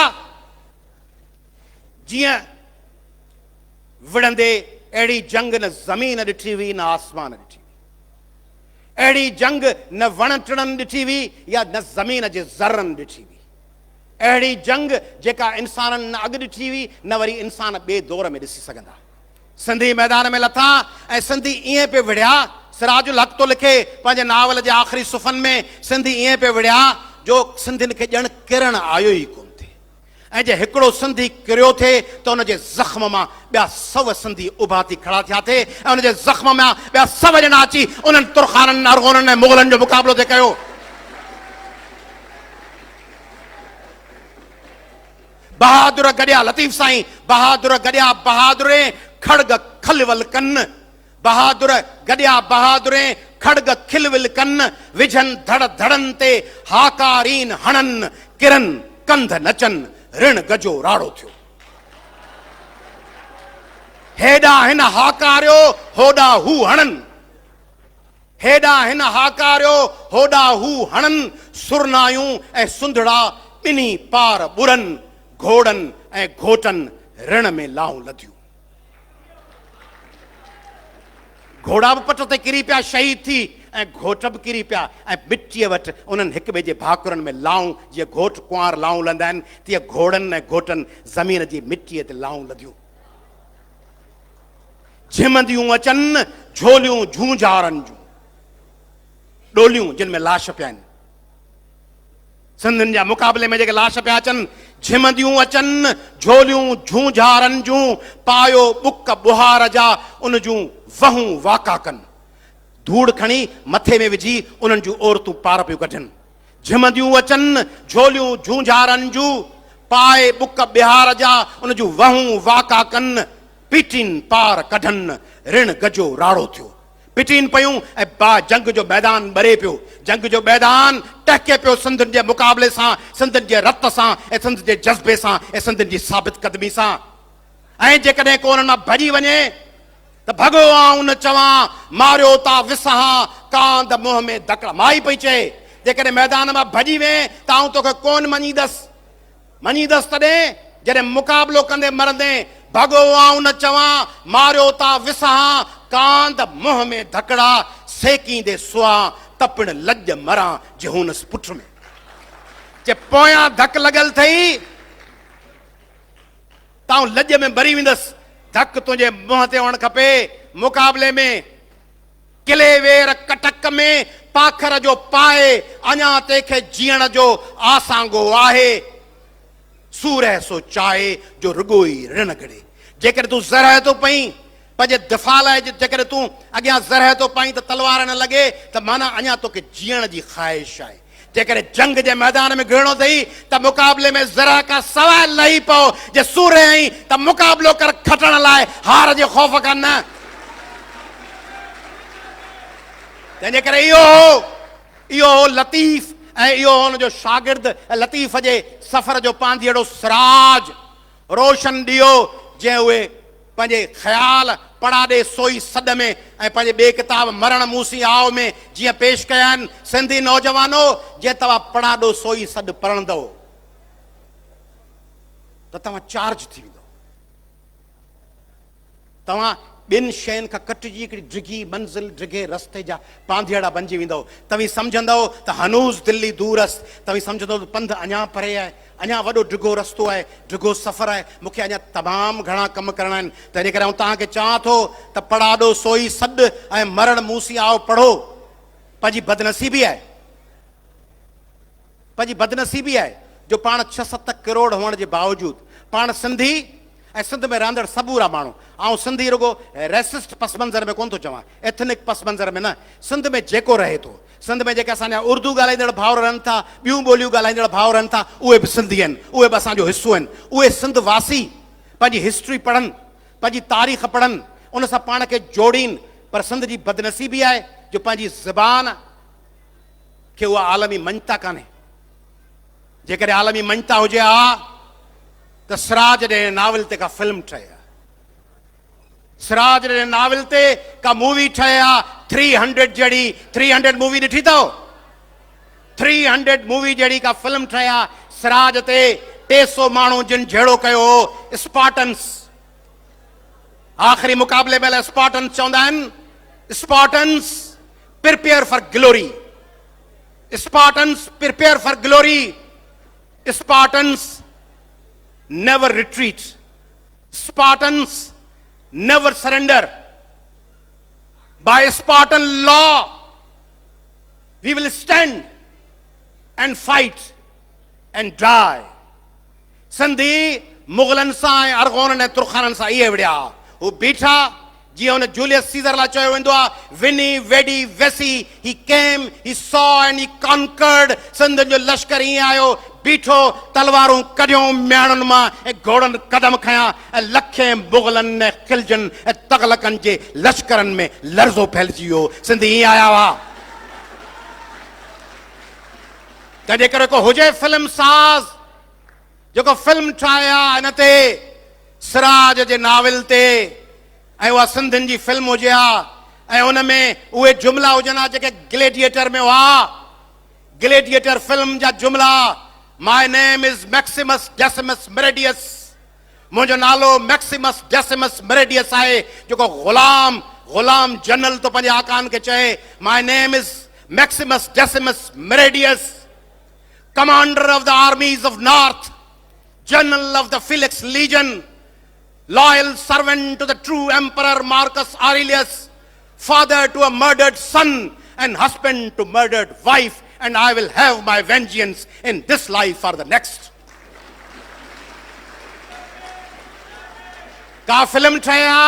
जीअं विढ़ंदे अहिड़ी जंग न ज़मीन ॾिठी हुई न आसमान ॾिठी। अहिड़ी जंग न वण टिणनि ॾिठी हुई या न ज़मीन जे ज़रनि ॾिठी हुई। अहिड़ी जंग जेका इंसाननि न अॻु ॾिठी हुई न वरी इंसान ॿिए दौर में ॾिसी सघंदा। सिंधी मैदान में लथा ऐं सिंधी ईअं पे विढ़िया। सिराजुल हक़ तो लिखे पंहिंजे नावल जे आख़िरी सुफ़नि में, सिंधी ईअं पे विढ़िया जो सिंधियुनि खे ॼण किरण आयो ई कोन थिए। ऐं जे हिकिड़ो सिंधी किरियो थिए त उनजे ज़ख़्म मां ॿिया 100 सिंधी उभा थी खड़ा थिया थिए ऐं उनजे ज़ख़्म मां ॿिया 100 ॼणा अची उन्हनि तुर्खाननि, अरगोननि ऐं मुग़लनि जो मुक़ाबिलो थिए कयो। बहादुर गॾिया लतीफ़ साईं, बहादुर गॾिया बहादुरे खड़ग खलवल कन। बहादुर गॾिया बहादुरे खड़ग खिलविल कन, विझनि धड़ धड़नि ते हाकारीन हणनि, किरन कंध नचनि, ऋण गजो राड़ो थियो। हेॾा हिन हाकारियो होॾा हू हणनि, हेॾा हिन हाकारियो होॾा हू हणनि, सुरनायूं ऐं सुंधड़ा ॿिन्ही पार ॿुरनि, घोड़नि ऐं घोटनि ऋण में लाऊं लधियूं। घोड़ा बि पट ते किरी पिया शहीद थी ऐं घोट बि किरी पिया ऐं मिटीअ वटि उन्हनि हिक ॿिए जे भाकुरनि में लाऊं, जीअं घोट कुंवार लाऊं लंदा आहिनि तीअं घोड़नि ऐं घोटनि ज़मीन जी मिटीअ ते लाऊं लधियूं। झिमंदियूं अचनि झोलियूं झूंझारनि जूं, डोलियूं जिन में लाश पिया आहिनि। सिंधियुनि जा मुक़ाबले में जेके लाश पिया अचनि, झिमंदियूं अचनि झोलियूं झूंझारनि जूं, पायो बुक बुहार जा उन जूं वहूं वाका कनि। धूड़ खणी मथे में विझी उन्हनि जूं औरतूं पार पियूं कढनि। झिमंदियूं अचनि झोलियूं झूंझारनि जूं, पाए बुक बिहार जा उन जूं वहूं वाका कनि, पीटीन पार कढनि, ऋण गजो राड़ो थियो। पिटीन पयूं ऐं बा जंग जो मैदान ॿरे पियो। जंग जो मैदान टहके पियो सिंधियुनि जे मुक़ाबले सां, सिंधियुनि जे रत सां ऐं सिंध जे जज़्बे सां ऐं सिंधियुनि जी साबित कदमी सां। ऐं जेकॾहिं को उन्हनि मां भॼी वञे त भॻो आऊं न चवां, मारियो ता विसहां, कांद मुंहं में दकड़। माई पई चए जेकॾहिं मैदान मां भॼी वे त आऊं तोखे कोन मञीदसि। मञीदसि तॾहिं जॾहिं मुक़ाबिलो कंदे मरंदे भॻो आऊं न चवां, मारियो ता विसहां, कांद मुंह में धकड़ा, सेकींदे सुआ, तपण लॼ मरां जहूनस पुठ में। जे पोयां धक लॻल थई ताऊं लॼ में भरी वेंदसि। धक तुंहिंजे मुंहं ते हुअणु खपे। मुक़ाबले में किले वेर कटक में पाखर जो पाए, अञा तंहिंखे जीअण जो आसांगो आहे। सूरह सो चाहे जो रुगो ई ऋण घड़े। जेकॾहिं तूं ज़रह थो पई पंहिंजे दिफ़ा लाइ, जेकॾहिं तूं अॻियां ज़रह थो पाई त तलवार न लॻे त माना अञा तोखे जीअण जी ख़्वाहिश आहे। जेकॾहिं जंग जे मैदान में घिरणो अथई त मुक़ाबले में ज़रह खां सवाइ लही पओ। जे सूरह आई त मुक़ाबिलो कर खटण लाइ, हार जे ख़ौफ़ खां न। तंहिंजे करे इहो इहो लतीफ़ ऐं इहो हुनजो शागिर्द लतीफ़ जे सफ़र जो पांधीअड़ो सिराज रोशन ॾियो जंहिं उहे पंहिंजे ख़्याल पढ़ा ॾे सोई सॾ में ऐं पंहिंजे ॿिए किताब मरण मूसी आओ में जीअं पेश कया आहिनि सिंधी नौजवानो जे तव्हां पढ़ा ॾो सोई सॾ पढ़ंदव त तव्हां चार्ज थी वेंदो तव्हां ॿिनि शयुनि खां कटिजी हिकिड़ी डिघी मंज़िल डिघे रस्ते जा पांधीअड़ा बणिजी वेंदव तव्हीं सम्झंदव त हनूज़ दिल्ली दूर अस तव्हीं सम्झंदव त पंधु अञा परे आहे अञा वॾो डिघो रस्तो आहे डिघो सफ़र आहे मूंखे अञा तमामु घणा कम करणा आहिनि तंहिंजे करे तव्हांखे चवां थो त पढ़ा ॾो सोई सॾ ऐं मरण मूसी आओ पढ़ो पंहिंजी बदनसीबी आहे पंहिंजी बदनसीबी आहे जो पाण 6-7 करोड़ हुअण जे बावजूदि पाण सिंधी ऐं सिंध में रहंदड़ सबूरा माण्हू ऐं सिंधी रुगो रेसिस्ट पस मंज़र में कोन थो चवां एथनिक पस मंज़र में न सिंध में जेको रहे थो सिंध में जेके असांजा उर्दू ॻाल्हाईंदड़ भाउर रहनि था ॿियूं ॿोलियूं ॻाल्हाईंदड़ भाउर रहनि था उहे बि सिंधी आहिनि उहे बि असांजो हिसो आहिनि उहे सिंध वासी पंहिंजी हिस्ट्री पढ़नि पंहिंजी तारीख़ पढ़नि उन सां पाण खे जोड़ीनि पर सिंध जी बदनसीबी आहे जो पंहिंजी ज़बान खे उहा आलमी मञता कान्हे जेकॾहिं आलमी मञता हुजे हा त सिराज ॾे नाविल ते का फिल्म ठहे आहे सिराज ॾे नाविल ते का मूवी ठहे आहे 300 जहिड़ी 300 मूवी ॾिठी अथव 300 मूवी जहिड़ी का फिल्म ठहे आहे सिराज ते 300 माण्हू जिन जहिड़ो कयो हो स्पार्टन्स आख़िरी मुक़ाबले महिल स्पार्टन्स चवंदा आहिनि Spartans prepare for glory Spartans prepare for glory Spartans never retreat Spartans never surrender by Spartan law we will stand and fight and die Sindhi मुग़लनि सां ऐं अरगोननि ऐं तुर्खाननि सां इहे विड़िया हू बीठा जीअं हुन जूलियस सीज़र लाइ चयो वेंदो आहे विनी वेडी वेसी ही केम he saw and he conquered Sindh जो लश्कर ईअं आयो बीठो तलवारूं कढियूं म्याणुनि मां ऐं घोड़नि कदम खयां ऐं लखे मुग़लनि ऐं खिलजनि ऐं तग़लकनि जे लश्करनि में लर्ज़ो फैलिजी वियो सिंधी ईअं आया हुआ तंहिंजे करे को हुजे फिल्म साज़ जेको फिल्म ठाहे आहे हिन ते सिराज जे नाविल ते ऐं उहा सिंधियुनि जी फिल्म हुजे हा ऐं उन में उहे जुमिला हुजनि हा जेके ग्लेडिएटर में हुआ ग्लेडिएटर फिल्म जा जुमिला My name is Maximus Decimus Meridius मुंहिंजो नालो मैक्सिमस डेसिमस मेरिडियस आहे जेको ग़ुलाम जनरल तो पंहिंजे आकान खे चए My name is Maximus Decimus Meridius commander of the armies of north general of the Felix Legion loyal servant to the true emperor Marcus Aurelius father to a murdered son and husband to murdered wife and I will have my vengeance in this life or the next. का film ठहिया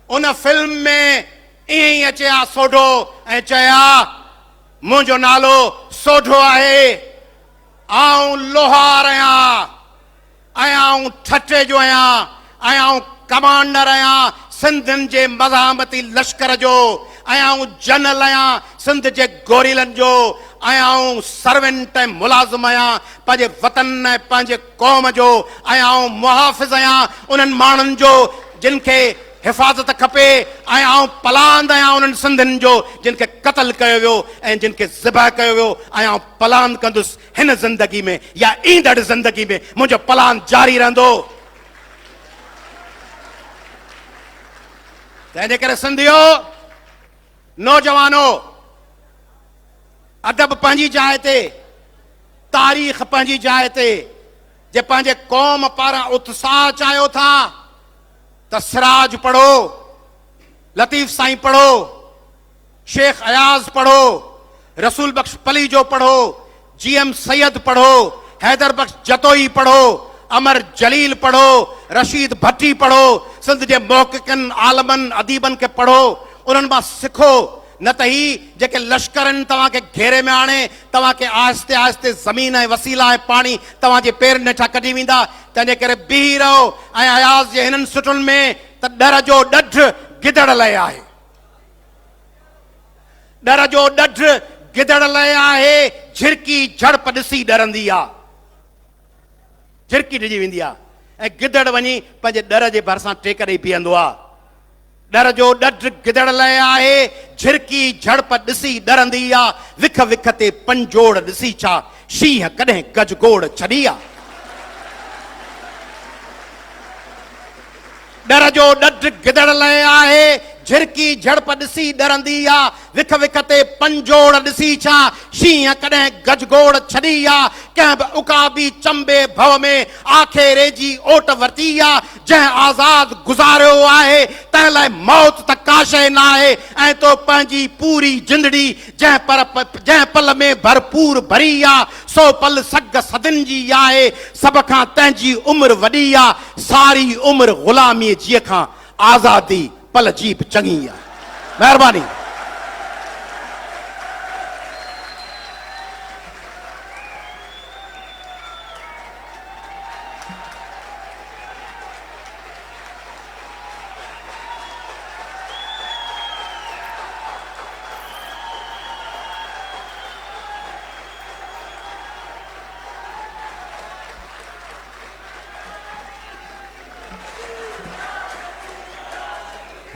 उन film में ईअं ई अचे हा सोढो ऐं चया मुंहिंजो नालो सोढो आहे आऊं लोहार आहियां ऐं आऊं ठठे जो आहियां ऐं आऊं कमांडर आहियां सिंधियुनि जे मज़ामती लश्कर जो ऐं आऊं जनरल आहियां सिंध जे गोरीलनि जो ऐं आऊं सर्वेंट ऐं मुलाज़िम आहियां पंहिंजे वतन ऐं पंहिंजे क़ौम जो ऐं आऊं मुहाफ़िज़ आहियां उन्हनि माण्हुनि जो जिन खे हिफ़ाज़त खपे ऐं आऊं पलांद आहियां उन्हनि सिंधियुनि जो जिन खे क़त्ल कयो वियो ऐं जिन खे ज़िबह कयो वियो ऐं आऊं पलांद कंदुसि हिन ज़िंदगी में या ईंदड़ ज़िंदगी में मुंहिंजो पलांद जारी रहंदो तंहिंजे करे सिंधियो नौजवानो अदब पंहिंजी जाइ ते तारीख़ पंहिंजी जाइ ते जे पंहिंजे क़ौम पारां उत्साह चाहियो था त सिराज पढ़ो लतीफ़ साईं पढ़ो शेख अयाज़ पढ़ो रसूल बख्श पली जो पढ़ो GM सैयद पढ़ो हैदर बख्श जतोई पढ़ो अमर जलील पढ़ो रशीद भट्टी पढ़ो सिंध जे मोहक़िक़नि आलमनि अदीबनि खे पढ़ो उन्हनि मां सिखो न त ही जेके लश्करनि तव्हांखे घेरे में आणे तव्हांखे आहिस्ते आहिस्ते ज़मीन ऐं वसीला ऐं पाणी तव्हांजे पेरनि हेठां कढी वेंदा तंहिंजे करे बीही रहो ऐं अयाज़ जे हिननि सुठुनि में त डर जो ॾढ गिदड़ लय आहे डर जो ॾढ गिदड़ लाइ आहे, झिरकी झड़प ॾिसी डरंदी आहे, झिरकी ॾिजी वेंदी आहे ऐं गिदड़ वञी पंहिंजे डर जे भरिसां टेक ॾेई बीहंदो आहे। डर जो ॾढ गिदड़ लाइ आहे, झिरकी झड़प ॾिसी डरंदी आहे, विख विख ते पंजोड़ ॾिसी छा शींहं कॾहिं गजगोड़ छॾी आहे। डर जो ॾढ गिदड़ लाइ आहे, झिरकी झड़प ॾिसी डरंदी आहे, विख विख ते पंजोड़ ॾिसी छा शींहं कॾहिं गजगोड़ छॾी आहे। कंहिं बि उकाबी चंबे भव में आखेरे जी ओट वरिती आहे, जंहिं आज़ाद गुज़ारियो आहे तंहिं लाइ मौत त का शइ न आहे ऐं तो पंहिंजी पूरी जिंदड़ी जंहिं पल में भरपूर भरी आहे, सो पल सग सदिन जी आहे। सभ खां तंहिंजी उमिरि वॾी आहे, सारी उमिरि ग़ुलामीअ जीअ खां आज़ादी पल जी बि चङी आहे। महिरबानी।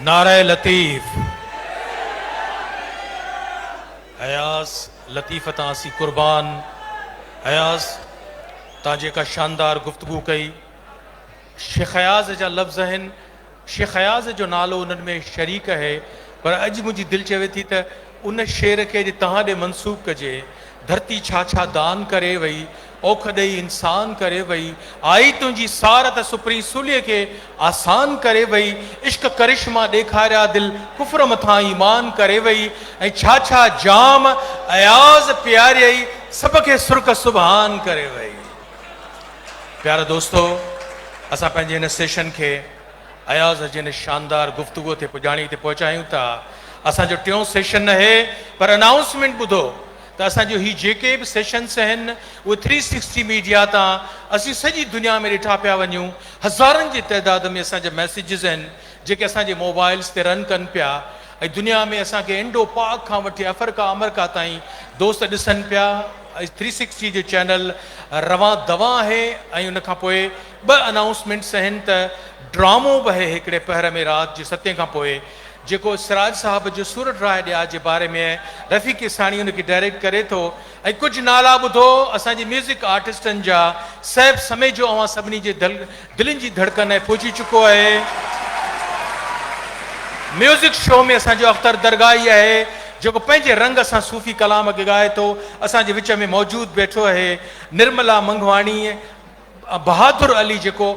नारे लतीफ़। अयास लतीफ़ तासी कुर्बान। अयास ता जेका शानदार गुफ्तगू कई, शेख अयाज़ जा लफ़्ज़ आहिनि, शेख अयाज़ जो नालो उन्हनि में शरीक है, पर अॼु मुंहिंजी दिलि चवे थी त उन शेर खे तव्हां ॾे मनसूब कजे। धरती छा छा दान करे वई, औख ॾेई इंसान करे वई, आई तुंहिंजी सार त सुपरी सुलीअ खे आसान करे वई, इश्क करिश्मा ॾेखारिया दिलि कुफर मथां ईमान करे वई, ऐं छा छा जाम अयाज़ प्यारियई सभ खे सुर्ख सुभान करे वई। प्यारा दोस्तो, असां पंहिंजे हिन सेशन खे अयाज़ जिन शानदार गुफ्तगू ते पुॼाणी ते पहुचायूं था। असांजो टियों सेशन आहे, पर अनाउंसमेंट ॿुधो त असांजो ही जेके बि सेशन्स आहिनि उहे 360 मीडिया तां असीं सॼी दुनिया में ॾिठा पिया वञूं। हज़ारनि जी तइदाद में असांजा मैसेजिस आहिनि जेके असांजे मोबाइल्स ते रन कनि पिया, ऐं दुनिया में असांखे इंडो पाक खां वठी अफ्रीका अमेरिका ताईं दोस्त ॾिसनि पिया। 360 जो चैनल रवां दवा आहे। ऐं उन खां पोइ ॿ अनाउंसमेंट्स आहिनि त ड्रामो बि आहे हिकिड़े पहर में राति जे 7 खां पोइ, जेको सिराज साहब जो सूरत राय ॾिया जे बारे में रफ़ी किसानी उनखे डायरेक्ट करे थो। ऐं कुझु नाला ॿुधो असांजे म्यूज़िक आर्टिस्टनि जा। सैफ समय जो अवां सभिनी जे दिलनि जी धड़कन ऐं पहुची चुको आहे। म्यूज़िक शो में असांजो अख्तर दरगाही आहे जेको पंहिंजे रंग सां सूफ़ी कलाम खे ॻाए थो। असांजे विच में मौजूदु वेठो आहे निर्मला मंगवाणी, बहादुर अली जेको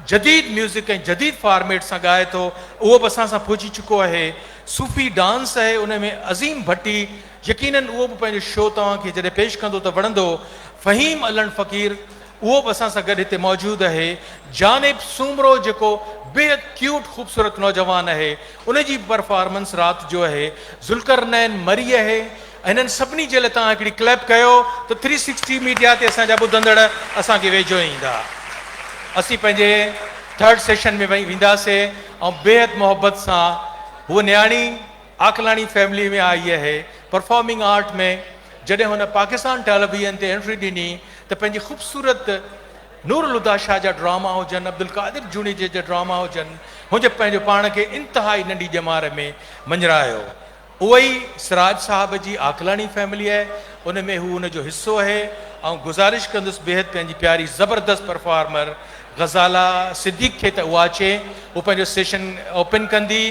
जदीद म्यूज़िक ऐं जदीद फॉर्मेट सां ॻाए थो, उहो बि असां सां पहुची चुको आहे। सूफ़ी डांस आहे, उन में अज़ीम भट्टी, यकीनन उहो बि पंहिंजो शो तव्हांखे जॾहिं पेश कंदो त वणंदो। फ़हीम अलन फ़क़ीर उहो बि असां सां गॾु हिते मौजूदु आहे। जानिब सूमरो जेको बेहद क्यूट ख़ूबसूरत नौजवान आहे, उन जी परफॉर्मेंस राति जो आहे। ज़ुल्करनैन मरी आहे। हिननि सभिनी जे लाइ तव्हां हिकिड़ी क्लैप कयो त 360 मीडिया ते असांजा ॿुधंदड़ असांखे वेझो ईंदा। असीं पंहिंजे थर्ड सेशन में वेंदासीं ऐं बेहद मोहब्बत सां हूअ न्याणी आकलाणी फैमिली में आई आहे। परफॉर्मिंग आर्ट में जॾहिं हुन पाकिस्तान टेलीविज़न ते एंट्री ॾिनी त पंहिंजी ख़ूबसूरत नूरुल हुदा शाह जा ड्रामा हुजनि, अब्दुल कादिर जूनीजे जा ड्रामा हुजनि, हुन पंहिंजो पाण खे इंतिहाई नंढी ॼमार में मंझरायो। उहो ई सिराज साहब जी आकलाणी फैमिली आहे, उन में हू हुनजो हिसो आहे। ऐं गुज़ारिश कंदुसि बेहद पंहिंजी प्यारी ज़बरदस्त परफॉर्मर गज़ाला सिद्दीक़ खे त उहा अचे, उहो पंहिंजो सेशन ओपन कंदी।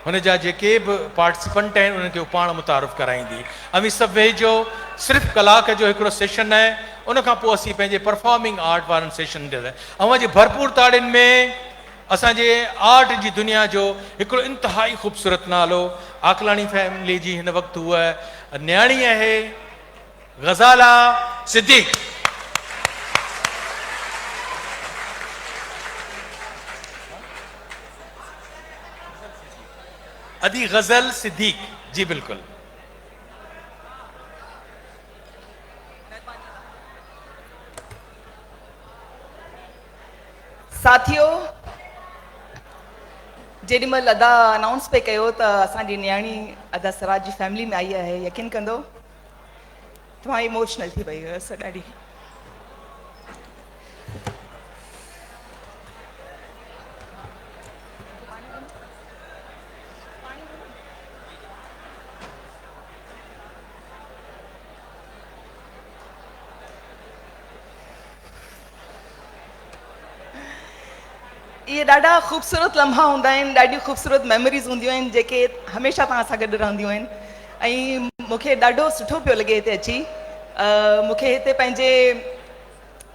हुन जा जेके बि पार्टिसिपेंट आहिनि उन्हनि खे पाण मुतारफ़ कराईंदी। अमी सभु वेझो सिर्फ़ु कलाक जो हिकिड़ो सेशन आहे, उन खां पोइ असीं पंहिंजे परफॉर्मिंग आर्ट वारनि सेशन ॾिए ऐं अॼु भरपूर ताड़ियुनि में असांजे आर्ट जी दुनिया जो हिकिड़ो इंतिहाई ख़ूबसूरत नालो आकलाणी फैमिली जी हिन वक़्तु उहा न्याणी आहे गज़ाला सिद्दीक़। अदी गजल सिद्दीक जी बिल्कुल। साथियों, जेॾीमहिल अदा अनाउंस पे कयो त असांजी न्याणी अदा सिराज जी फैमिली में आई आहे, यकीन कंदो तमामु इमोशनल थी वई हुयसि ॾाढी। ये ॾाढा ख़ूबसूरत लम्हा हूंदा आहिनि, ॾाढियूं ख़ूबसूरत मेमोरीज़ हूंदियूं आहिनि जेके हमेशह तव्हां सां गॾु रहंदियूं आहिनि। ऐं मूंखे ॾाढो सुठो पियो लॻे हिते अची। मूंखे हिते पंहिंजे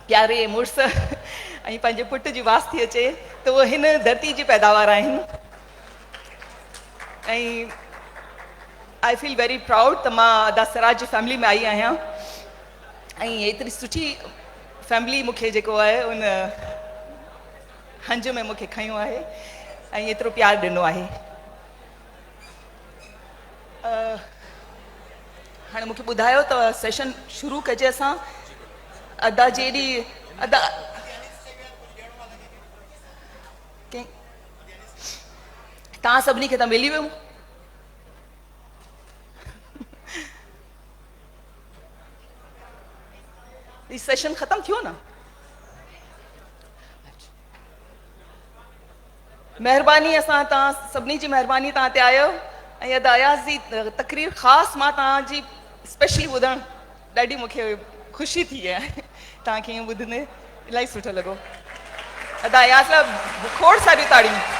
प्यारे मुड़ुस ऐं पंहिंजे पुट जी वास थी अचे त उहो हिन धरती जी पैदावार आहिनि। ऐं आई फील वेरी प्राउड त मां अदा सिराज जी फैमिली में आई आहियां ऐं एतिरी सुठी फैमिली मूंखे जेको आहे उन हंज में मूंखे खयो आहे ऐं एतिरो प्यार ॾिनो आहे। हाणे मूंखे ॿुधायो त सेशन शुरू कजे असां अदा जी एॾी अदा तव्हां सभिनी खे त मिली वियो। ही सेशन ख़तम थियो न? महिरबानी, असां तव्हां सभिनी जी महिरबानी, तव्हां हिते आयो ऐं अदा अयाज़ जी तकरीर ख़ासि मां तव्हांजी स्पेशली ॿुधणु ॾाढी मूंखे ख़ुशी थी आहे। तव्हांखे ईअं ॿुधंदे इलाही सुठो लॻो। अदा अयाज़ लाइ खोड़ सारियूं ताड़ियूं।